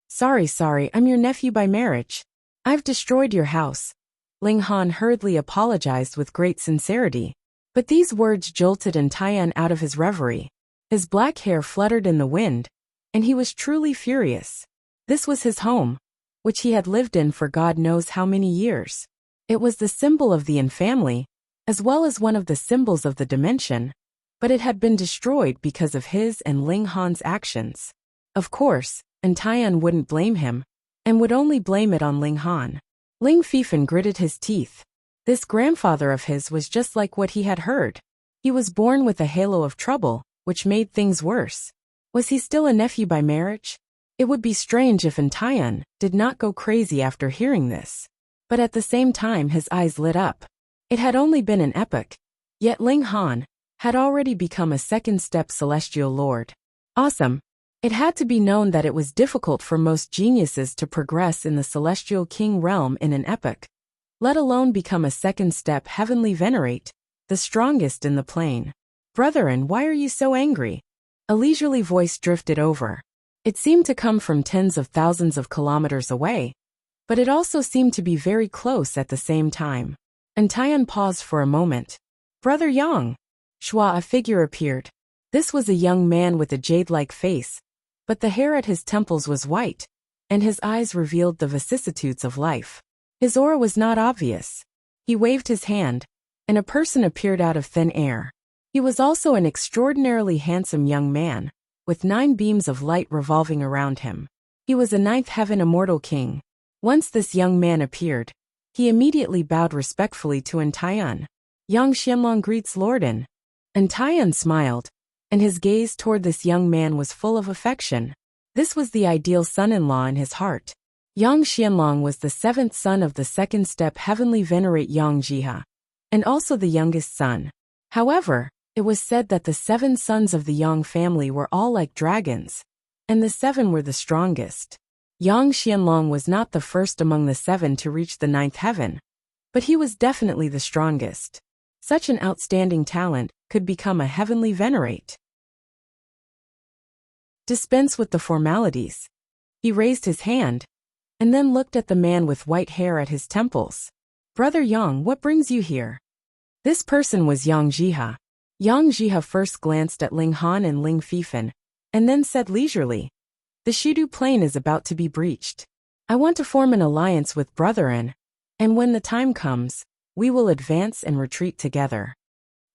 Sorry, I'm your nephew by marriage. I've destroyed your house. Ling Han hurriedly apologized with great sincerity. But these words jolted Entaian out of his reverie. His black hair fluttered in the wind, and he was truly furious. This was his home, which he had lived in for God knows how many years. It was the symbol of the Yin family, as well as one of the symbols of the dimension, but it had been destroyed because of his and Ling Han's actions. Of course, Entaian wouldn't blame him, and would only blame it on Ling Han. Ling Fifan gritted his teeth. This grandfather of his was just like what he had heard. He was born with a halo of trouble, which made things worse. Was he still a nephew by marriage? It would be strange if Entaian did not go crazy after hearing this. But at the same time his eyes lit up. It had only been an epoch, Yet Ling Han had already become a second-step celestial lord. Awesome. It had to be known that it was difficult for most geniuses to progress in the celestial king realm in an epoch, let alone become a second-step heavenly venerate, the strongest in the plane. Brethren, why are you so angry? A leisurely voice drifted over. It seemed to come from tens of thousands of kilometers away, but it also seemed to be very close at the same time. And Tian paused for a moment. Brother Yang. Shua, a figure appeared. This was a young man with a jade-like face, but the hair at his temples was white, and his eyes revealed the vicissitudes of life. His aura was not obvious. He waved his hand, and a person appeared out of thin air. He was also an extraordinarily handsome young man, with 9 beams of light revolving around him. He was a 9th heaven immortal king. Once this young man appeared, he immediately bowed respectfully to Tian. Yang Xianlong greets Lorden. Tian smiled, and his gaze toward this young man was full of affection. This was the ideal son-in-law in his heart. Yang Xianlong was the 7th son of the second-step heavenly venerate Yang Jiha, and also the youngest son. However, it was said that the 7 sons of the Yang family were all like dragons, and the 7 were the strongest. Yang Xianlong was not the first among the 7 to reach the 9th heaven, but he was definitely the strongest. Such an outstanding talent could become a heavenly venerate. Dispense with the formalities. He raised his hand, and then looked at the man with white hair at his temples. Brother Yang, what brings you here? This person was Yang Jiha. Yang Jiha first glanced at Ling Han and Ling Fifan, and then said leisurely, the Shidu Plain is about to be breached. I want to form an alliance with Brethren, and when the time comes, we will advance and retreat together.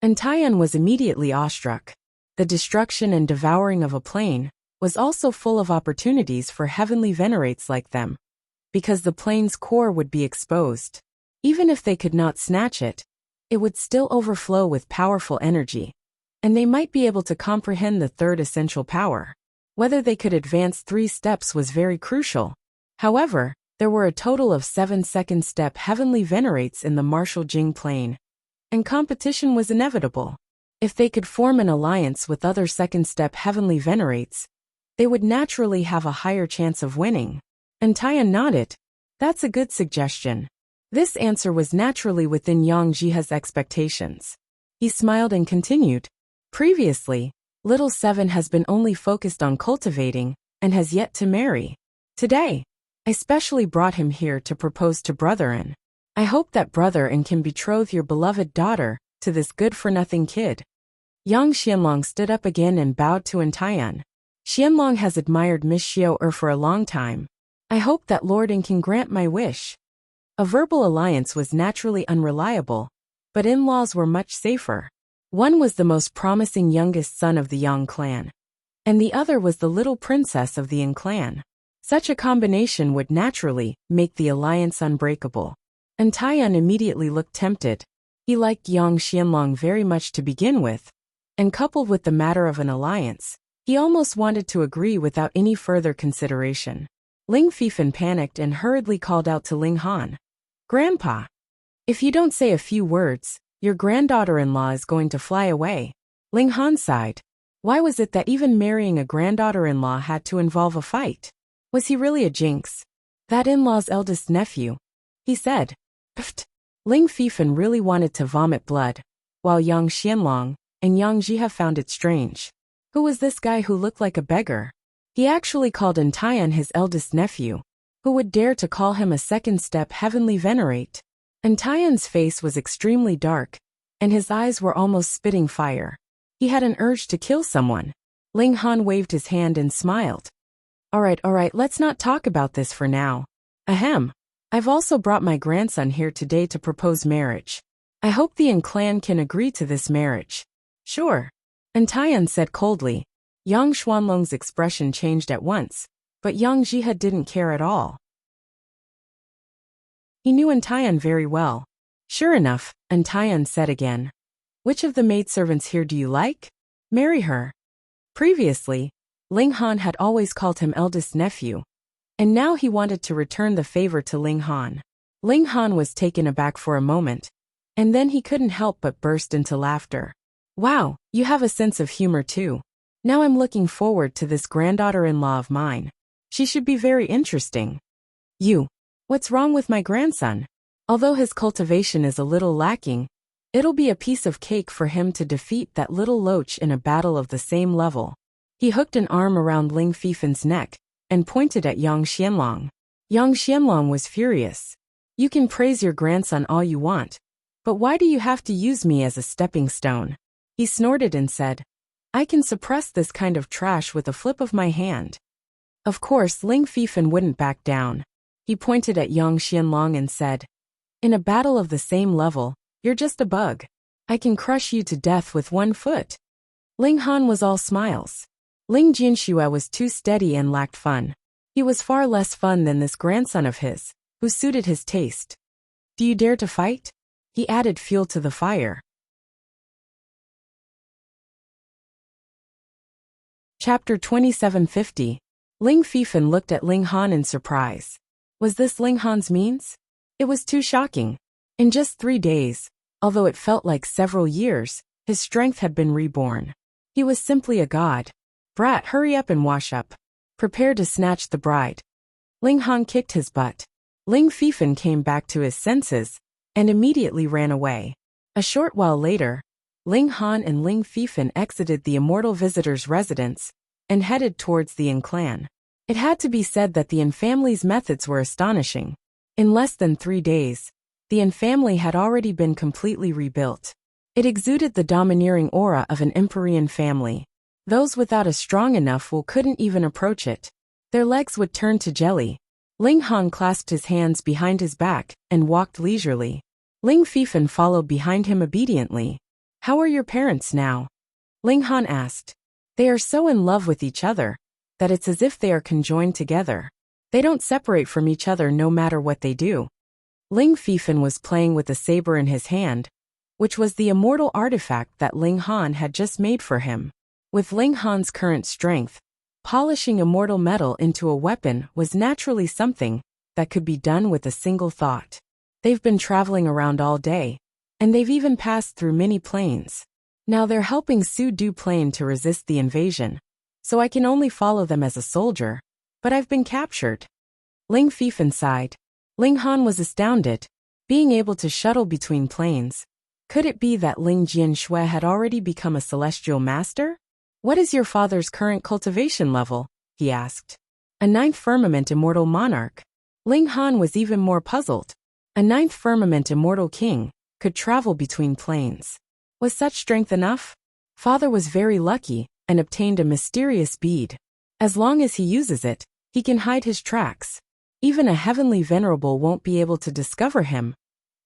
Tian was immediately awestruck. The destruction and devouring of a plain was also full of opportunities for heavenly venerates like them, because the plane's core would be exposed. Even if they could not snatch it, it would still overflow with powerful energy, and they might be able to comprehend the 3rd essential power. Whether they could advance 3 steps was very crucial. However, there were a total of 7 second-step heavenly venerates in the Martial Jing plane, and competition was inevitable. If they could form an alliance with other second-step heavenly venerates, they would naturally have a higher chance of winning. Tian nodded. That's a good suggestion. This answer was naturally within Yang Jiha's expectations. He smiled and continued. Previously, Little 7 has been only focused on cultivating, and has yet to marry. Today, I specially brought him here to propose to Brethren. I hope that Brethren can betroth your beloved daughter to this good-for-nothing kid. Yang Xianlong stood up again and bowed to Tian. Xianlong has admired Miss Xiao for a long time. I hope that Lorden can grant my wish. A verbal alliance was naturally unreliable, but in-laws were much safer. One was the most promising youngest son of the Yang clan, and the other was the little princess of the Yin clan. Such a combination would naturally make the alliance unbreakable. Tian immediately looked tempted. He liked Yang Xianlong very much to begin with, and coupled with the matter of an alliance, he almost wanted to agree without any further consideration. Ling Fifan panicked and hurriedly called out to Ling Han. Grandpa, if you don't say a few words, your granddaughter-in-law is going to fly away. Ling Han sighed. Why was it that even marrying a granddaughter-in-law had to involve a fight? Was he really a jinx? That in-law's eldest nephew, he said. Pfft. Ling Fifan really wanted to vomit blood, while Yang Xianlong and Yang Jiha found it strange. Who was this guy who looked like a beggar? He actually called Tian his eldest nephew. Who would dare to call him a second-step heavenly venerate? Tian's face was extremely dark, and his eyes were almost spitting fire. He had an urge to kill someone. Ling Han waved his hand and smiled. All right, let's not talk about this for now. Ahem. I've also brought my grandson here today to propose marriage. I hope the Yin clan can agree to this marriage. Sure. Tian said coldly. Yang Xuanlong's expression changed at once, but Yang Jiha didn't care at all. He knew Tian very well. Sure enough, Tian said again. Which of the maidservants here do you like? Marry her. Previously, Ling Han had always called him eldest nephew, and now he wanted to return the favor to Ling Han. Ling Han was taken aback for a moment, And then he couldn't help but burst into laughter. Wow, you have a sense of humor too. Now I'm looking forward to this granddaughter-in-law of mine. She should be very interesting. What's wrong with my grandson? Although his cultivation is a little lacking, it'll be a piece of cake for him to defeat that little loach in a battle of the same level. He hooked an arm around Ling Fifen's neck and pointed at Yang Xianlong. Yang Xianlong was furious. You can praise your grandson all you want, but why do you have to use me as a stepping stone? He snorted and said, I can suppress this kind of trash with a flip of my hand. Of course, Ling Fifen wouldn't back down. He pointed at Yang Xianlong and said, in a battle of the same level, you're just a bug. I can crush you to death with one foot. Ling Han was all smiles. Ling Jianxue was too steady and lacked fun. He was far less fun than this grandson of his, who suited his taste. Do you dare to fight? He added fuel to the fire. Chapter 2750. Ling Fifen looked at Ling Han in surprise. Was this Ling Han's means? It was too shocking. In just 3 days, although it felt like several years, his strength had been reborn. He was simply a god. Brat, hurry up and wash up. Prepare to snatch the bride. Ling Han kicked his butt. Ling Fifen came back to his senses and immediately ran away. A short while later, Ling Han and Ling Fifen exited the immortal visitor's residence and headed towards the Yin clan. It had to be said that the Yin family's methods were astonishing. In less than 3 days, the Yin family had already been completely rebuilt. It exuded the domineering aura of an Empyrean family. Those without a strong enough will couldn't even approach it. Their legs would turn to jelly. Ling Han clasped his hands behind his back and walked leisurely. Ling Fifen followed behind him obediently. How are your parents now? Ling Han asked. They are so in love with each other that it's as if they are conjoined together. They don't separate from each other no matter what they do. Ling Fifen was playing with a saber in his hand, which was the immortal artifact that Ling Han had just made for him. With Ling Han's current strength, polishing immortal metal into a weapon was naturally something that could be done with a single thought. They've been traveling around all day, and they've even passed through many planes. Now they're helping Su Du Plain to resist the invasion, so I can only follow them as a soldier, but I've been captured. Ling Fifen sighed. Ling Han was astounded, being able to shuttle between planes. Could it be that Ling Jianxue had already become a celestial master? What is your father's current cultivation level? He asked. A 9th firmament immortal monarch. Ling Han was even more puzzled. A 9th firmament immortal king could travel between planes. Was such strength enough? Father was very lucky and obtained a mysterious bead. As long as he uses it, he can hide his tracks. Even a heavenly venerable won't be able to discover him,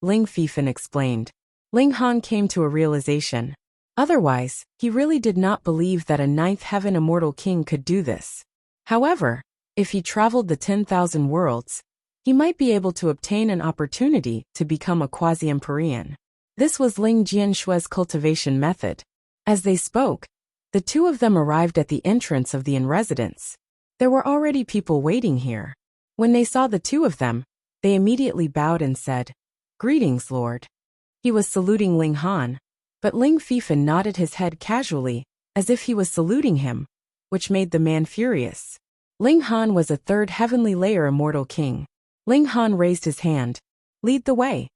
Ling Fifen explained. Ling Han came to a realization. Otherwise, he really did not believe that a 9th heaven immortal king could do this. However, if he traveled the 10,000 worlds, he might be able to obtain an opportunity to become a quasi-Empyrean. This was Ling Jianshue's cultivation method. As they spoke, the two of them arrived at the entrance of the Yin residence. There were already people waiting here. When they saw the two of them, they immediately bowed and said, Greetings, Lord. He was saluting Ling Han, but Ling Fifen nodded his head casually, as if he was saluting him, which made the man furious. Ling Han was a 3rd heavenly layer immortal king. Ling Han raised his hand. Lead the way.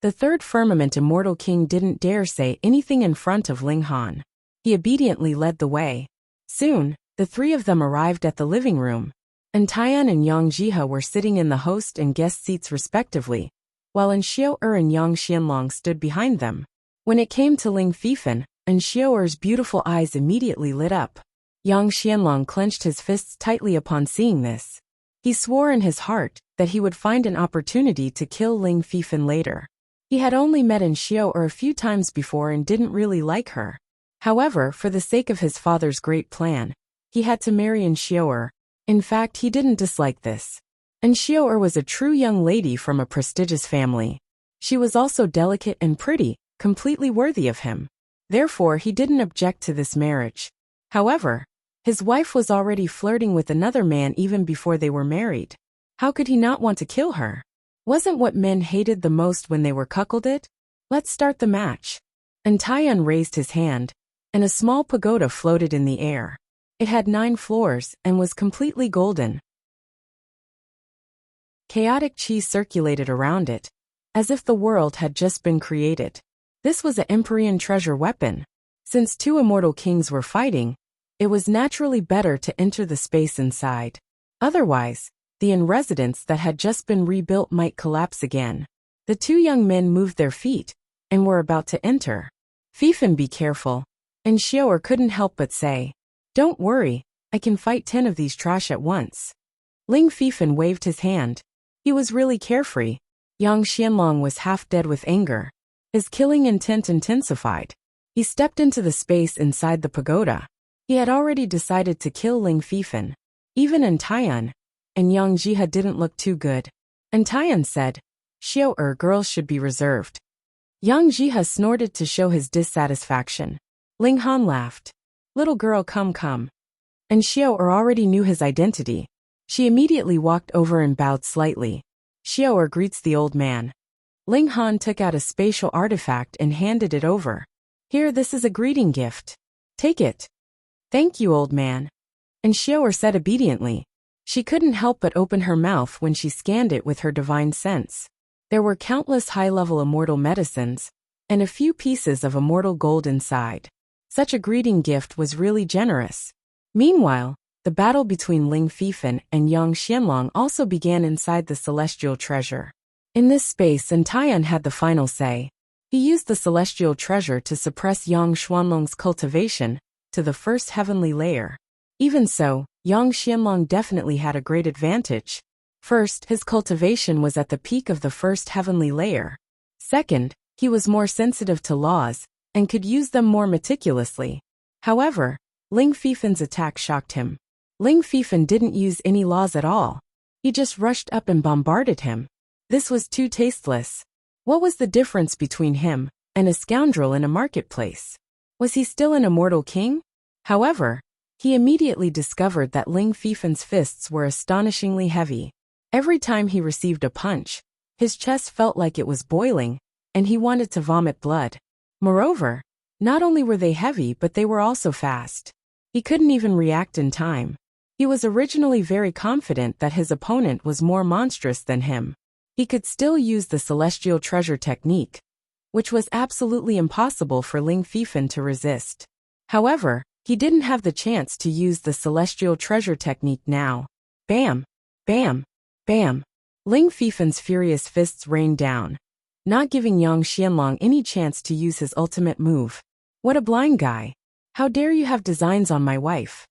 The 3rd firmament immortal king didn't dare say anything in front of Ling Han. He obediently led the way. Soon, the 3 of them arrived at the living room. Tian and Yang Jihe were sitting in the host and guest seats respectively, while Xiao and Yang Xianlong stood behind them. When it came to Ling Fifen, Xiao's beautiful eyes immediately lit up. Yang Xianlong clenched his fists tightly upon seeing this. He swore in his heart that he would find an opportunity to kill Ling Fifen later. He had only met Xiao a few times before and didn't really like her. However, for the sake of his father's great plan, he had to marry Xiao. In fact, he didn't dislike this. Xiao was a true young lady from a prestigious family. She was also delicate and pretty, completely worthy of him. Therefore, he didn't object to this marriage. However, his wife was already flirting with another man even before they were married. How could he not want to kill her? Wasn't what men hated the most when they were cuckolded? Let's start the match. And Taiyan raised his hand, and a small pagoda floated in the air. It had 9 floors and was completely golden. Chaotic chi circulated around it, as if the world had just been created. This was an Empyrean treasure weapon. Since 2 immortal kings were fighting, it was naturally better to enter the space inside. Otherwise, the residence that had just been rebuilt might collapse again. The 2 young men moved their feet, and were about to enter. Fifen, be careful. And Xiao'er couldn't help but say, don't worry, I can fight 10 of these trash at once. Ling Fifen waved his hand. He was really carefree. Yang Xianlong was half dead with anger. His killing intent intensified. He stepped into the space inside the pagoda. He had already decided to kill Ling Fifen. Even Taiyan and Yang Jiha didn't look too good. Taiyan said, Xiao'er, girls should be reserved. Yang Jiha snorted to show his dissatisfaction. Ling Han laughed. Little girl, come. And Xiao'er already knew his identity. She immediately walked over and bowed slightly. Xiao'er greets the old man. Ling Han took out a spatial artifact and handed it over. Here, this is a greeting gift. Take it. Thank you, old man. And Xiao'er said obediently. She couldn't help but open her mouth when she scanned it with her divine sense. There were countless high-level immortal medicines, and a few pieces of immortal gold inside. Such a greeting gift was really generous. Meanwhile, the battle between Ling Fifen and Yang Xianlong also began inside the celestial treasure. In this space, Taiyan had the final say. He used the celestial treasure to suppress Yang Xuanlong's cultivation to the first heavenly layer. Even so, Yang Xianlong definitely had a great advantage. First, his cultivation was at the peak of the first heavenly layer. Second, he was more sensitive to laws and could use them more meticulously. However, Ling Fifen's attack shocked him. Ling Fifen didn't use any laws at all. He just rushed up and bombarded him. This was too tasteless. What was the difference between him and a scoundrel in a marketplace? Was he still an immortal king? However, he immediately discovered that Ling Fifen's fists were astonishingly heavy. Every time he received a punch, his chest felt like it was boiling, and he wanted to vomit blood. Moreover, not only were they heavy but they were also fast. He couldn't even react in time. He was originally very confident that his opponent was more monstrous than him. He could still use the celestial treasure technique, which was absolutely impossible for Ling Fifen to resist. However, he didn't have the chance to use the celestial treasure technique now. Bam! Bam! Bam! Ling Fifen's furious fists rained down, not giving Yang Xianlong any chance to use his ultimate move. What a blind guy! How dare you have designs on my wife?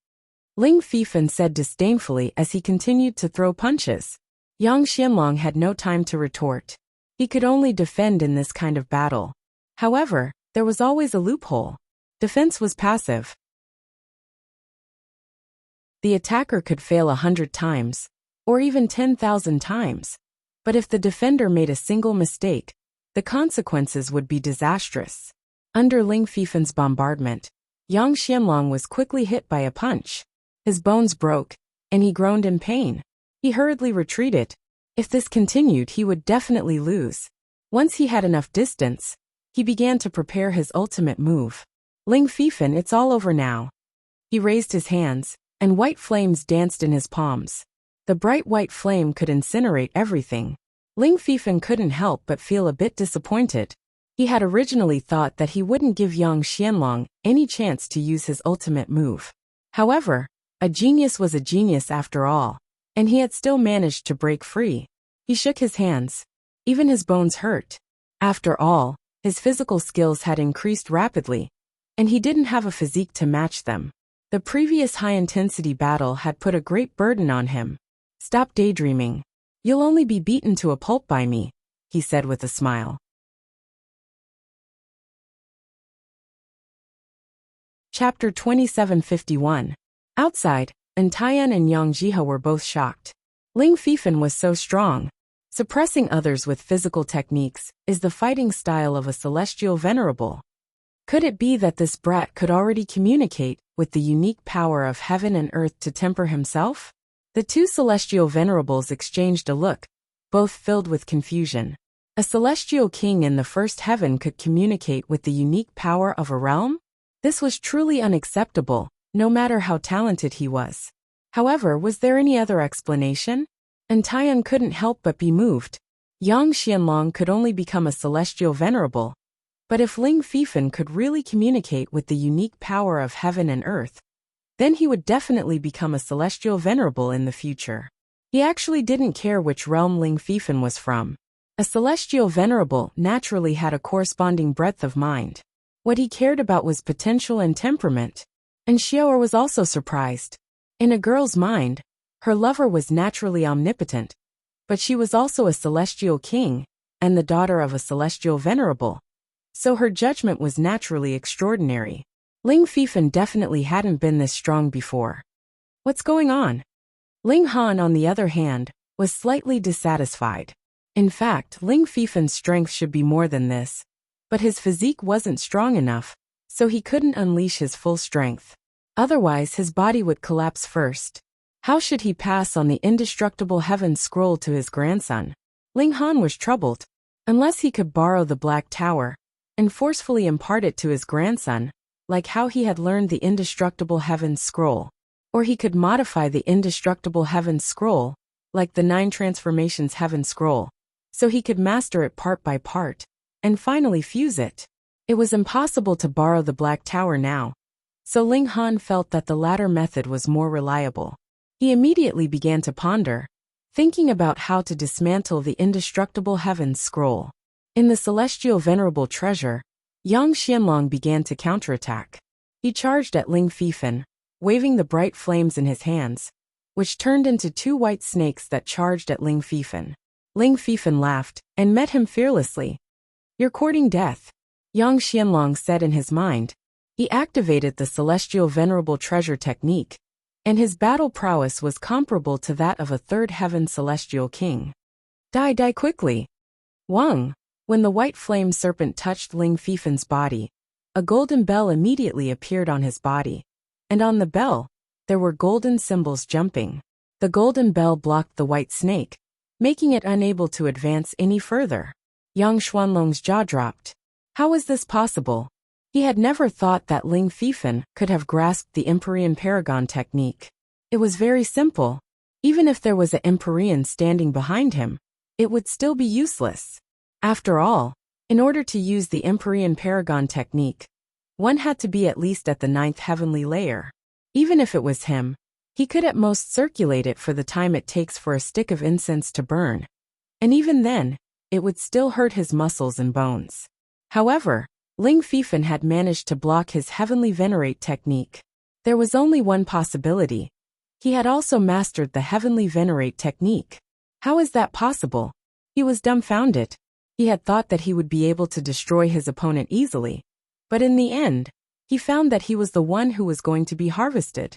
Ling Fifen said disdainfully as he continued to throw punches. Yang Xianlong had no time to retort. He could only defend in this kind of battle. However, there was always a loophole. Defense was passive. The attacker could fail 100 times, or even 10,000 times. But if the defender made a single mistake, the consequences would be disastrous. Under Ling Fifen's bombardment, Yang Xianlong was quickly hit by a punch. His bones broke, and he groaned in pain. He hurriedly retreated. If this continued, he would definitely lose. Once he had enough distance, he began to prepare his ultimate move. Ling Fifen, it's all over now. He raised his hands, and white flames danced in his palms. The bright white flame could incinerate everything. Ling Fifen couldn't help but feel a bit disappointed. He had originally thought that he wouldn't give Yang Xianlong any chance to use his ultimate move. However, a genius was a genius after all, and he had still managed to break free. He shook his hands. Even his bones hurt. After all, his physical skills had increased rapidly, and he didn't have a physique to match them. The previous high-intensity battle had put a great burden on him. Stop daydreaming. You'll only be beaten to a pulp by me, he said with a smile. Chapter 2751. Outside, Taiyan and Yang Jiha were both shocked. Ling Fifen was so strong. Suppressing others with physical techniques is the fighting style of a celestial venerable. Could it be that this brat could already communicate with the unique power of heaven and earth to temper himself? The two celestial venerables exchanged a look, both filled with confusion. A celestial king in the first heaven could communicate with the unique power of a realm? This was truly unacceptable, no matter how talented he was. However, was there any other explanation? And Taiyan couldn't help but be moved. Yang Xianlong could only become a celestial venerable. But if Ling Fifan could really communicate with the unique power of heaven and earth, then he would definitely become a celestial venerable in the future. He actually didn't care which realm Ling Fifan was from. A celestial venerable naturally had a corresponding breadth of mind. What he cared about was potential and temperament. And Xiaoer was also surprised. In a girl's mind, her lover was naturally omnipotent, but she was also a celestial king, and the daughter of a celestial venerable. So her judgment was naturally extraordinary. Ling Fifan definitely hadn't been this strong before. What's going on? Ling Han, on the other hand, was slightly dissatisfied. In fact, Ling Fifan's strength should be more than this, but his physique wasn't strong enough, so he couldn't unleash his full strength. Otherwise, his body would collapse first. How should he pass on the indestructible heaven scroll to his grandson? Ling Han was troubled. Unless he could borrow the Black Tower and forcefully impart it to his grandson, like how he had learned the indestructible heaven scroll. Or he could modify the indestructible heaven scroll, like the 9 transformations heaven scroll, so he could master it part by part, and finally fuse it. It was impossible to borrow the Black Tower now, so Ling Han felt that the latter method was more reliable. He immediately began to ponder, thinking about how to dismantle the indestructible heavens scroll. In the celestial venerable treasure, Yang Xianlong began to counterattack. He charged at Ling Fifan, waving the bright flames in his hands, which turned into 2 white snakes that charged at Ling Fifan. Ling Fifan laughed and met him fearlessly. "You're courting death," Yang Xianlong said in his mind. He activated the celestial venerable treasure technique, and his battle prowess was comparable to that of a third heaven celestial king. Die quickly. Wang. When the white flame serpent touched Ling Fifan's body, a golden bell immediately appeared on his body, and on the bell, there were golden symbols jumping. The golden bell blocked the white snake, making it unable to advance any further. Yang Xuanlong's jaw dropped. How was this possible? He had never thought that Ling Fifan could have grasped the Empyrean Paragon technique. It was very simple. Even if there was an Empyrean standing behind him, it would still be useless. After all, in order to use the Empyrean Paragon technique, one had to be at least at the 9th heavenly layer. Even if it was him, he could at most circulate it for the time it takes for a stick of incense to burn. And even then, it would still hurt his muscles and bones. However, Ling Fifan had managed to block his heavenly venerate technique. There was only one possibility. He had also mastered the heavenly venerate technique. How is that possible? He was dumbfounded. He had thought that he would be able to destroy his opponent easily, but in the end, he found that he was the one who was going to be harvested.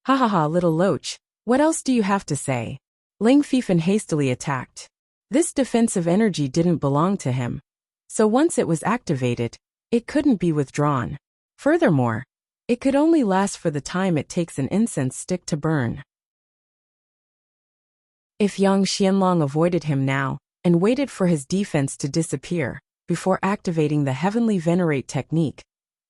Ha ha ha, little loach, what else do you have to say? Ling Fifan hastily attacked. This defensive energy didn't belong to him, so once it was activated, it couldn't be withdrawn. Furthermore, it could only last for the time it takes an incense stick to burn. If Yang Xianlong avoided him now, and waited for his defense to disappear before activating the heavenly venerate technique,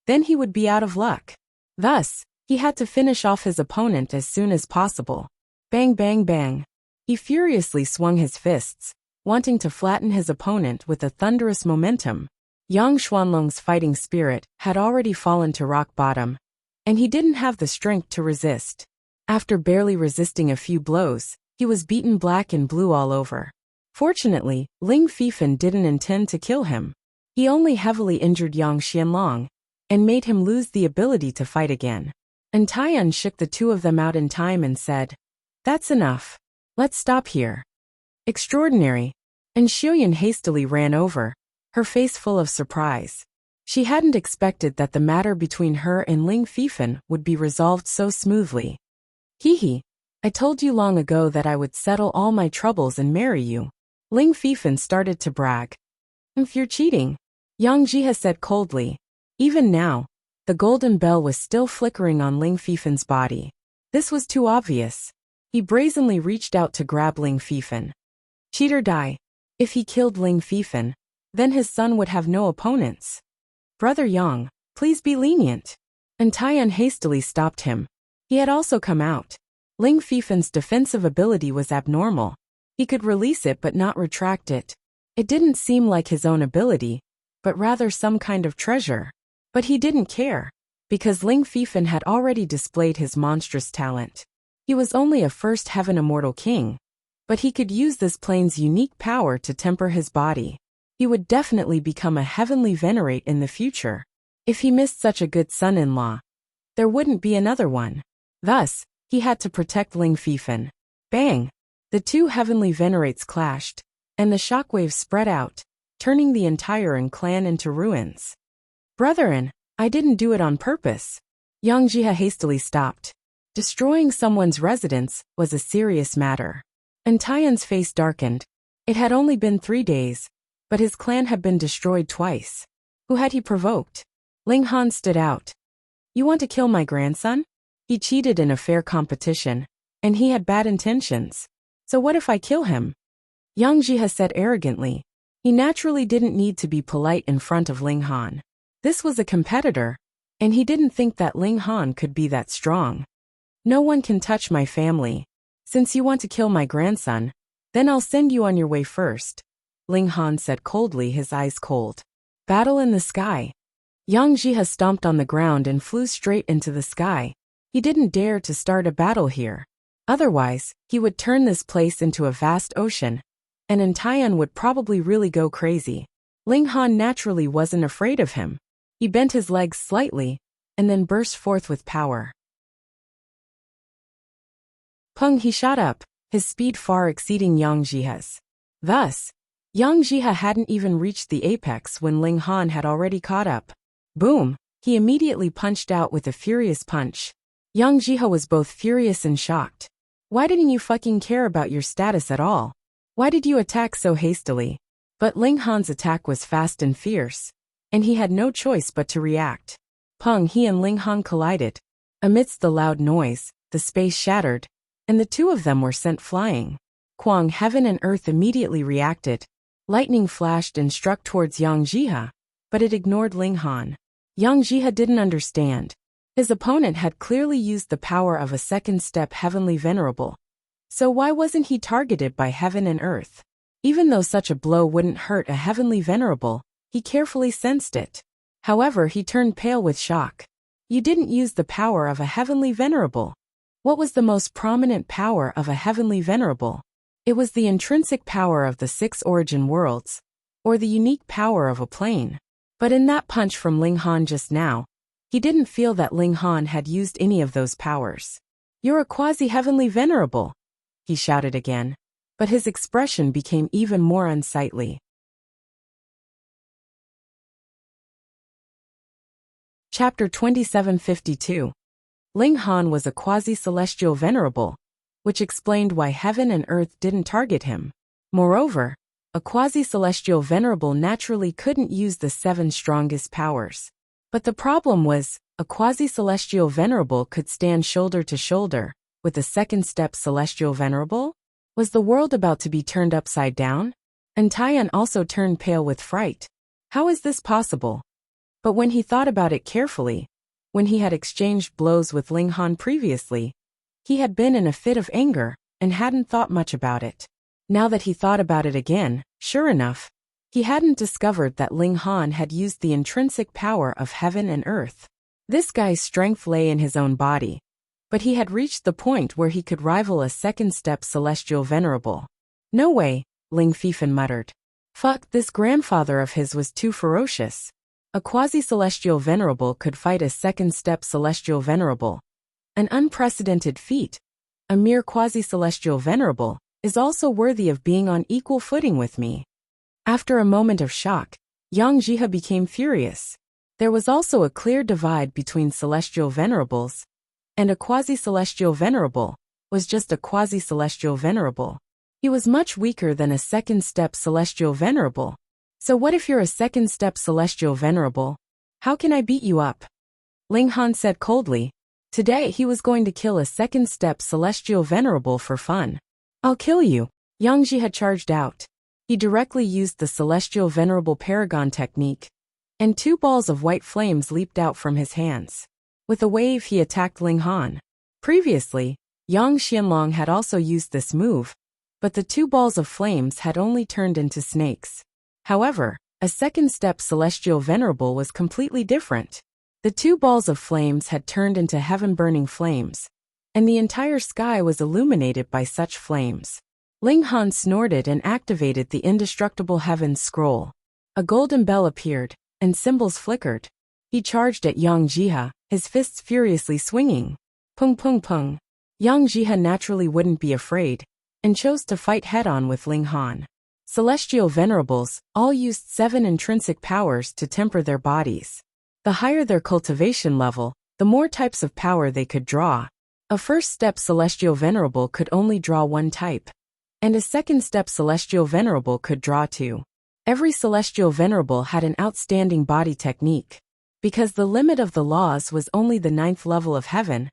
then he would be out of luck. Thus, he had to finish off his opponent as soon as possible. Bang bang bang. He furiously swung his fists, wanting to flatten his opponent with a thunderous momentum. Yang Xuanlong's fighting spirit had already fallen to rock bottom, and he didn't have the strength to resist. After barely resisting a few blows, he was beaten black and blue all over. Fortunately, Ling Fifan didn't intend to kill him. He only heavily injured Yang Xianlong, and made him lose the ability to fight again. And Taiyan shook the 2 of them out in time and said, "That's enough. Let's stop here." Extraordinary. And Xiuyan hastily ran over, her face full of surprise. She hadn't expected that the matter between her and Ling Fifan would be resolved so smoothly. "Hee, I told you long ago that I would settle all my troubles and marry you." Ling Fifan started to brag. "If you're cheating," Yang Jiha said coldly. Even now, the golden bell was still flickering on Ling Fifan's body. This was too obvious. He brazenly reached out to grab Ling Fifan. "Cheater die." If he killed Ling Fifan, then his son would have no opponents. Brother Yang, please be lenient. And Tian hastily stopped him. He had also come out. Ling Fifan's defensive ability was abnormal. He could release it but not retract it. It didn't seem like his own ability, but rather some kind of treasure. But he didn't care, because Ling Fifan had already displayed his monstrous talent. He was only a first heaven immortal king, but he could use this plane's unique power to temper his body. He would definitely become a heavenly venerate in the future. If he missed such a good son-in-law, there wouldn't be another one. Thus, he had to protect Ling Fifan. Bang! The two heavenly venerates clashed, and the shockwaves spread out, turning the entire clan into ruins. Brethren, I didn't do it on purpose. Yang Jia hastily stopped. Destroying someone's residence was a serious matter. And Tian's face darkened. It had only been 3 days, but his clan had been destroyed twice. Who had he provoked? Ling Han stood out. You want to kill my grandson? He cheated in a fair competition, and he had bad intentions. So what if I kill him? Yang Jia said arrogantly. He naturally didn't need to be polite in front of Ling Han. This was a competitor, and he didn't think that Ling Han could be that strong. No one can touch my family. Since you want to kill my grandson, then I'll send you on your way first. Ling Han said coldly, his eyes cold. Battle in the sky. Yang Jia stomped on the ground and flew straight into the sky. He didn't dare to start a battle here. Otherwise, he would turn this place into a vast ocean, and Tian would probably really go crazy. Ling Han naturally wasn't afraid of him. He bent his legs slightly, and then burst forth with power. Pung! He shot up, his speed far exceeding Yang Jia's. Thus, Yang Jia hadn't even reached the apex when Ling Han had already caught up. Boom! He immediately punched out with a furious punch. Yang Jia was both furious and shocked. Why didn't you fucking care about your status at all? Why did you attack so hastily? But Ling Han's attack was fast and fierce, and he had no choice but to react. Pung! He and Ling Han collided. Amidst the loud noise, the space shattered, and the two of them were sent flying. Quang! Heaven and earth immediately reacted. Lightning flashed and struck towards Yang Jia, but it ignored Ling Han. Yang Jia didn't understand. His opponent had clearly used the power of a second-step heavenly venerable. So why wasn't he targeted by heaven and earth? Even though such a blow wouldn't hurt a heavenly venerable, he carefully sensed it. However, he turned pale with shock. You didn't use the power of a heavenly venerable. What was the most prominent power of a heavenly venerable? It was the intrinsic power of the 6 origin worlds, or the unique power of a plane. But in that punch from Ling Han just now, he didn't feel that Ling Han had used any of those powers. You're a quasi-heavenly venerable, he shouted again, but his expression became even more unsightly. Chapter 2752. Ling Han was a quasi-celestial venerable, which explained why heaven and earth didn't target him. Moreover, a quasi-celestial venerable naturally couldn't use the 7 strongest powers. But the problem was, a quasi-celestial venerable could stand shoulder to shoulder with a second-step celestial venerable? Was the world about to be turned upside down? And Tian also turned pale with fright. How is this possible? But when he thought about it carefully, when he had exchanged blows with Ling Han previously, he had been in a fit of anger and hadn't thought much about it. Now that he thought about it again, sure enough, he hadn't discovered that Ling Han had used the intrinsic power of heaven and earth. This guy's strength lay in his own body, but he had reached the point where he could rival a second-step celestial venerable. No way, Ling Fifan muttered. Fuck, this grandfather of his was too ferocious. A quasi-celestial venerable could fight a second-step celestial venerable. An unprecedented feat. A mere quasi-celestial venerable is also worthy of being on equal footing with me. After a moment of shock, Yang Jia became furious. There was also a clear divide between celestial venerables, and a quasi-celestial venerable was just a quasi-celestial venerable. He was much weaker than a second-step celestial venerable. So what if you're a second-step celestial venerable? How can I beat you up? Ling Han said coldly. Today he was going to kill a second-step celestial venerable for fun. I'll kill you. Yang Jia had charged out. He directly used the celestial venerable paragon technique, and 2 balls of white flames leaped out from his hands. With a wave he attacked Ling Han. Previously, Yang Xianlong had also used this move, but the 2 balls of flames had only turned into snakes. However, a second step celestial venerable was completely different. The 2 balls of flames had turned into heaven-burning flames, and the entire sky was illuminated by such flames. Ling Han snorted and activated the indestructible heavens scroll. A golden bell appeared, and symbols flickered. He charged at Yang Jiha, his fists furiously swinging. Pung pung pung. Yang Jiha naturally wouldn't be afraid, and chose to fight head-on with Ling Han. Celestial venerables all used 7 intrinsic powers to temper their bodies. The higher their cultivation level, the more types of power they could draw. A first-step celestial venerable could only draw 1 type, and a second-step celestial venerable could draw 2. Every celestial venerable had an outstanding body technique. Because the limit of the laws was only the 9th level of heaven,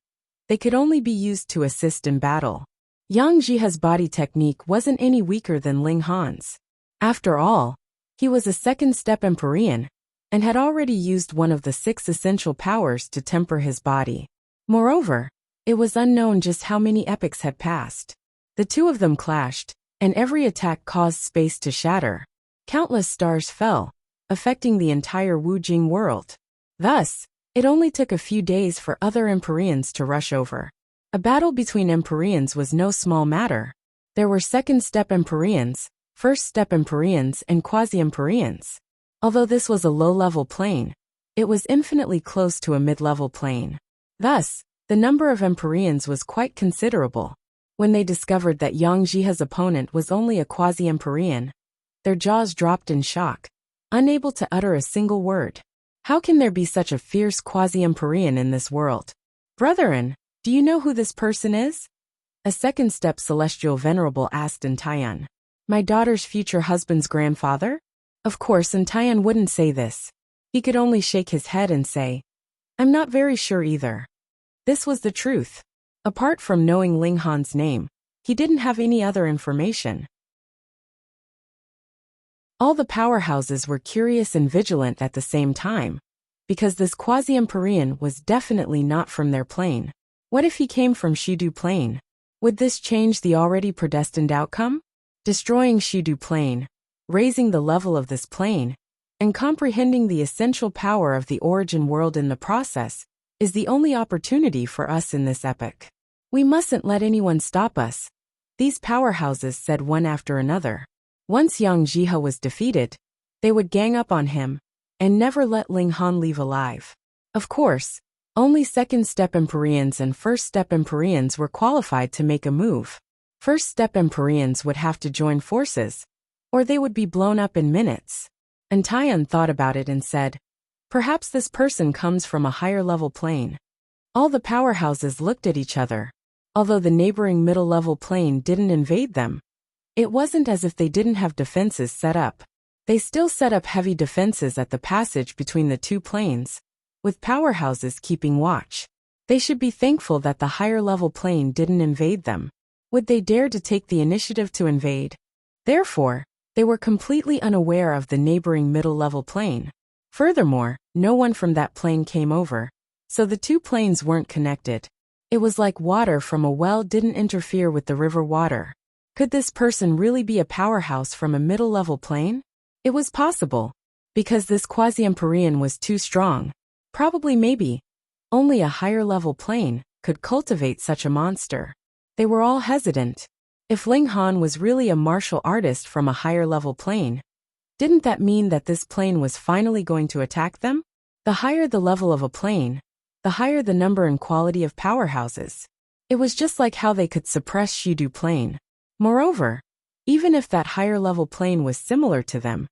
they could only be used to assist in battle. Yang Jiha's body technique wasn't any weaker than Ling Han's. After all, he was a second-step Empyrean, and had already used one of the 6 essential powers to temper his body. Moreover, it was unknown just how many epochs had passed. The 2 of them clashed, and every attack caused space to shatter. Countless stars fell, affecting the entire Wujing world. Thus, it only took a few days for other Empyreans to rush over. A battle between Empyreans was no small matter. There were second-step Empyreans, first-step Empyreans, and quasi-Empyreans. Although this was a low-level plane, it was infinitely close to a mid-level plane. Thus, the number of Empyreans was quite considerable. When they discovered that Yang Jiha's opponent was only a quasi-Empyrean, their jaws dropped in shock, unable to utter a single word. How can there be such a fierce quasi-Empyrean in this world? Brethren, do you know who this person is? A second-step celestial venerable asked Entayan. My daughter's future husband's grandfather? Of course, Entayan wouldn't say this. He could only shake his head and say, I'm not very sure either. This was the truth. Apart from knowing Ling Han's name, he didn't have any other information. All the powerhouses were curious and vigilant at the same time, because this quasi-Empyrean was definitely not from their plane. What if he came from Shidu plane? Would this change the already predestined outcome? Destroying Shidu plane, raising the level of this plane, and comprehending the essential power of the origin world in the process, is the only opportunity for us in this epoch. We mustn't let anyone stop us, these powerhouses said one after another. Once Yang Jiha was defeated, they would gang up on him, and never let Ling Han leave alive. Of course, only second-step Empyreans and first-step Empyreans were qualified to make a move. First-step Empyreans would have to join forces, or they would be blown up in minutes. Entayan thought about it and said, perhaps this person comes from a higher-level plane. All the powerhouses looked at each other. Although the neighboring middle-level plane didn't invade them, it wasn't as if they didn't have defenses set up. They still set up heavy defenses at the passage between the 2 planes, with powerhouses keeping watch. They should be thankful that the higher-level plane didn't invade them. Would they dare to take the initiative to invade? Therefore, they were completely unaware of the neighboring middle-level plane. Furthermore, no one from that plane came over, so the 2 planes weren't connected. It was like water from a well didn't interfere with the river water. Could this person really be a powerhouse from a middle-level plane? It was possible, because this quasi-Empyrean was too strong. Probably maybe, only a higher-level plane could cultivate such a monster. They were all hesitant. If Ling Han was really a martial artist from a higher-level plane, didn't that mean that this plane was finally going to attack them? The higher the level of a plane, the higher the number and quality of powerhouses. It was just like how they could suppress Shidu plane. Moreover, even if that higher-level plane was similar to them,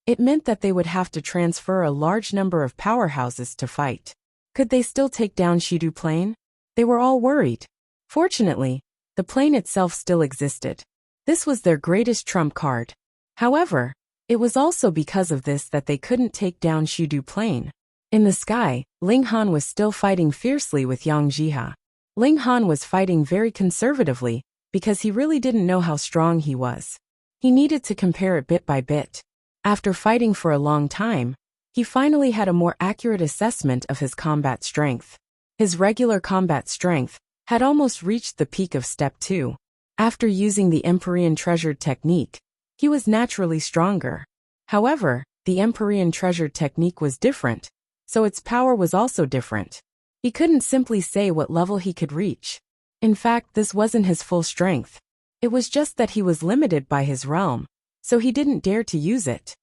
it meant that they would have to transfer a large number of powerhouses to fight. Could they still take down Shidu plane? They were all worried. Fortunately, the plane itself still existed. This was their greatest trump card. However, it was also because of this that they couldn't take down Shidu plane. In the sky, Ling Han was still fighting fiercely with Yang Jiha. Ling Han was fighting very conservatively, because he really didn't know how strong he was. He needed to compare it bit by bit. After fighting for a long time, he finally had a more accurate assessment of his combat strength. His regular combat strength had almost reached the peak of Step 2. After using the Empyrean Treasured technique, he was naturally stronger. However, the Empyrean Treasured technique was different, so its power was also different. He couldn't simply say what level he could reach. In fact, this wasn't his full strength. It was just that he was limited by his realm, so he didn't dare to use it.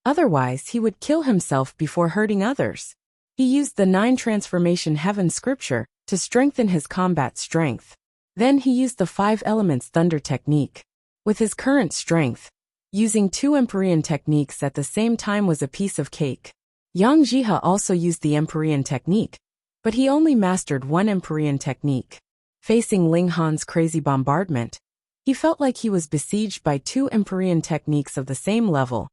Otherwise, he would kill himself before hurting others. He used the 9 Transformation Heaven scripture to strengthen his combat strength. Then he used the 5 Elements Thunder technique. With his current strength, using 2 Empyrean techniques at the same time was a piece of cake. Yang Jihe also used the Empyrean technique, but he only mastered 1 Empyrean technique. Facing Ling Han's crazy bombardment, he felt like he was besieged by 2 Empyrean techniques of the same level,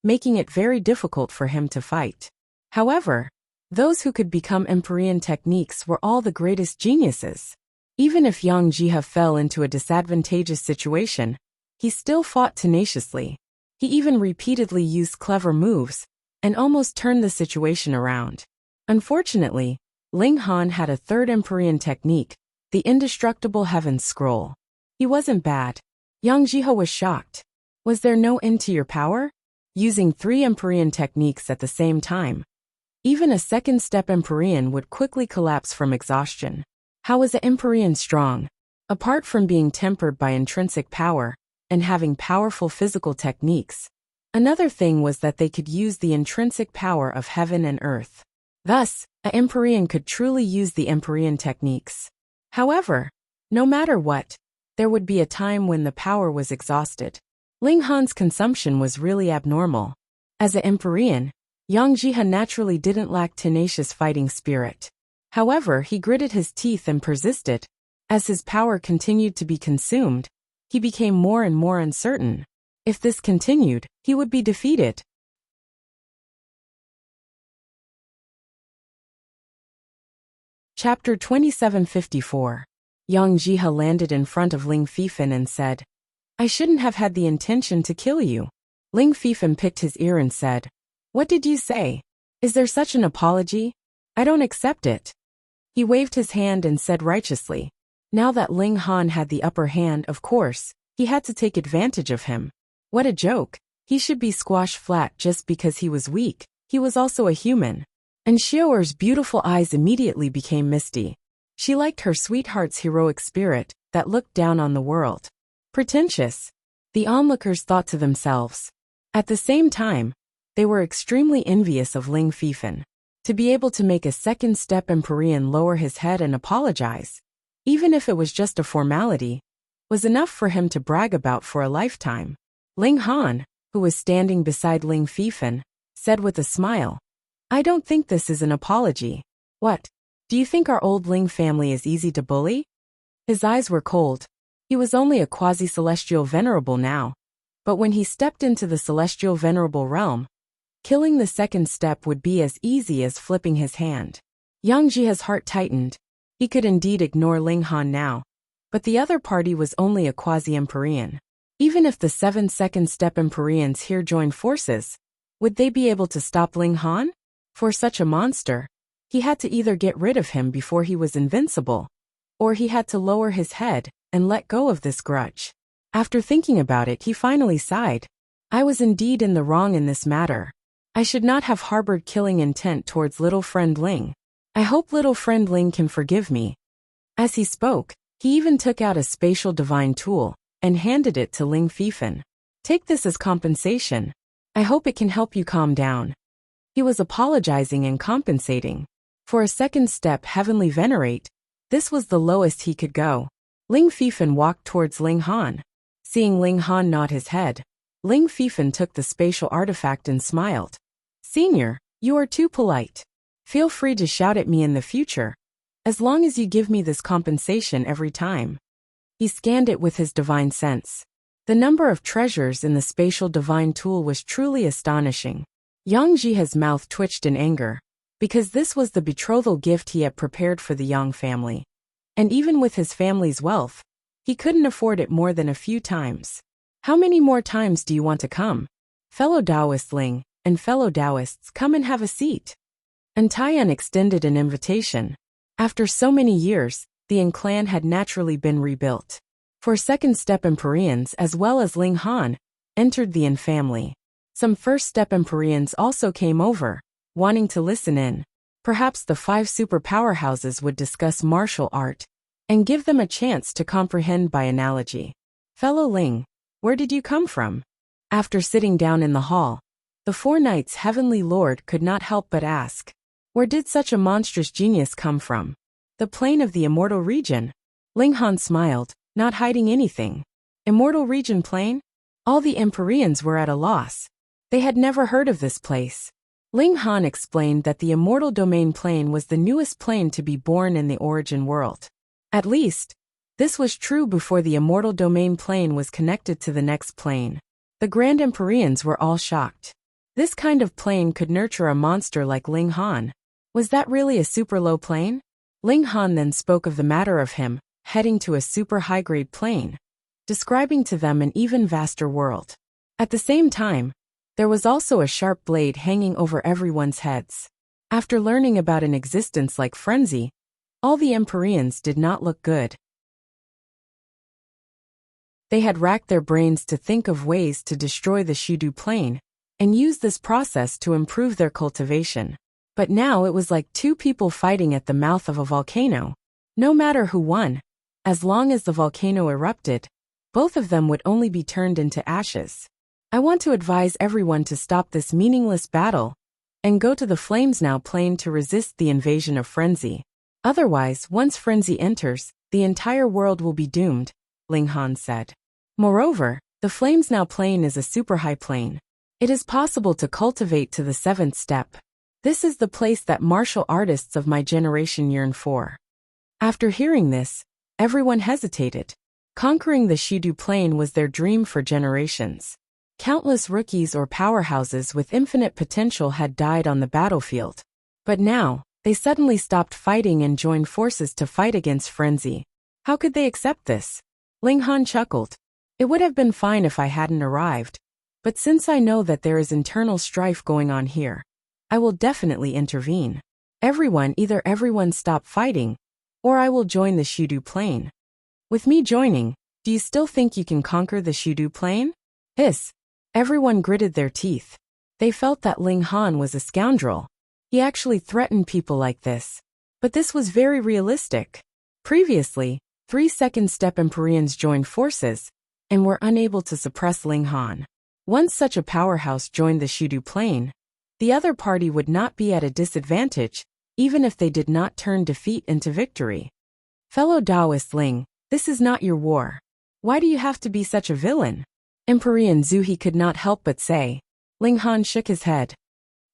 making it very difficult for him to fight. However, those who could become Empyrean techniques were all the greatest geniuses. Even if Yang Jihe fell into a disadvantageous situation, he still fought tenaciously. He even repeatedly used clever moves and almost turned the situation around. Unfortunately, Ling Han had a 3rd Empyrean technique, the Indestructible Heaven's Scroll. He wasn't bad. Yang Jihe was shocked. Was there no end to your power? Using 3 Empyrean techniques at the same time, even a 2nd step Empyrean would quickly collapse from exhaustion. How was an Empyrean strong? Apart from being tempered by intrinsic power and having powerful physical techniques, another thing was that they could use the intrinsic power of heaven and earth. Thus, an Empyrean could truly use the Empyrean techniques. However, no matter what, there would be a time when the power was exhausted. Ling Han's consumption was really abnormal. As an Empyrean, Yang Jihe naturally didn't lack tenacious fighting spirit. However, he gritted his teeth and persisted. As his power continued to be consumed, he became more and more uncertain. If this continued, he would be defeated. Chapter 2754. Yang Jihe landed in front of Ling Fifan and said, "I shouldn't have had the intention to kill you." Ling Fifan picked his ear and said, "What did you say? Is there such an apology? I don't accept it." He waved his hand and said righteously. Now that Ling Han had the upper hand, of course, he had to take advantage of him. What a joke. He should be squashed flat just because he was weak. He was also a human. And Xiaoer's beautiful eyes immediately became misty. She liked her sweetheart's heroic spirit that looked down on the world. Pretentious, the onlookers thought to themselves. At the same time, they were extremely envious of Ling Fifan. To be able to make a 2nd step Empyrean lower his head and apologize, even if it was just a formality, was enough for him to brag about for a lifetime. Ling Han, who was standing beside Ling Fifan, said with a smile, "I don't think this is an apology. What? Do you think our old Ling family is easy to bully?" His eyes were cold. He was only a quasi-celestial venerable now, but when he stepped into the celestial venerable realm, killing the 2nd step would be as easy as flipping his hand. Yang Jihe's heart tightened. He could indeed ignore Ling Han now, but the other party was only a quasi-Empyrean. Even if the 7 2nd step Empyreans here joined forces, would they be able to stop Ling Han? For such a monster, he had to either get rid of him before he was invincible, or he had to lower his head and let go of this grudge. After thinking about it, he finally sighed. I was indeed in the wrong in this matter. I should not have harbored killing intent towards little friend Ling. I hope little friend Ling can forgive me. As he spoke, he even took out a spatial divine tool and handed it to Ling Fifan. Take this as compensation. I hope it can help you calm down. He was apologizing and compensating. For a 2nd step heavenly venerate, this was the lowest he could go. Ling Fifan walked towards Ling Han. Seeing Ling Han nod his head, Ling Fifan took the spatial artifact and smiled. "Senior, you are too polite. Feel free to shout at me in the future, as long as you give me this compensation every time." He scanned it with his divine sense. The number of treasures in the spatial divine tool was truly astonishing. Yang Jihe's mouth twitched in anger, because this was the betrothal gift he had prepared for the Yang family. And even with his family's wealth, He couldn't afford it more than a few times. How many more times do you want to come? Fellow Taoist Ling and fellow Taoists, come and have a seat. And Taiyan extended an invitation. After so many years, the Yin clan had naturally been rebuilt. For second-step Empyreans as well as Ling Han entered the Yin family. Some first-step Empyreans also came over, wanting to listen in. Perhaps the 5 super powerhouses would discuss martial art and give them a chance to comprehend by analogy. Fellow Ling, where did you come from? After sitting down in the hall, the 4 knights' heavenly lord could not help but ask, where did such a monstrous genius come from? The plane of the immortal region. Ling Han smiled, not hiding anything. Immortal region plane? All the Empyreans were at a loss. They had never heard of this place. Ling Han explained that the immortal domain plane was the newest plane to be born in the origin world. At least, this was true before the immortal domain plane was connected to the next plane. The Grand Empyreans were all shocked. This kind of plane could nurture a monster like Ling Han. Was that really a super low plane? Ling Han then spoke of the matter of him heading to a super high-grade plane, describing to them an even vaster world. At the same time, there was also a sharp blade hanging over everyone's heads. After learning about an existence like frenzy, all the Empyreans did not look good. They had racked their brains to think of ways to destroy the Shidu plane and use this process to improve their cultivation. But now it was like 2 people fighting at the mouth of a volcano. No matter who won, as long as the volcano erupted, both of them would only be turned into ashes. I want to advise everyone to stop this meaningless battle and go to the Flames Now plane to resist the invasion of frenzy. Otherwise, once frenzy enters, the entire world will be doomed, Ling Han said. Moreover, the Flames Now plane is a super high plane. It is possible to cultivate to the 7th step. This is the place that martial artists of my generation yearn for. After hearing this, everyone hesitated. Conquering the Shidu plane was their dream for generations. Countless rookies or powerhouses with infinite potential had died on the battlefield. But now, they suddenly stopped fighting and joined forces to fight against frenzy. How could they accept this? Ling Han chuckled. It would have been fine if I hadn't arrived. But since I know that there is internal strife going on here, I will definitely intervene. Either everyone stop fighting, or I will join the Shidu plane. With me joining, do you still think you can conquer the Shidu plane? Hiss. Everyone gritted their teeth. They felt that Ling Han was a scoundrel. He actually threatened people like this. But this was very realistic. Previously, 3 second-step Empyreans joined forces and were unable to suppress Ling Han. Once such a powerhouse joined the Shidu plane, the other party would not be at a disadvantage, even if they did not turn defeat into victory. Fellow Taoist Ling, this is not your war. Why do you have to be such a villain? Empyrean Zuhi could not help but say. Ling Han shook his head.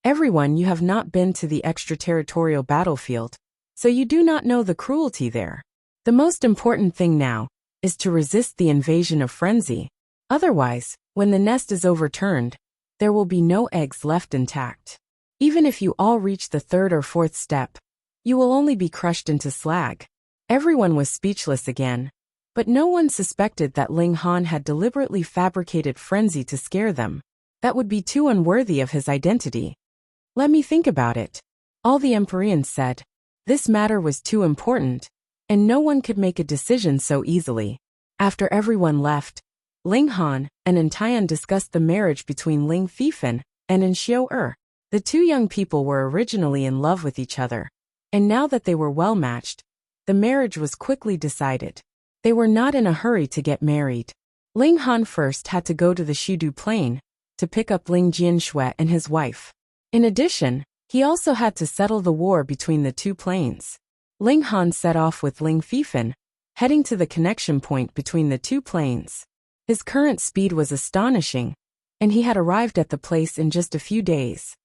Everyone, you have not been to the extraterritorial battlefield, so you do not know the cruelty there. The most important thing now is to resist the invasion of frenzy. Otherwise, when the nest is overturned, there will be no eggs left intact. Even if you all reach the 3rd or 4th step, you will only be crushed into slag. Everyone was speechless again, but no one suspected that Ling Han had deliberately fabricated frenzy to scare them. That would be too unworthy of his identity. Let me think about it. All the Empyreans said. This matter was too important, and no one could make a decision so easily. After everyone left, Ling Han and Taiyan discussed the marriage between Ling Fifan and Xiao. The 2 young people were originally in love with each other, and now that they were well matched, the marriage was quickly decided. They were not in a hurry to get married. Ling Han first had to go to the Shidu plane to pick up Ling Jianshui and his wife. In addition, he also had to settle the war between the 2 planes. Ling Han set off with Ling Fifan, heading to the connection point between the 2 planes. His current speed was astonishing, and he had arrived at the place in just a few days.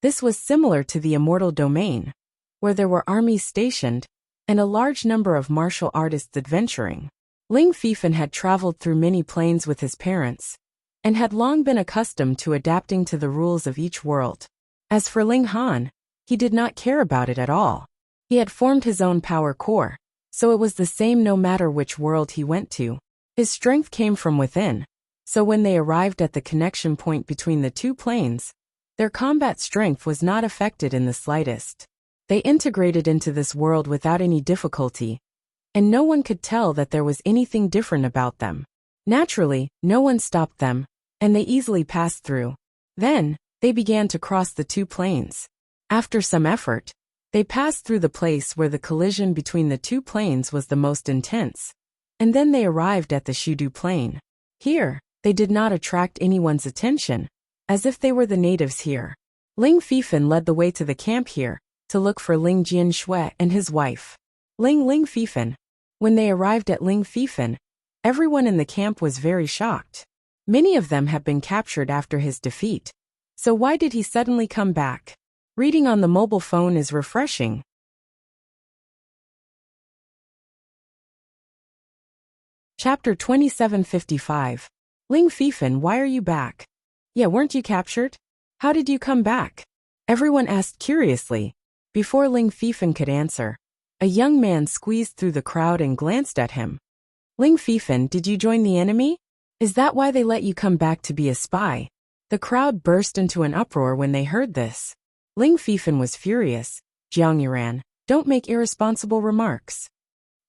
This was similar to the immortal domain, where there were armies stationed and a large number of martial artists adventuring. Ling Fifan had traveled through many planes with his parents, and had long been accustomed to adapting to the rules of each world. As for Ling Han, he did not care about it at all. He had formed his own power core, so it was the same no matter which world he went to. His strength came from within, so when they arrived at the connection point between the two planes, their combat strength was not affected in the slightest. They integrated into this world without any difficulty, and no one could tell that there was anything different about them. Naturally, no one stopped them, and they easily passed through. Then, they began to cross the two planes. After some effort, they passed through the place where the collision between the two planes was the most intense, and then they arrived at the Shudu plane. Here, they did not attract anyone's attention, as if they were the natives here. Ling Fifan led the way to the camp here, to look for Ling Jianshui and his wife, Ling Fifan. When they arrived at Ling Fifan, everyone in the camp was very shocked. Many of them had been captured after his defeat. So why did he suddenly come back? Reading on the mobile phone is refreshing. Chapter 2755. Ling Fifan, why are you back? Yeah, weren't you captured? How did you come back? Everyone asked curiously. Before Ling Fifan could answer, a young man squeezed through the crowd and glanced at him. Ling Fifan, did you join the enemy? Is that why they let you come back to be a spy? The crowd burst into an uproar when they heard this. Ling Fifan was furious. Jiang Yuran, don't make irresponsible remarks.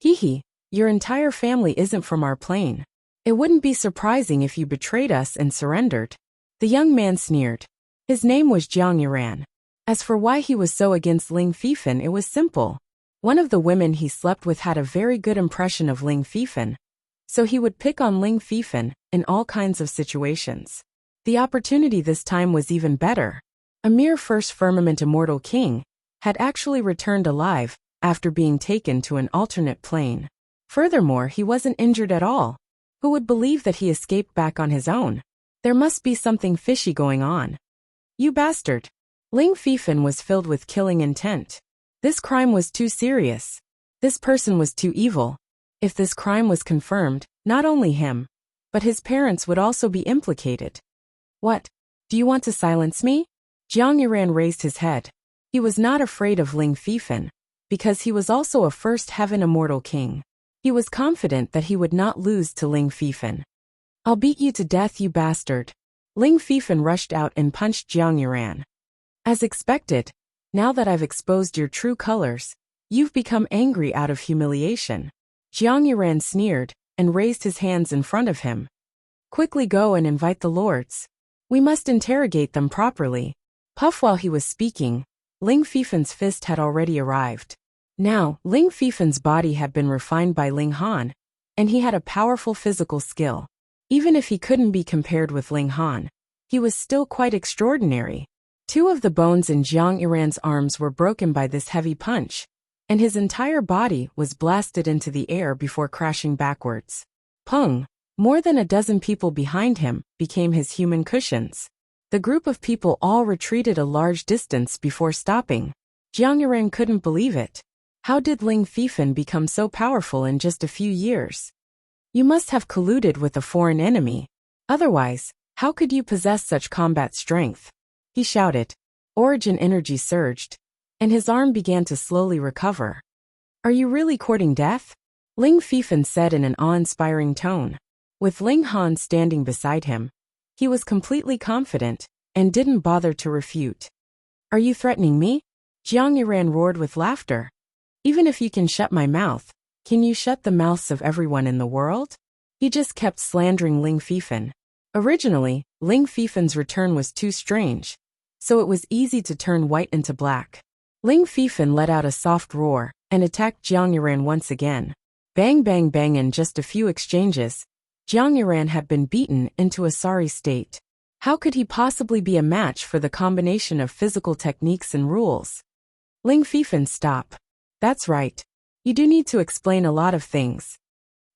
Hee, your entire family isn't from our plane. It wouldn't be surprising if you betrayed us and surrendered. The young man sneered. His name was Jiang Yuran. As for why he was so against Ling Fifan, it was simple. One of the women he slept with had a very good impression of Ling Fifan, so he would pick on Ling Fifan in all kinds of situations. The opportunity this time was even better. A mere first firmament immortal king had actually returned alive after being taken to an alternate plane. Furthermore, he wasn't injured at all. Who would believe that he escaped back on his own? There must be something fishy going on. You bastard! Ling Fifan was filled with killing intent. This crime was too serious. This person was too evil. If this crime was confirmed, not only him, but his parents would also be implicated. What? Do you want to silence me? Jiang Yuran raised his head. He was not afraid of Ling Fifan, because he was also a first heaven immortal king. He was confident that he would not lose to Ling Fifan. I'll beat you to death, you bastard. Ling Fifan rushed out and punched Jiang Yuran. As expected, now that I've exposed your true colors, you've become angry out of humiliation. Jiang Yuran sneered and raised his hands in front of him. Quickly go and invite the lords. We must interrogate them properly. Puff. While he was speaking, Ling Fifan's fist had already arrived. Now, Ling Fifan's body had been refined by Ling Han, and he had a powerful physical skill. Even if he couldn't be compared with Ling Han, he was still quite extraordinary. Two of the bones in Jiang Yuran's arms were broken by this heavy punch, and his entire body was blasted into the air before crashing backwards. Pung! More than a dozen people behind him became his human cushions. The group of people all retreated a large distance before stopping. Jiang Yuran couldn't believe it. How did Ling Fifan become so powerful in just a few years? You must have colluded with a foreign enemy. Otherwise, how could you possess such combat strength? He shouted. Origin energy surged, and his arm began to slowly recover. Are you really courting death? Ling Fifan said in an awe-inspiring tone. With Ling Han standing beside him, he was completely confident and didn't bother to refute. Are you threatening me? Jiang Yuran roared with laughter. Even if you can shut my mouth, can you shut the mouths of everyone in the world? He just kept slandering Ling Fifan. Originally, Ling Fifan's return was too strange, so it was easy to turn white into black. Ling Fifan let out a soft roar and attacked Jiang Yuran once again. Bang bang bang. In just a few exchanges, Jiang Yuran had been beaten into a sorry state. How could he possibly be a match for the combination of physical techniques and rules? Ling Fifan, stop. That's right. You do need to explain a lot of things.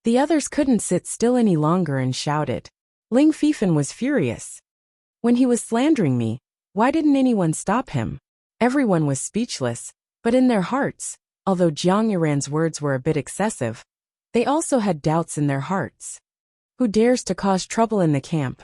The others couldn't sit still any longer and shouted. Ling Fifan was furious. When he was slandering me, why didn't anyone stop him? Everyone was speechless, but in their hearts, although Jiang Yuran's words were a bit excessive, they also had doubts in their hearts. Who dares to cause trouble in the camp?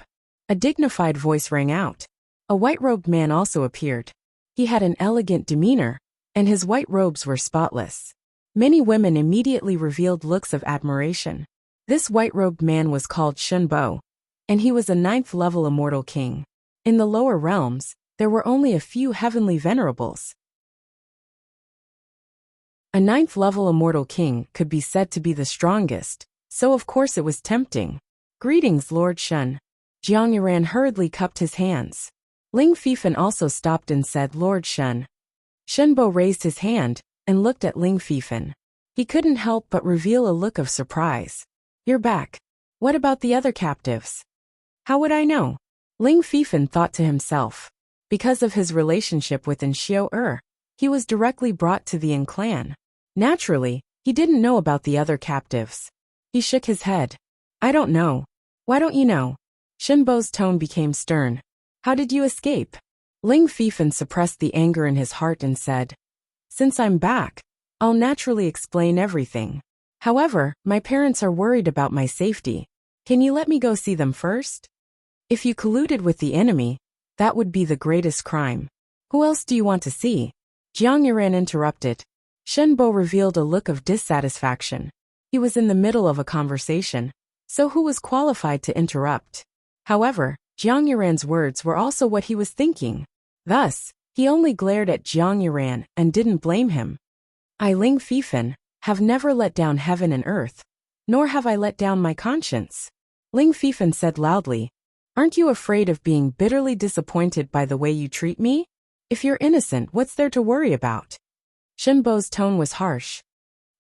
A dignified voice rang out. A white-robed man also appeared. He had an elegant demeanor, and his white robes were spotless. Many women immediately revealed looks of admiration. This white-robed man was called Shenbo, and he was a 9th-level immortal king. In the lower realms, there were only a few heavenly venerables. A 9th-level immortal king could be said to be the strongest, so of course it was tempting. Greetings, Lord Shen. Jiang Yuran hurriedly cupped his hands. Ling Fifan also stopped and said, Lord Shen. Shenbo raised his hand and looked at Ling Fifan. He couldn't help but reveal a look of surprise. You're back. What about the other captives? How would I know? Ling Fifan thought to himself. Because of his relationship with Xiao, he was directly brought to the Yin clan. Naturally, he didn't know about the other captives. He shook his head. I don't know. Why don't you know? Shenbo's tone became stern. How did you escape? Ling Fifan suppressed the anger in his heart and said, Since I'm back, I'll naturally explain everything. However, my parents are worried about my safety. Can you let me go see them first? If you colluded with the enemy, that would be the greatest crime. Who else do you want to see? Jiang Yuran interrupted. Shenbo revealed a look of dissatisfaction. He was in the middle of a conversation, so who was qualified to interrupt? However, Jiang Yuran's words were also what he was thinking. Thus, he only glared at Jiang Yuran and didn't blame him. I, Ling Fifan, have never let down heaven and earth, nor have I let down my conscience. Ling Fifan said loudly, Aren't you afraid of being bitterly disappointed by the way you treat me? If you're innocent, what's there to worry about? Shenbo's tone was harsh.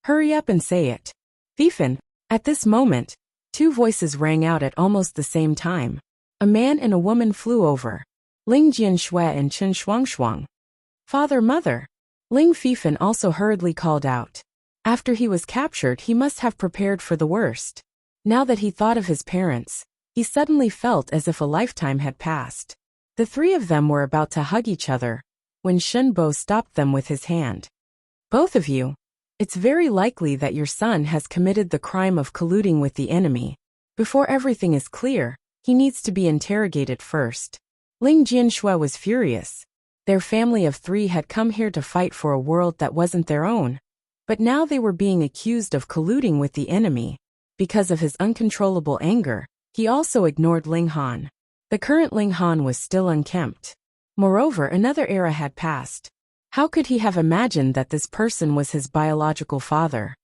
Hurry up and say it. Fifan. At this moment, two voices rang out at almost the same time. A man and a woman flew over. Ling Jianshui and Chen Shuangshuang. Father, mother. Ling Fifan also hurriedly called out. After he was captured, he must have prepared for the worst. Now that he thought of his parents, he suddenly felt as if a lifetime had passed. The three of them were about to hug each other, when Shenbo stopped them with his hand. Both of you. It's very likely that your son has committed the crime of colluding with the enemy. Before everything is clear, he needs to be interrogated first. Ling Jianshui was furious. Their family of 3 had come here to fight for a world that wasn't their own. But now they were being accused of colluding with the enemy. Because of his uncontrollable anger, he also ignored Ling Han. The current Ling Han was still unkempt. Moreover, another era had passed. How could he have imagined that this person was his biological father?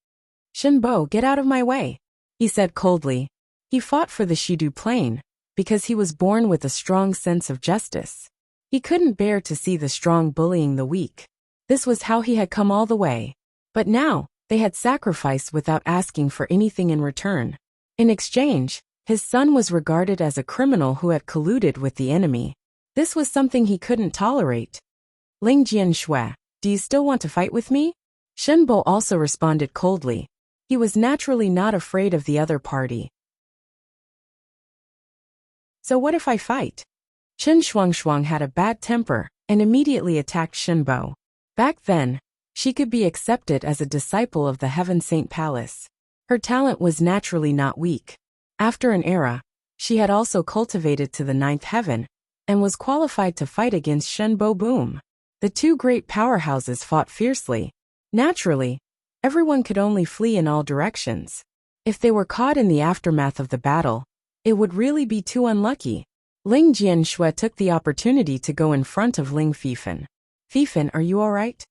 Shenbo, get out of my way, he said coldly. He fought for the Shidu Plain, because he was born with a strong sense of justice. He couldn't bear to see the strong bullying the weak. This was how he had come all the way. But now, they had sacrificed without asking for anything in return. In exchange, his son was regarded as a criminal who had colluded with the enemy. This was something he couldn't tolerate. Ling Jianshui, do you still want to fight with me? Shenbo also responded coldly. He was naturally not afraid of the other party. So what if I fight? Chen Shuangshuang had a bad temper and immediately attacked Shenbo. Back then, she could be accepted as a disciple of the Heaven Saint Palace. Her talent was naturally not weak. After an era, she had also cultivated to the 9th heaven and was qualified to fight against Shenbo Boom. The two great powerhouses fought fiercely. Naturally, everyone could only flee in all directions. If they were caught in the aftermath of the battle, it would really be too unlucky. Ling Jianshui took the opportunity to go in front of Ling Fifan. Fifan, are you all right?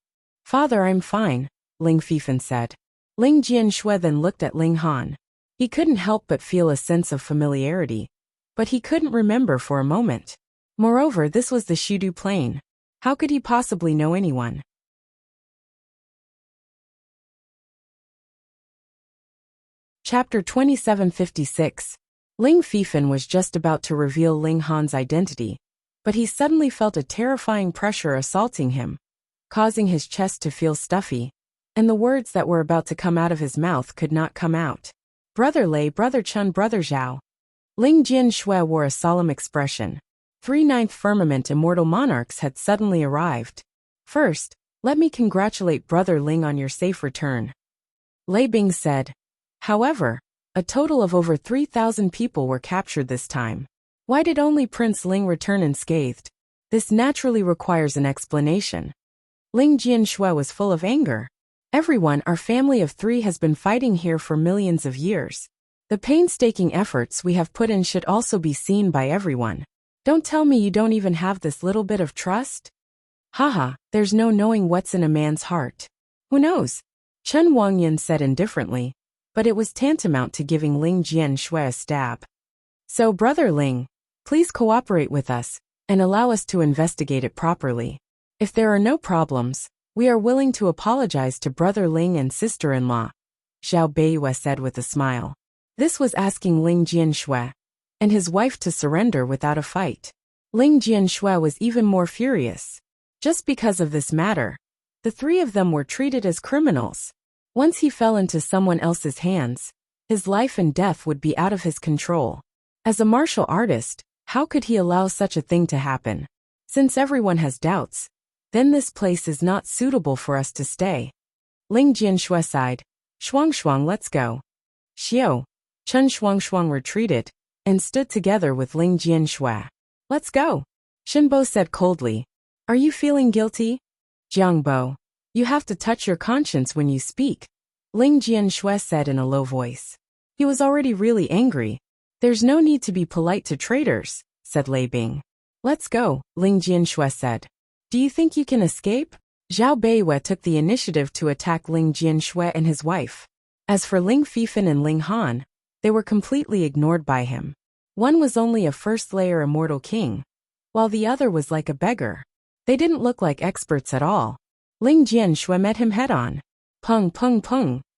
Father, I'm fine, Ling Fifan said. Ling Jianshui then looked at Ling Han. He couldn't help but feel a sense of familiarity, but he couldn't remember for a moment. Moreover, this was the Shidu Plain. How could he possibly know anyone? Chapter 2756. Ling Fifan was just about to reveal Ling Han's identity, but he suddenly felt a terrifying pressure assaulting him, causing his chest to feel stuffy, and the words that were about to come out of his mouth could not come out. Brother Lei, Brother Chun, Brother Zhao. Ling Jianshui wore a solemn expression. 3 9th firmament immortal monarchs had suddenly arrived. First, let me congratulate Brother Ling on your safe return. Lei Bing said. However, a total of over 3,000 people were captured this time. Why did only Prince Ling return unscathed? This naturally requires an explanation. Ling Jianshui was full of anger. Everyone, our family of 3 has been fighting here for millions of years. The painstaking efforts we have put in should also be seen by everyone. Don't tell me you don't even have this little bit of trust? Haha, there's no knowing what's in a man's heart. Who knows? Chen Wangyan said indifferently, but it was tantamount to giving Ling Jianshui a stab. So, Brother Ling, please cooperate with us, and allow us to investigate it properly. If there are no problems, we are willing to apologize to Brother Ling and sister-in-law, Zhao Beiyue said with a smile. This was asking Ling Jianshui and his wife to surrender without a fight. Ling Jianshui was even more furious. Just because of this matter, the 3 of them were treated as criminals. Once he fell into someone else's hands, his life and death would be out of his control. As a martial artist, how could he allow such a thing to happen? Since everyone has doubts, then this place is not suitable for us to stay. Ling Jianshui sighed. Shuang, let's go. Xiao, Chen Shuang retreated and stood together with Ling Jianshui. Let's go. Shinbo said coldly. Are you feeling guilty? Jiangbo, you have to touch your conscience when you speak, Ling Jianshui said in a low voice. He was already really angry. There's no need to be polite to traitors, said Lei Bing. Let's go, Ling Jianshui said. Do you think you can escape? Zhao Beiyue took the initiative to attack Ling Jianshui and his wife. As for Ling Fifan and Ling Han, they were completely ignored by him. One was only a first-layer immortal king, while the other was like a beggar. They didn't look like experts at all. Ling Jianshui met him head-on. Pung,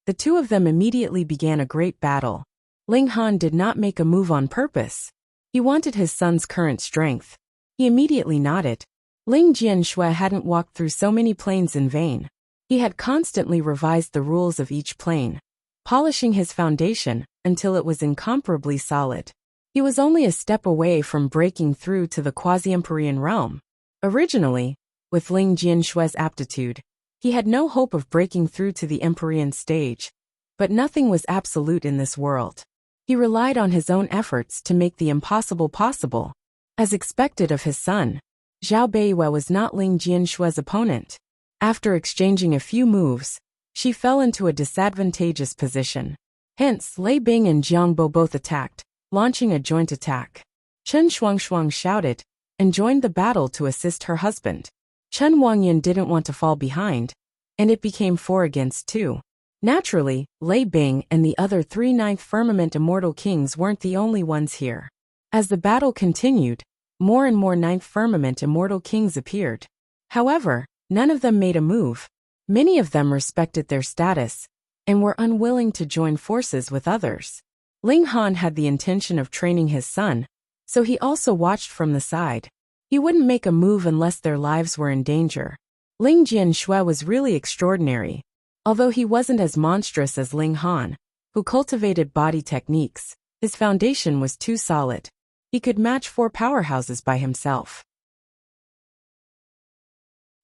the 2 of them immediately began a great battle. Ling Han did not make a move on purpose. He wanted his son's current strength. He immediately nodded. Ling Jianshui hadn't walked through so many planes in vain. He had constantly revised the rules of each plane, polishing his foundation until it was incomparably solid. He was only a step away from breaking through to the quasi-Empyrean realm. Originally, with Ling Jianshui's aptitude, he had no hope of breaking through to the Empyrean stage, but nothing was absolute in this world. He relied on his own efforts to make the impossible possible. As expected of his son, Zhao Beiyue was not Ling Jianshui's opponent. After exchanging a few moves, she fell into a disadvantageous position. Hence, Lei Bing and Jiangbo both attacked, launching a joint attack. Chen Shuang shouted and joined the battle to assist her husband. Chen Wangyan didn't want to fall behind, and it became 4 against 2. Naturally, Lei Bing and the other 3 Ninth Firmament Immortal Kings weren't the only ones here. As the battle continued, more and more Ninth Firmament Immortal Kings appeared. However, none of them made a move. Many of them respected their status and were unwilling to join forces with others. Ling Han had the intention of training his son, so he also watched from the side. He wouldn't make a move unless their lives were in danger. Ling Jianshui was really extraordinary. Although he wasn't as monstrous as Ling Han, who cultivated body techniques, his foundation was too solid. He could match 4 powerhouses by himself.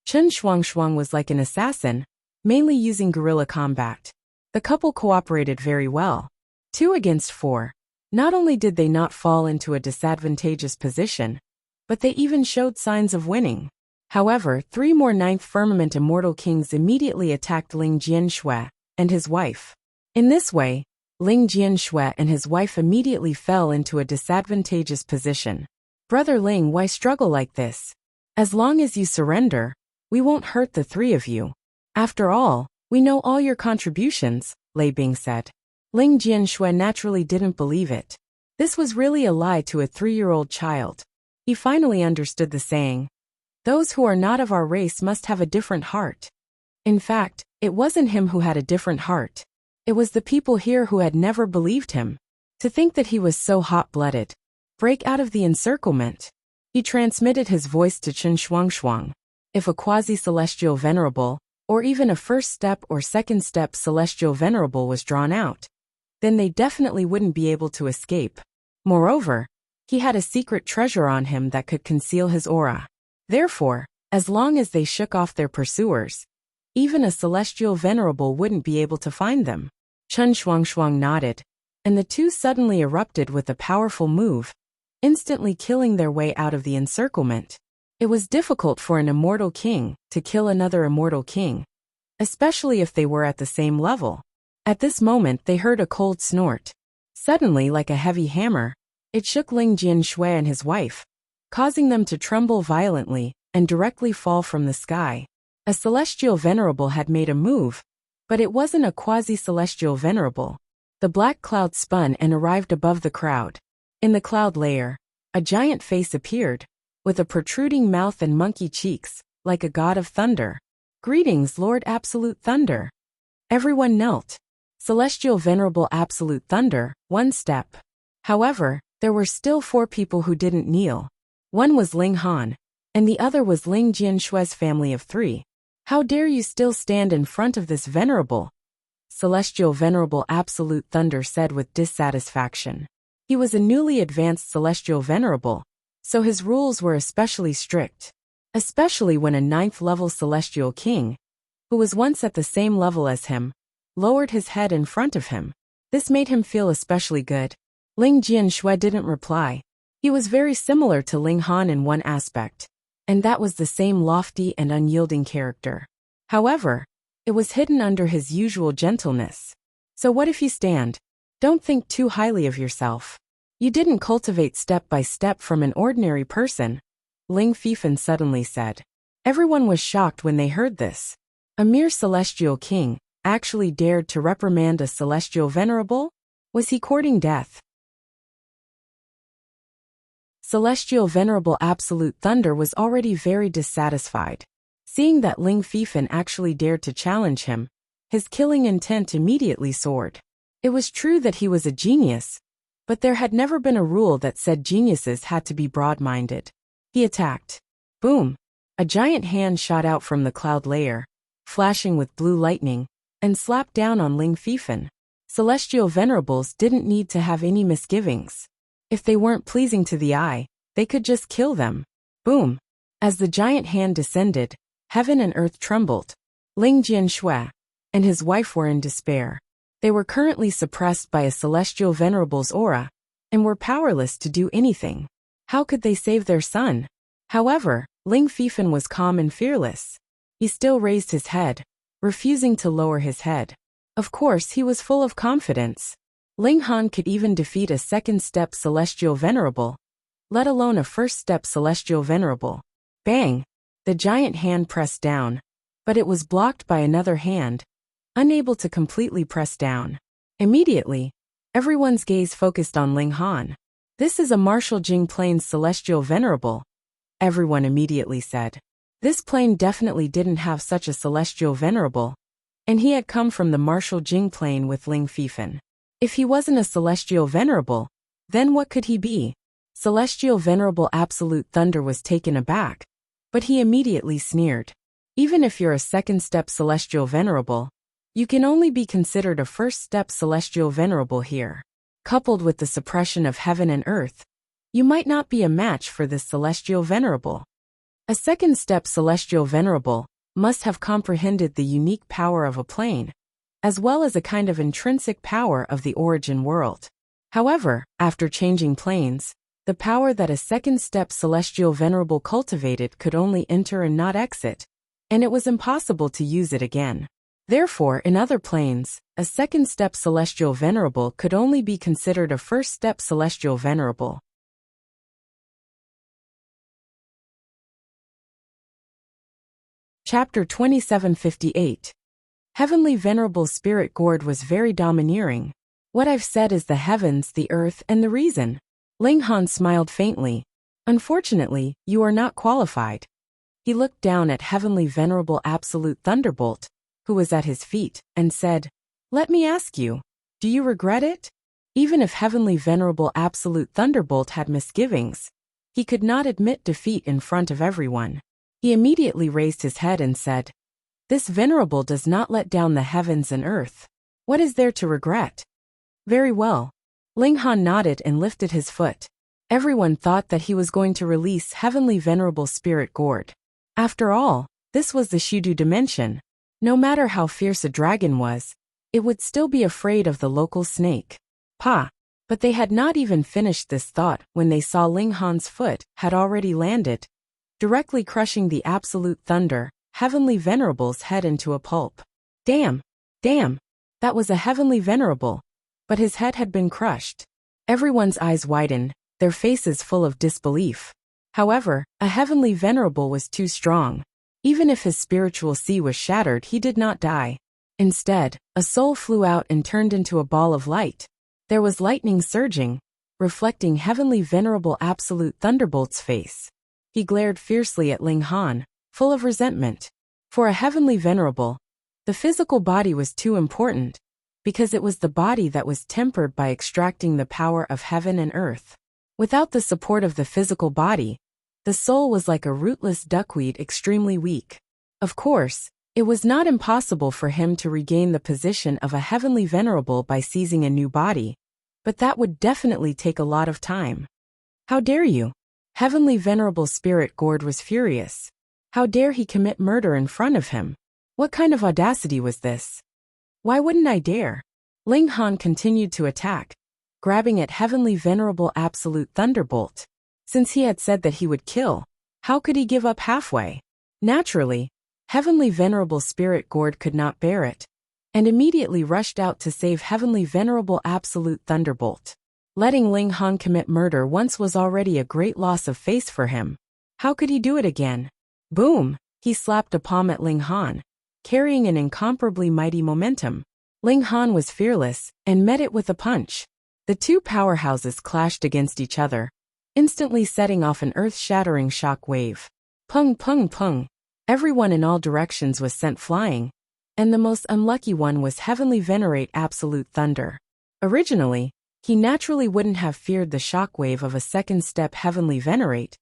Chen Shuang was like an assassin, mainly using guerrilla combat. The couple cooperated very well. 2 against 4. Not only did they not fall into a disadvantageous position, but they even showed signs of winning. However, 3 more Ninth Firmament Immortal Kings immediately attacked Ling Jianshui and his wife. In this way, Ling Jianshui and his wife immediately fell into a disadvantageous position. Brother Ling, why struggle like this? As long as you surrender, we won't hurt the 3 of you. After all, we know all your contributions, Lei Bing said. Ling Jianshui naturally didn't believe it. This was really a lie to a 3-year-old child. He finally understood the saying, "Those who are not of our race must have a different heart." In fact, it wasn't him who had a different heart. It was the people here who had never believed him. To think that he was so hot-blooded. Break out of the encirclement. He transmitted his voice to Chen Shuang. If a quasi-celestial venerable, or even a first step or second step celestial venerable was drawn out, then they definitely wouldn't be able to escape. Moreover, he had a secret treasure on him that could conceal his aura. Therefore, as long as they shook off their pursuers, even a celestial venerable wouldn't be able to find them. Chen Shuang nodded, and the 2 suddenly erupted with a powerful move, instantly killing their way out of the encirclement. It was difficult for an immortal king to kill another immortal king, especially if they were at the same level. At this moment they heard a cold snort. Suddenly, like a heavy hammer, it shook Ling Jianshui and his wife, causing them to tremble violently and directly fall from the sky. A celestial venerable had made a move, but it wasn't a quasi-celestial venerable. The black cloud spun and arrived above the crowd. In the cloud layer, a giant face appeared, with a protruding mouth and monkey cheeks, like a god of thunder. "Greetings, Lord Absolute Thunder." Everyone knelt. Celestial Venerable Absolute Thunder, one step. However, there were still 4 people who didn't kneel. One was Ling Han, and the other was Ling Jianshui's family of 3. "How dare you still stand in front of this venerable?" Celestial Venerable Absolute Thunder said with dissatisfaction. He was a newly advanced Celestial Venerable, so his rules were especially strict. Especially when a 9th-level Celestial King, who was once at the same level as him, lowered his head in front of him. This made him feel especially good. Ling Jianshui didn't reply. He was very similar to Ling Han in one aspect, and that was the same lofty and unyielding character. However, it was hidden under his usual gentleness. So what if you stand? Don't think too highly of yourself. You didn't cultivate step by step from an ordinary person, Ling Fifan suddenly said. Everyone was shocked when they heard this. A mere celestial king actually dared to reprimand a celestial venerable? Was he courting death? Celestial Venerable Absolute Thunder was already very dissatisfied. Seeing that Ling Fifan actually dared to challenge him, his killing intent immediately soared. It was true that he was a genius, but there had never been a rule that said geniuses had to be broad-minded. He attacked. Boom! A giant hand shot out from the cloud layer, flashing with blue lightning, and slapped down on Ling Fifan. Celestial Venerables didn't need to have any misgivings. If they weren't pleasing to the eye, they could just kill them. Boom! As the giant hand descended, heaven and earth trembled. Ling Jianshui and his wife were in despair. They were currently suppressed by a celestial venerable's aura, and were powerless to do anything. How could they save their son? However, Ling Fifan was calm and fearless. He still raised his head, refusing to lower his head. Of course, he was full of confidence. Ling Han could even defeat a second-step celestial venerable, let alone a first-step celestial venerable. Bang! The giant hand pressed down, but it was blocked by another hand, unable to completely press down. Immediately, everyone's gaze focused on Ling Han. This is a Martial Jing Plane's celestial venerable, everyone immediately said. This plane definitely didn't have such a celestial venerable, and he had come from the Martial Jing Plane with Ling Fifan. If he wasn't a celestial venerable, then what could he be? Celestial Venerable Absolute Thunder was taken aback, but he immediately sneered. Even if you're a second-step celestial venerable, you can only be considered a first-step celestial venerable here. Coupled with the suppression of heaven and earth, you might not be a match for this celestial venerable. A second-step celestial venerable must have comprehended the unique power of a plane, as well as a kind of intrinsic power of the origin world. However, after changing planes, the power that a second-step celestial venerable cultivated could only enter and not exit, and it was impossible to use it again. Therefore, in other planes, a second-step celestial venerable could only be considered a first-step celestial venerable. Chapter 2758. Heavenly Venerable Spirit Gourd was very domineering. What I've said is the heavens, the earth, and the reason. Ling Han smiled faintly. Unfortunately, you are not qualified. He looked down at Heavenly Venerable Absolute Thunderbolt, who was at his feet, and said, Let me ask you, do you regret it? Even if Heavenly Venerable Absolute Thunderbolt had misgivings, he could not admit defeat in front of everyone. He immediately raised his head and said, This venerable does not let down the heavens and earth. What is there to regret? Very well. Ling Han nodded and lifted his foot. Everyone thought that he was going to release Heavenly Venerable Spirit Gourd. After all, this was the Shudu dimension. No matter how fierce a dragon was, it would still be afraid of the local snake. Pa! But they had not even finished this thought when they saw Ling Han's foot had already landed, directly crushing the absolute thunder Heavenly Venerable's head into a pulp. Damn! Damn! That was a Heavenly Venerable, but his head had been crushed. Everyone's eyes widened, their faces full of disbelief. However, a Heavenly Venerable was too strong. Even if his spiritual sea was shattered, he did not die. Instead, a soul flew out and turned into a ball of light. There was lightning surging, reflecting Heavenly Venerable Absolute Thunderbolt's face. He glared fiercely at Ling Han, full of resentment. For a Heavenly Venerable, the physical body was too important, because it was the body that was tempered by extracting the power of heaven and earth. Without the support of the physical body, the soul was like a rootless duckweed, extremely weak. Of course, it was not impossible for him to regain the position of a Heavenly Venerable by seizing a new body, but that would definitely take a lot of time. How dare you? Heavenly Venerable Spirit Gourd was furious. How dare he commit murder in front of him? What kind of audacity was this? Why wouldn't I dare? Ling Han continued to attack, grabbing at Heavenly Venerable Absolute Thunderbolt. Since he had said that he would kill, how could he give up halfway? Naturally, Heavenly Venerable Spirit Gourd could not bear it, and immediately rushed out to save Heavenly Venerable Absolute Thunderbolt. Letting Ling Han commit murder once was already a great loss of face for him. How could he do it again? Boom! He slapped a palm at Ling Han, carrying an incomparably mighty momentum. Ling Han was fearless, and met it with a punch. The two powerhouses clashed against each other, instantly setting off an earth-shattering shock wave. Pung pung pung. Everyone in all directions was sent flying, and the most unlucky one was Heavenly Venerate Absolute Thunder. Originally, he naturally wouldn't have feared the shockwave of a second-step Heavenly Venerate,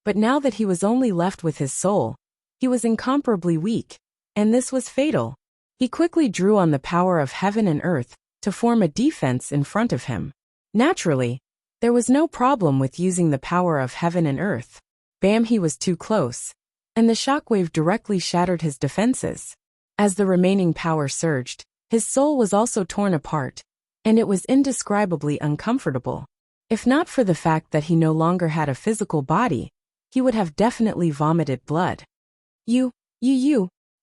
but now that he was only left with his soul, he was incomparably weak, and this was fatal. He quickly drew on the power of heaven and earth to form a defense in front of him. Naturally, there was no problem with using the power of heaven and earth. Bam, he was too close, and the shockwave directly shattered his defenses. As the remaining power surged, his soul was also torn apart, and it was indescribably uncomfortable. If not for the fact that he no longer had a physical body, he would have definitely vomited blood. You.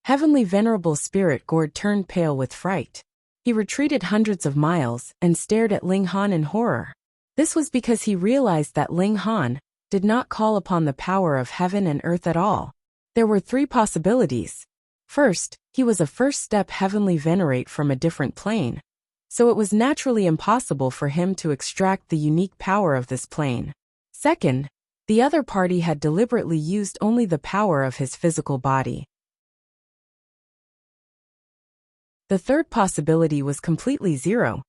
Heavenly Venerable Spirit Gourd turned pale with fright. He retreated hundreds of miles and stared at Ling Han in horror. This was because he realized that Ling Han did not call upon the power of heaven and earth at all. There were three possibilities. First, he was a first-step Heavenly Venerate from a different plane, so it was naturally impossible for him to extract the unique power of this plane. Second, the other party had deliberately used only the power of his physical body. The third possibility was completely zero,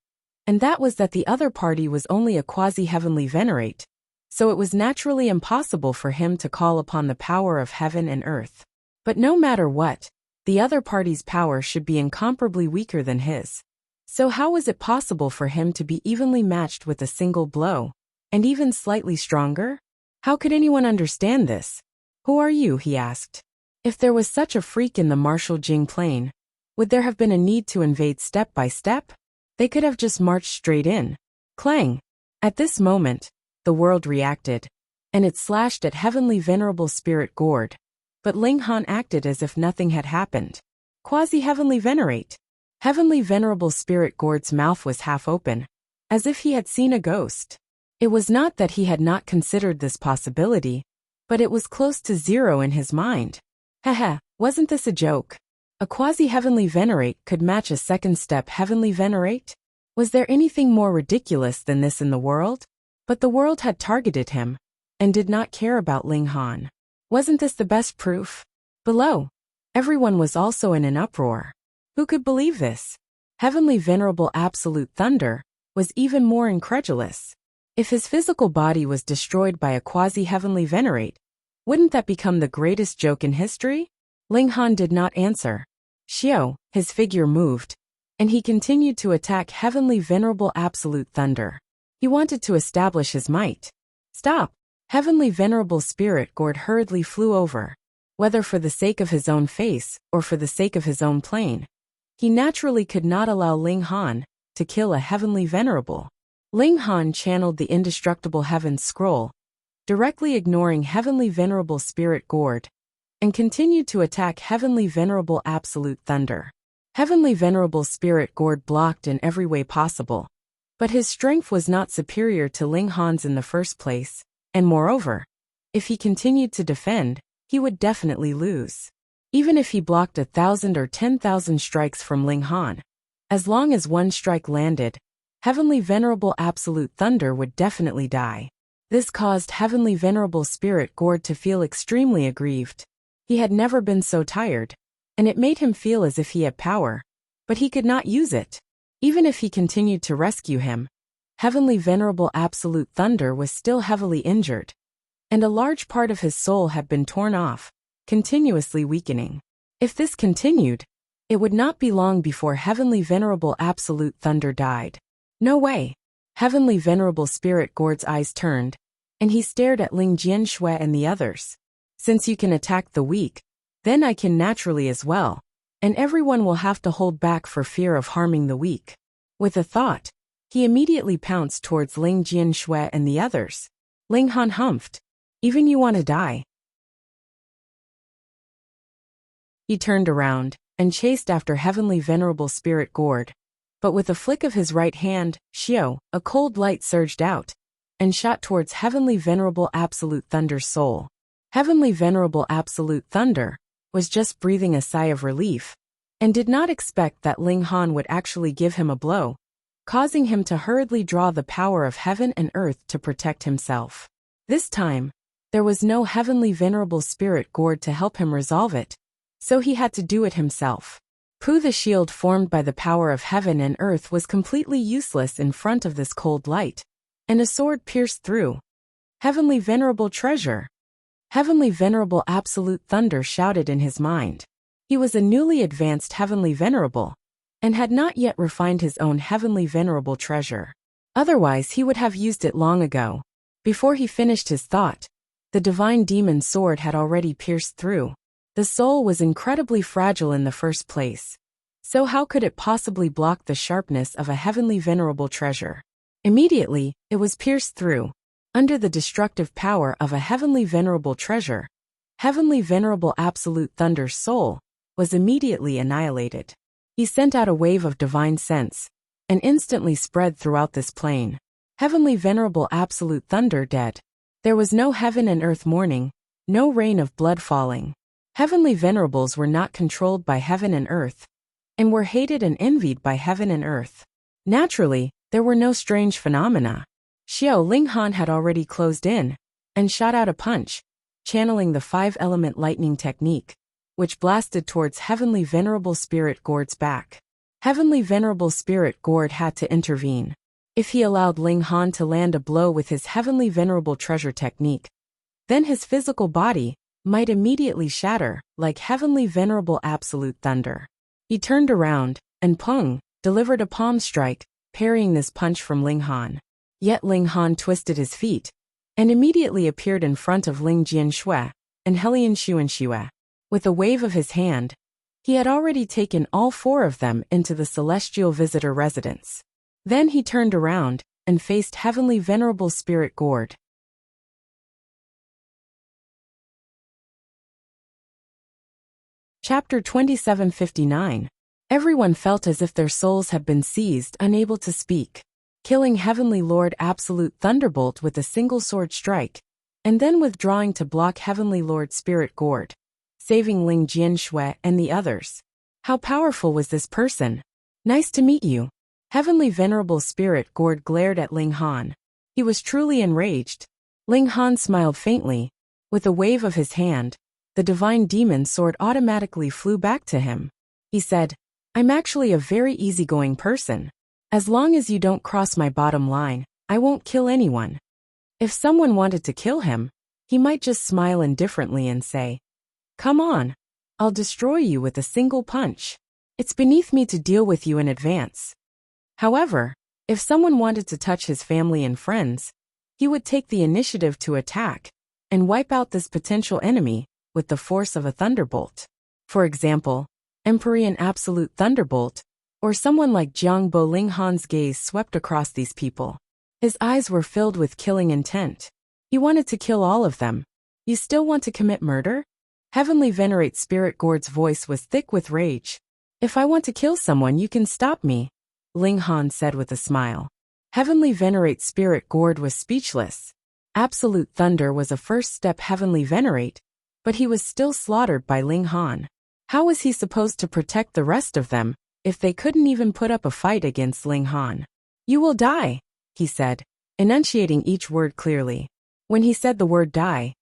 and that was that the other party was only a quasi-heavenly venerate, so it was naturally impossible for him to call upon the power of heaven and earth. But no matter what, the other party's power should be incomparably weaker than his. So how was it possible for him to be evenly matched with a single blow, and even slightly stronger? How could anyone understand this? Who are you? He asked. If there was such a freak in the Marshall Jing plane, would there have been a need to invade step by step? They could have just marched straight in. Clang! At this moment, the world reacted, and it slashed at Heavenly Venerable Spirit Gourd. But Ling Han acted as if nothing had happened. Quasi-Heavenly Venerate. Heavenly Venerable Spirit Gourd's mouth was half open, as if he had seen a ghost. It was not that he had not considered this possibility, but it was close to zero in his mind. Haha, wasn't this a joke? A quasi-heavenly venerate could match a second-step heavenly venerate? Was there anything more ridiculous than this in the world? But the world had targeted him, and did not care about Ling Han. Wasn't this the best proof? Below, everyone was also in an uproar. Who could believe this? Heavenly Venerable Absolute Thunder was even more incredulous. If his physical body was destroyed by a quasi-heavenly venerate, wouldn't that become the greatest joke in history? Ling Han did not answer. Xiao, his figure moved, and he continued to attack Heavenly Venerable Absolute Thunder. He wanted to establish his might. Stop! Heavenly Venerable Spirit Gourd hurriedly flew over. Whether for the sake of his own face or for the sake of his own plane, he naturally could not allow Ling Han to kill a Heavenly Venerable. Ling Han channeled the indestructible Heaven's scroll, directly ignoring Heavenly Venerable Spirit Gourd, and continued to attack Heavenly Venerable Absolute Thunder. Heavenly Venerable Spirit Gourd blocked in every way possible, but his strength was not superior to Ling Han's in the first place, and moreover, if he continued to defend, he would definitely lose. Even if he blocked 1,000 or 10,000 strikes from Ling Han, as long as one strike landed, Heavenly Venerable Absolute Thunder would definitely die. This caused Heavenly Venerable Spirit Gourd to feel extremely aggrieved. He had never been so tired, and it made him feel as if he had power, but he could not use it. Even if he continued to rescue him, Heavenly Venerable Absolute Thunder was still heavily injured, and a large part of his soul had been torn off, continuously weakening. If this continued, it would not be long before Heavenly Venerable Absolute Thunder died. No way. Heavenly Venerable Spirit Gourd's eyes turned, and he stared at Ling Jianshui and the others. Since you can attack the weak, then I can naturally as well, and everyone will have to hold back for fear of harming the weak. With a thought, he immediately pounced towards Ling Jianshui and the others. Ling Han humphed. Even you want to die? He turned around and chased after Heavenly Venerable Spirit Gourd, but with a flick of his right hand, Xiao, a cold light surged out and shot towards Heavenly Venerable Absolute Thunder's soul. Heavenly Venerable Absolute Thunder was just breathing a sigh of relief and did not expect that Ling Han would actually give him a blow, causing him to hurriedly draw the power of heaven and earth to protect himself. This time, there was no Heavenly Venerable Spirit Gourd to help him resolve it, so he had to do it himself. The shield formed by the power of heaven and earth was completely useless in front of this cold light, and a sword pierced through. Heavenly Venerable Treasure! Heavenly Venerable Absolute Thunder shouted in his mind. He was a newly advanced Heavenly Venerable, and had not yet refined his own Heavenly Venerable Treasure. Otherwise he would have used it long ago. Before he finished his thought, the divine demon sword had already pierced through. The soul was incredibly fragile in the first place, so how could it possibly block the sharpness of a Heavenly Venerable Treasure? Immediately, it was pierced through. Under the destructive power of a Heavenly Venerable Treasure, Heavenly Venerable Absolute Thunder's soul was immediately annihilated. He sent out a wave of divine sense, and instantly spread throughout this plane. Heavenly Venerable Absolute Thunder dead. There was no heaven and earth mourning, no rain of blood falling. Heavenly Venerables were not controlled by heaven and earth, and were hated and envied by heaven and earth. Naturally, there were no strange phenomena. Xiao Ling Han had already closed in, and shot out a punch, channeling the 5-element lightning technique, which blasted towards Heavenly Venerable Spirit Gourd's back. Heavenly Venerable Spirit Gourd had to intervene. If he allowed Ling Han to land a blow with his Heavenly Venerable Treasure technique, then his physical body might immediately shatter, like Heavenly Venerable Absolute Thunder. He turned around, and Peng delivered a palm strike, parrying this punch from Ling Han. Yet Ling Han twisted his feet, and immediately appeared in front of Ling Jianshui and Helian Xuanxue. With a wave of his hand, he had already taken all 4 of them into the Celestial Visitor Residence. Then he turned around and faced Heavenly Venerable Spirit Gourd. Chapter 2759. Everyone felt as if their souls had been seized, unable to speak. Killing Heavenly Lord Absolute Thunderbolt with a single sword strike, and then withdrawing to block Heavenly Lord Spirit Gourd, saving Ling Jianshui and the others. How powerful was this person? Nice to meet you. Heavenly Venerable Spirit Gourd glared at Ling Han. He was truly enraged. Ling Han smiled faintly. With a wave of his hand, the divine demon sword automatically flew back to him. He said, I'm actually a very easygoing person. As long as you don't cross my bottom line, I won't kill anyone. If someone wanted to kill him, he might just smile indifferently and say, come on, I'll destroy you with a single punch. It's beneath me to deal with you in advance. However, if someone wanted to touch his family and friends, he would take the initiative to attack and wipe out this potential enemy with the force of a thunderbolt. For example, Emperor Absolute Thunderbolt, or someone like Jiang Bo. Ling Han's gaze swept across these people. His eyes were filled with killing intent. He wanted to kill all of them. You still want to commit murder? Heavenly Venerate Spirit Gord's voice was thick with rage. If I want to kill someone, you can stop me, Ling Han said with a smile. Heavenly Venerate Spirit Gord was speechless. Absolute Thunder was a first step Heavenly Venerate, but he was still slaughtered by Ling Han. How was he supposed to protect the rest of them if they couldn't even put up a fight against Ling Han? You will die, he said, enunciating each word clearly. When he said the word die,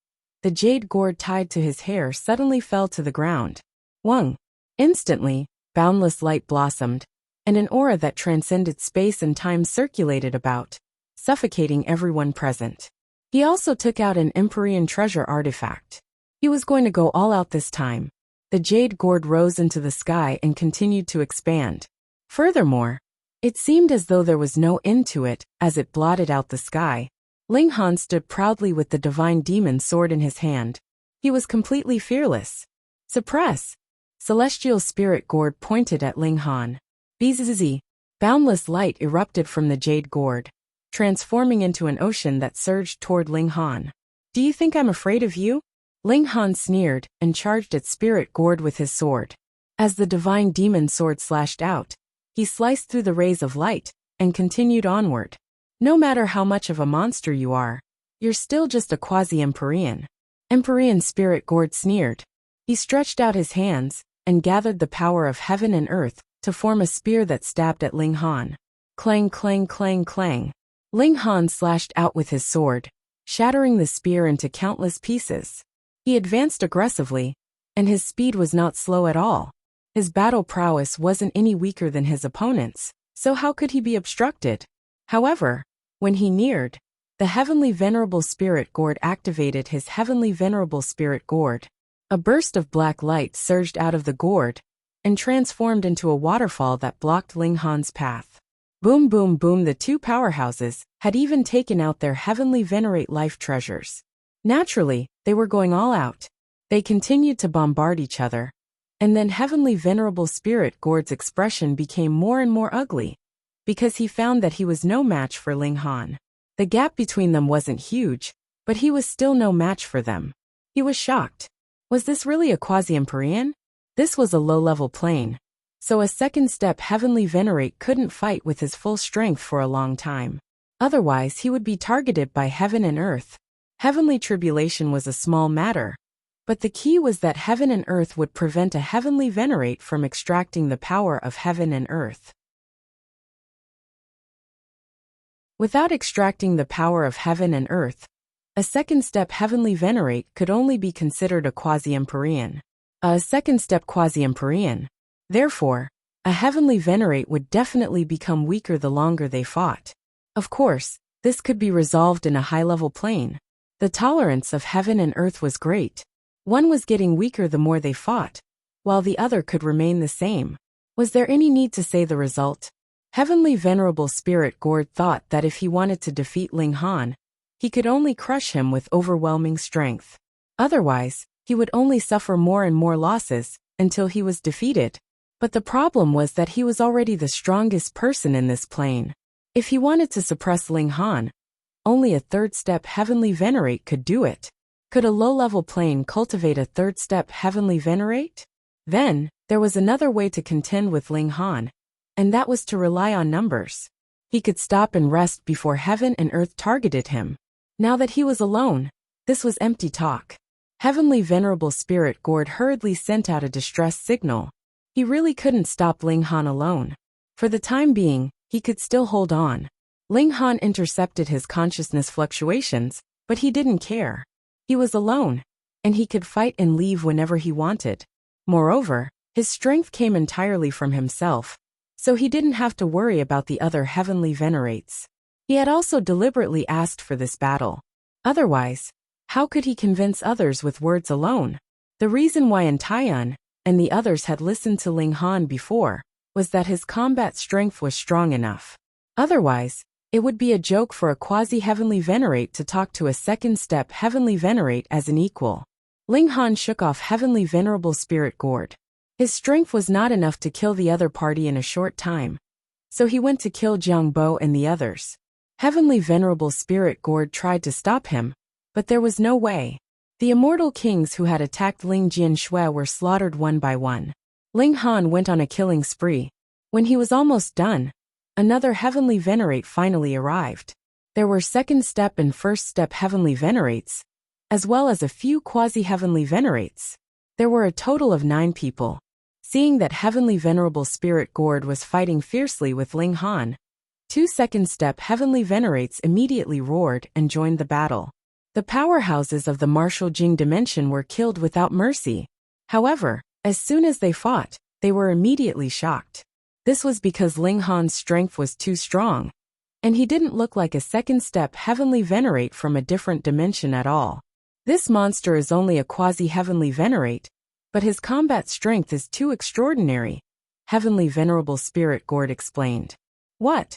the jade gourd tied to his hair suddenly fell to the ground. Wang! Instantly, boundless light blossomed, and an aura that transcended space and time circulated about, suffocating everyone present. He also took out an Empyrean treasure artifact. He was going to go all out this time. The jade gourd rose into the sky and continued to expand. Furthermore, it seemed as though there was no end to it as it blotted out the sky. Ling Han stood proudly with the divine demon sword in his hand. He was completely fearless. Suppress! Celestial Spirit Gourd pointed at Ling Han. Bzzz! Boundless light erupted from the jade gourd, transforming into an ocean that surged toward Ling Han. Do you think I'm afraid of you? Ling Han sneered and charged at Spirit Gourd with his sword. As the divine demon sword slashed out, he sliced through the rays of light and continued onward. No matter how much of a monster you are, you're still just a quasi-Empyrean. Empyrean Spirit Gourd sneered. He stretched out his hands and gathered the power of heaven and earth to form a spear that stabbed at Ling Han. Clang, clang, clang, clang. Ling Han slashed out with his sword, shattering the spear into countless pieces. He advanced aggressively, and his speed was not slow at all. His battle prowess wasn't any weaker than his opponents, so how could he be obstructed? However, when he neared, the Heavenly Venerable Spirit Gourd activated his Heavenly Venerable Spirit Gourd. A burst of black light surged out of the gourd and transformed into a waterfall that blocked Ling Han's path. Boom, boom, boom. The two powerhouses had even taken out their Heavenly Venerate life treasures. Naturally, they were going all out. They continued to bombard each other, and then Heavenly Venerable Spirit Gourd's expression became more and more ugly, because he found that he was no match for Ling Han. The gap between them wasn't huge, but he was still no match for them. He was shocked. Was this really a quasi-Empyrean? This was a low-level plane, so a second-step Heavenly Venerate couldn't fight with his full strength for a long time. Otherwise, he would be targeted by heaven and earth. Heavenly tribulation was a small matter, but the key was that heaven and earth would prevent a Heavenly Venerate from extracting the power of heaven and earth. Without extracting the power of heaven and earth, a second-step Heavenly Venerate could only be considered a quasi-Empyrean. A second-step quasi-Empyrean. Therefore, a Heavenly Venerate would definitely become weaker the longer they fought. Of course, this could be resolved in a high-level plane. The tolerance of heaven and earth was great. One was getting weaker the more they fought, while the other could remain the same. Was there any need to say the result? Heavenly Venerable Spirit Gourd thought that if he wanted to defeat Ling Han, he could only crush him with overwhelming strength. Otherwise, he would only suffer more and more losses until he was defeated. But the problem was that he was already the strongest person in this plane. If he wanted to suppress Ling Han, only a third-step Heavenly Venerate could do it. Could a low-level plane cultivate a third-step Heavenly Venerate? Then, there was another way to contend with Ling Han, and that was to rely on numbers. He could stop and rest before heaven and earth targeted him. Now that he was alone, this was empty talk. Heavenly Venerable Spirit Gourd hurriedly sent out a distress signal. He really couldn't stop Ling Han alone. For the time being, he could still hold on. Ling Han intercepted his consciousness fluctuations, but he didn't care. He was alone, and he could fight and leave whenever he wanted. Moreover, his strength came entirely from himself, so he didn't have to worry about the other Heavenly Venerates. He had also deliberately asked for this battle. Otherwise, how could he convince others with words alone? The reason why Antaiyan and the others had listened to Ling Han before was that his combat strength was strong enough. Otherwise, it would be a joke for a quasi-Heavenly Venerate to talk to a second-step Heavenly Venerate as an equal. Ling Han shook off Heavenly Venerable Spirit Gourd. His strength was not enough to kill the other party in a short time, so he went to kill Jiang Bo and the others. Heavenly Venerable Spirit Gourd tried to stop him, but there was no way. The immortal kings who had attacked Ling Jianshui were slaughtered one by one. Ling Han went on a killing spree. When he was almost done, another heavenly venerate finally arrived. There were second step and first step heavenly venerates, as well as a few quasi-heavenly venerates. There were a total of 9 people. Seeing that heavenly venerable spirit Gord was fighting fiercely with Ling Han, 2 second step heavenly venerates immediately roared and joined the battle. The powerhouses of the martial Jing dimension were killed without mercy. However, as soon as they fought, they were immediately shocked. This was because Ling Han's strength was too strong, and he didn't look like a second step heavenly venerate from a different dimension at all. This monster is only a quasi-heavenly venerate, but his combat strength is too extraordinary, Heavenly Venerable Spirit Gord explained. What?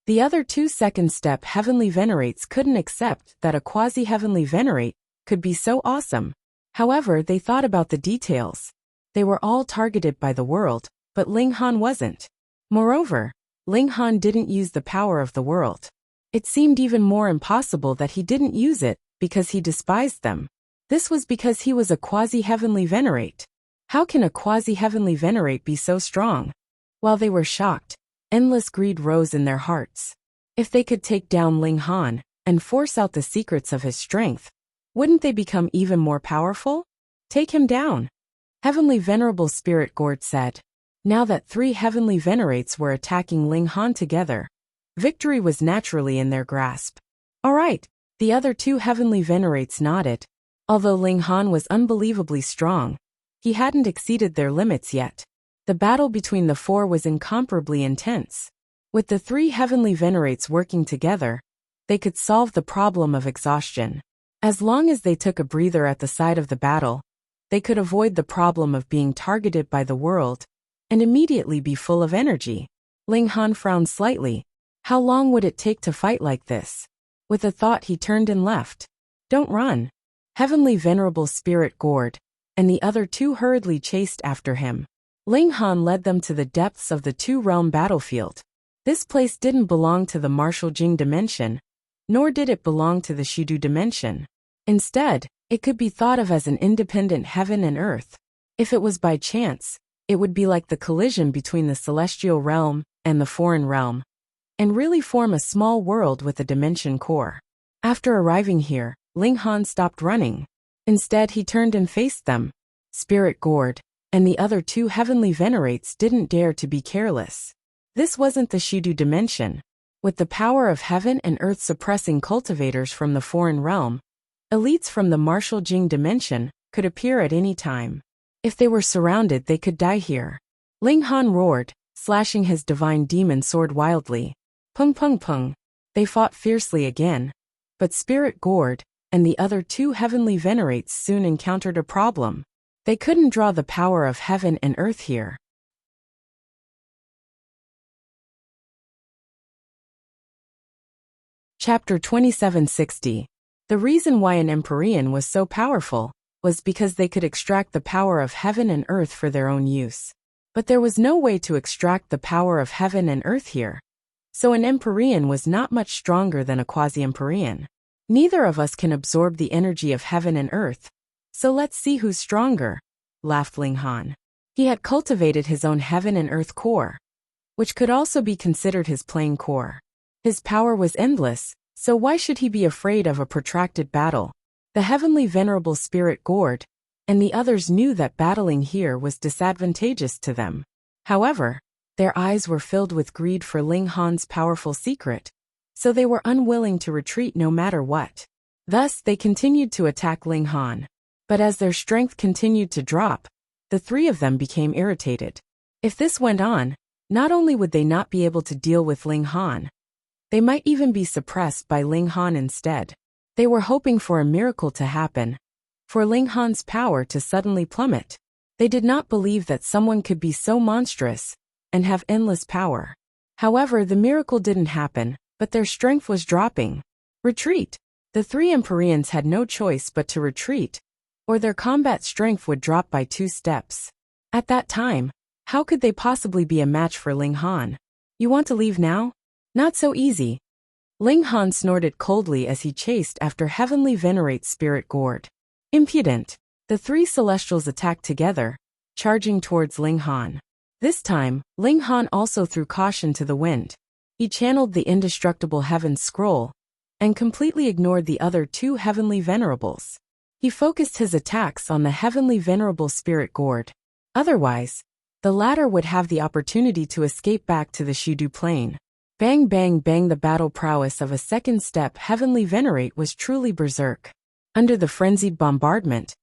The other 2 second step heavenly venerates couldn't accept that a quasi-heavenly venerate could be so awesome. However, they thought about the details. They were all targeted by the world, but Ling Han wasn't. Moreover, Ling Han didn't use the power of the world. It seemed even more impossible that he didn't use it because he despised them. This was because he was a quasi-heavenly venerate. How can a quasi-heavenly venerate be so strong? While they were shocked, endless greed rose in their hearts. If they could take down Ling Han and force out the secrets of his strength, wouldn't they become even more powerful? Take him down. Heavenly Venerable Spirit Gord said. Now that 3 heavenly venerates were attacking Ling Han together, victory was naturally in their grasp. All right, the other 2 heavenly venerates nodded. Although Ling Han was unbelievably strong, he hadn't exceeded their limits yet. The battle between the 4 was incomparably intense. With the 3 heavenly venerates working together, they could solve the problem of exhaustion. As long as they took a breather at the side of the battle, they could avoid the problem of being targeted by the world and immediately be full of energy. Ling Han frowned slightly. How long would it take to fight like this? With a thought he turned and left. Don't run. Heavenly Venerable Spirit Gord and the other 2 hurriedly chased after him. Ling Han led them to the depths of the 2-realm battlefield. This place didn't belong to the martial Jing dimension, nor did it belong to the Shidu dimension. Instead, it could be thought of as an independent heaven and earth. If it was by chance, it would be like the collision between the celestial realm and the foreign realm, and really form a small world with a dimension core. After arriving here, Ling Han stopped running. Instead, he turned and faced them. Spirit Gord and the other 2 heavenly venerates didn't dare to be careless. This wasn't the Shidu dimension. With the power of heaven and earth suppressing cultivators from the foreign realm, elites from the martial Jing dimension could appear at any time. If they were surrounded, they could die here. Ling Han roared, slashing his divine demon sword wildly. Pung pung pung. They fought fiercely again. But Spirit Gord and the other 2 heavenly venerates soon encountered a problem. They couldn't draw the power of heaven and earth here. Chapter 2760. The reason why an Empyrean was so powerful was because they could extract the power of heaven and earth for their own use. But there was no way to extract the power of heaven and earth here. So an Empyrean was not much stronger than a quasi-Empyrean. Neither of us can absorb the energy of heaven and earth. So let's see who's stronger, laughed Ling Han. He had cultivated his own heaven and earth core, which could also be considered his plane core. His power was endless, so why should he be afraid of a protracted battle? The Heavenly Venerable Spirit Gord and the others knew that battling here was disadvantageous to them. However, their eyes were filled with greed for Ling Han's powerful secret, so they were unwilling to retreat no matter what. Thus, they continued to attack Ling Han. But as their strength continued to drop, the 3 of them became irritated. If this went on, not only would they not be able to deal with Ling Han, they might even be suppressed by Ling Han instead. They were hoping for a miracle to happen, for Ling Han's power to suddenly plummet. They did not believe that someone could be so monstrous and have endless power. However, the miracle didn't happen, but their strength was dropping. Retreat! The 3 Empyreans had no choice but to retreat, or their combat strength would drop by 2 steps. At that time, how could they possibly be a match for Ling Han? You want to leave now? Not so easy. Ling Han snorted coldly as he chased after Heavenly Venerate Spirit Gourd. Impudent! The three celestials attacked together, charging towards Ling Han. This time, Ling Han also threw caution to the wind. He channeled the indestructible Heaven's Scroll and completely ignored the other two Heavenly Venerables. He focused his attacks on the Heavenly Venerable Spirit Gourd. Otherwise, the latter would have the opportunity to escape back to the Shudu plane. Bang bang bang, the battle prowess of a second step Heavenly Venerate was truly berserk. Under the frenzied bombardment,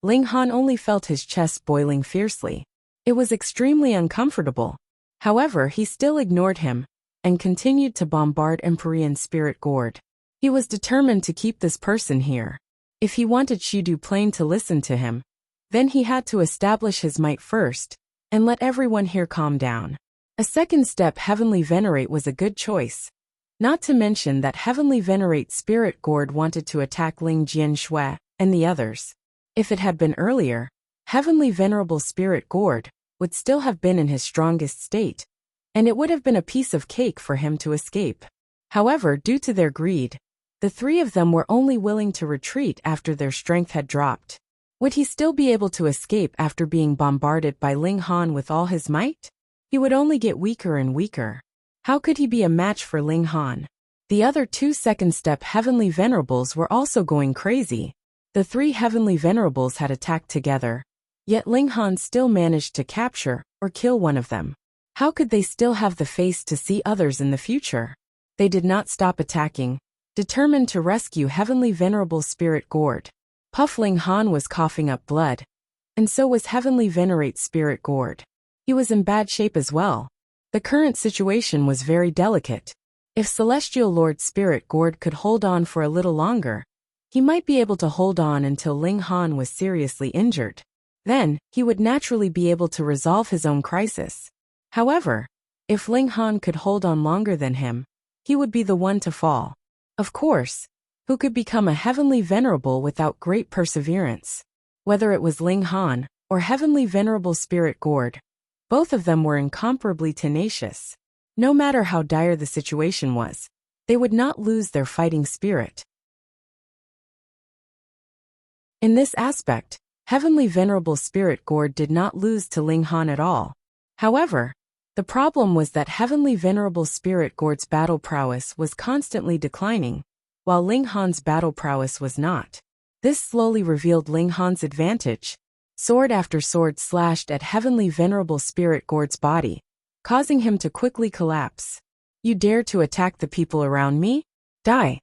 Ling Han only felt his chest boiling fiercely. It was extremely uncomfortable. However, he still ignored him and continued to bombard Empyrean Spirit Gourd. He was determined to keep this person here. If he wanted Shudu plane to listen to him, then he had to establish his might first and let everyone here calm down. A second step Heavenly Venerate was a good choice. Not to mention that Heavenly Venerate Spirit Gourd wanted to attack Ling Jianshui and the others. If it had been earlier, Heavenly Venerable Spirit Gourd would still have been in his strongest state, and it would have been a piece of cake for him to escape. However, due to their greed, the three of them were only willing to retreat after their strength had dropped. Would he still be able to escape after being bombarded by Ling Han with all his might? He would only get weaker and weaker. How could he be a match for Ling Han? The other two second-step Heavenly Venerables were also going crazy. The three Heavenly Venerables had attacked together, yet Ling Han still managed to capture or kill one of them. How could they still have the face to see others in the future? They did not stop attacking, determined to rescue Heavenly Venerable Spirit Gourd. Puff Ling Han was coughing up blood, and so was Heavenly Venerate Spirit Gourd. He was in bad shape as well. The current situation was very delicate. If Celestial Lord Spirit Gourd could hold on for a little longer, he might be able to hold on until Ling Han was seriously injured. Then, he would naturally be able to resolve his own crisis. However, if Ling Han could hold on longer than him, he would be the one to fall. Of course, who could become a Heavenly Venerable without great perseverance? Whether it was Ling Han or Heavenly Venerable Spirit Gourd, both of them were incomparably tenacious. No matter how dire the situation was, they would not lose their fighting spirit. In this aspect, Heavenly Venerable Spirit Gourd did not lose to Ling Han at all. However, the problem was that Heavenly Venerable Spirit Gourd's battle prowess was constantly declining, while Ling Han's battle prowess was not. This slowly revealed Ling Han's advantage. Sword after sword slashed at Heavenly Venerable Spirit Gourd's body, causing him to quickly collapse. "You dare to attack the people around me? Die!"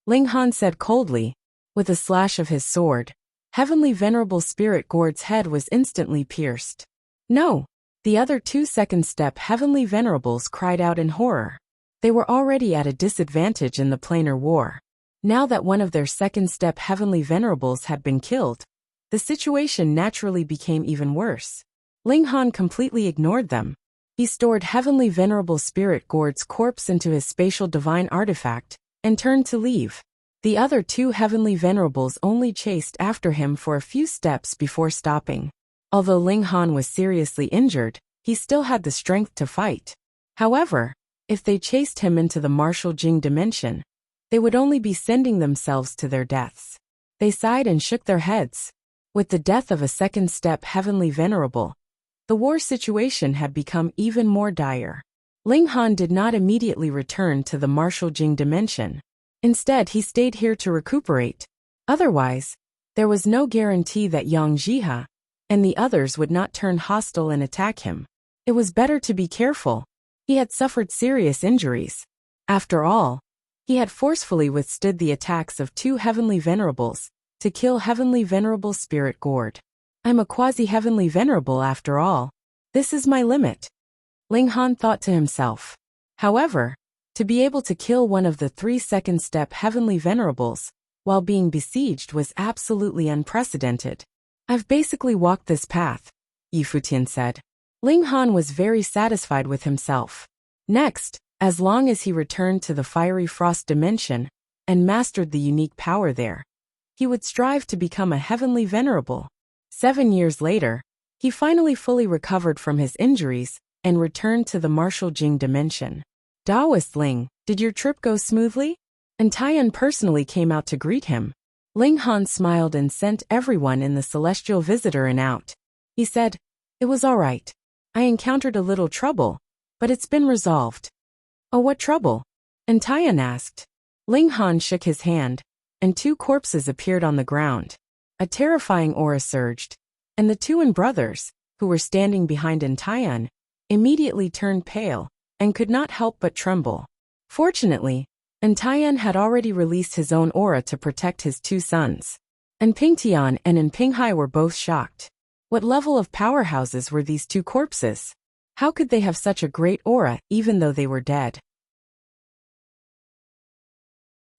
Ling Han said coldly. With a slash of his sword, Heavenly Venerable Spirit Gourd's head was instantly pierced. "No!" The other two second-step Heavenly Venerables cried out in horror. They were already at a disadvantage in the planar war. Now that one of their second-step Heavenly Venerables had been killed, the situation naturally became even worse. Ling Han completely ignored them. He stored Heavenly Venerable Spirit Gourd's corpse into his spatial divine artifact and turned to leave. The other two Heavenly Venerables only chased after him for a few steps before stopping. Although Ling Han was seriously injured, he still had the strength to fight. However, if they chased him into the martial Jing dimension, they would only be sending themselves to their deaths. They sighed and shook their heads. With the death of a second-step Heavenly Venerable, the war situation had become even more dire. Ling Han did not immediately return to the martial Jing dimension. Instead, he stayed here to recuperate. Otherwise, there was no guarantee that Yang Jiha and the others would not turn hostile and attack him. It was better to be careful. He had suffered serious injuries. After all, he had forcefully withstood the attacks of two Heavenly Venerables to kill Heavenly Venerable Spirit Gourd. "I'm a quasi-Heavenly Venerable after all. This is my limit," Ling Han thought to himself. However, to be able to kill one of the three second-step Heavenly Venerables while being besieged was absolutely unprecedented. "I've basically walked this path," Yifutian said. Ling Han was very satisfied with himself. Next, as long as he returned to the fiery frost dimension and mastered the unique power there, he would strive to become a Heavenly Venerable. 7 years later, he finally fully recovered from his injuries and returned to the martial Jing dimension. Daoist Ling, Did your trip go smoothly? And Taiyan personally came out to greet him. Ling Han smiled and sent everyone in the celestial visitor in out. He said, "It was all right. I encountered a little trouble, but it's been resolved." "Oh, what trouble?" And Taiyan asked. Ling Han shook his hand, and 2 corpses appeared on the ground. A terrifying aura surged, and the 2 brothers, who were standing behind Taiyan, immediately turned pale and could not help but tremble. Fortunately, Taiyan had already released his own aura to protect his 2 sons. And Pingtian and Pinghai were both shocked. What level of powerhouses were these 2 corpses? How could they have such a great aura even though they were dead?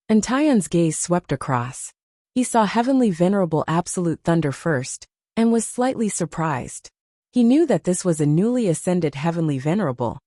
And Taiyan's gaze swept across. He saw Heavenly Venerable Absolute Thunder first, and was slightly surprised. He knew that this was a newly ascended Heavenly Venerable,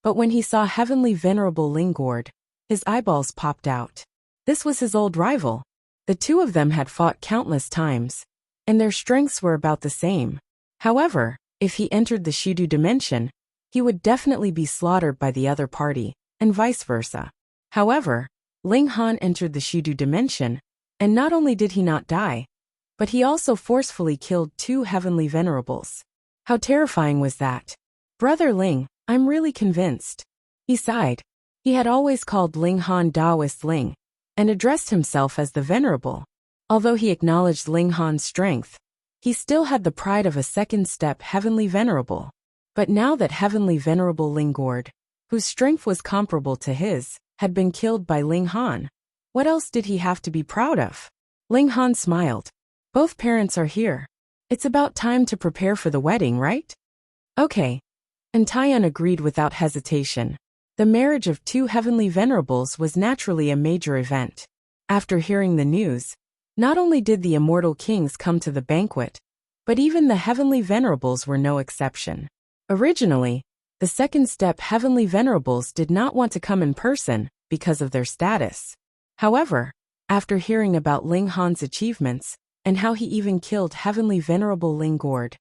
but when he saw Heavenly Venerable Lingord, his eyeballs popped out. This was his old rival. The 2 of them had fought countless times, and their strengths were about the same. However, if he entered the Shidu dimension, he would definitely be slaughtered by the other party, and vice versa. However, Ling Han entered the Shidu dimension, and not only did he not die, but he also forcefully killed 2 Heavenly Venerables. How terrifying was that? "Brother Ling, I'm really convinced." He sighed. He had always called Ling Han Daoist Ling, and addressed himself as the Venerable. Although he acknowledged Ling Han's strength, he still had the pride of a second-step Heavenly Venerable. But now that Heavenly Venerable Lingord, whose strength was comparable to his, had been killed by Ling Han, what else did he have to be proud of? Ling Han smiled. "Both parents are here. It's about time to prepare for the wedding, right?" "Okay." And Taiyan agreed without hesitation. The marriage of 2 Heavenly Venerables was naturally a major event. After hearing the news, not only did the immortal kings come to the banquet, but even the Heavenly Venerables were no exception. Originally, the second-step Heavenly Venerables did not want to come in person because of their status. However, after hearing about Ling Han's achievements, and how he even killed Heavenly Venerable Lingord,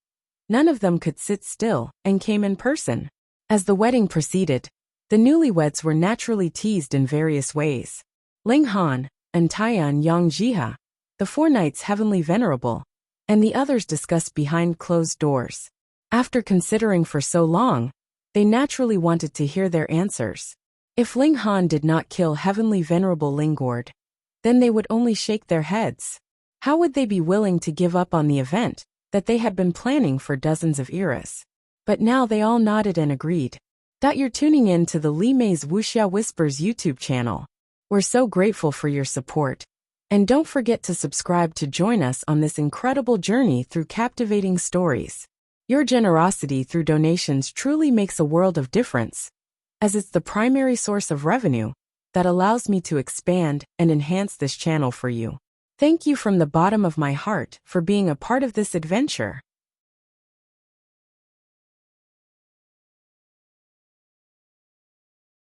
none of them could sit still and came in person. As the wedding proceeded, the newlyweds were naturally teased in various ways. Ling Han and Taiyan Yongjiha, the 4 knights Heavenly Venerable, and the others discussed behind closed doors. After considering for so long, they naturally wanted to hear their answers. If Ling Han did not kill Heavenly Venerable Lingord, then they would only shake their heads. How would they be willing to give up on the event that they had been planning for dozens of eras? But now they all nodded and agreed. You're tuning in to the Li Mei's Wuxia Whispers YouTube channel. We're so grateful for your support. And don't forget to subscribe to join us on this incredible journey through captivating stories. Your generosity through donations truly makes a world of difference, as it's the primary source of revenue that allows me to expand and enhance this channel for you. Thank you from the bottom of my heart for being a part of this adventure.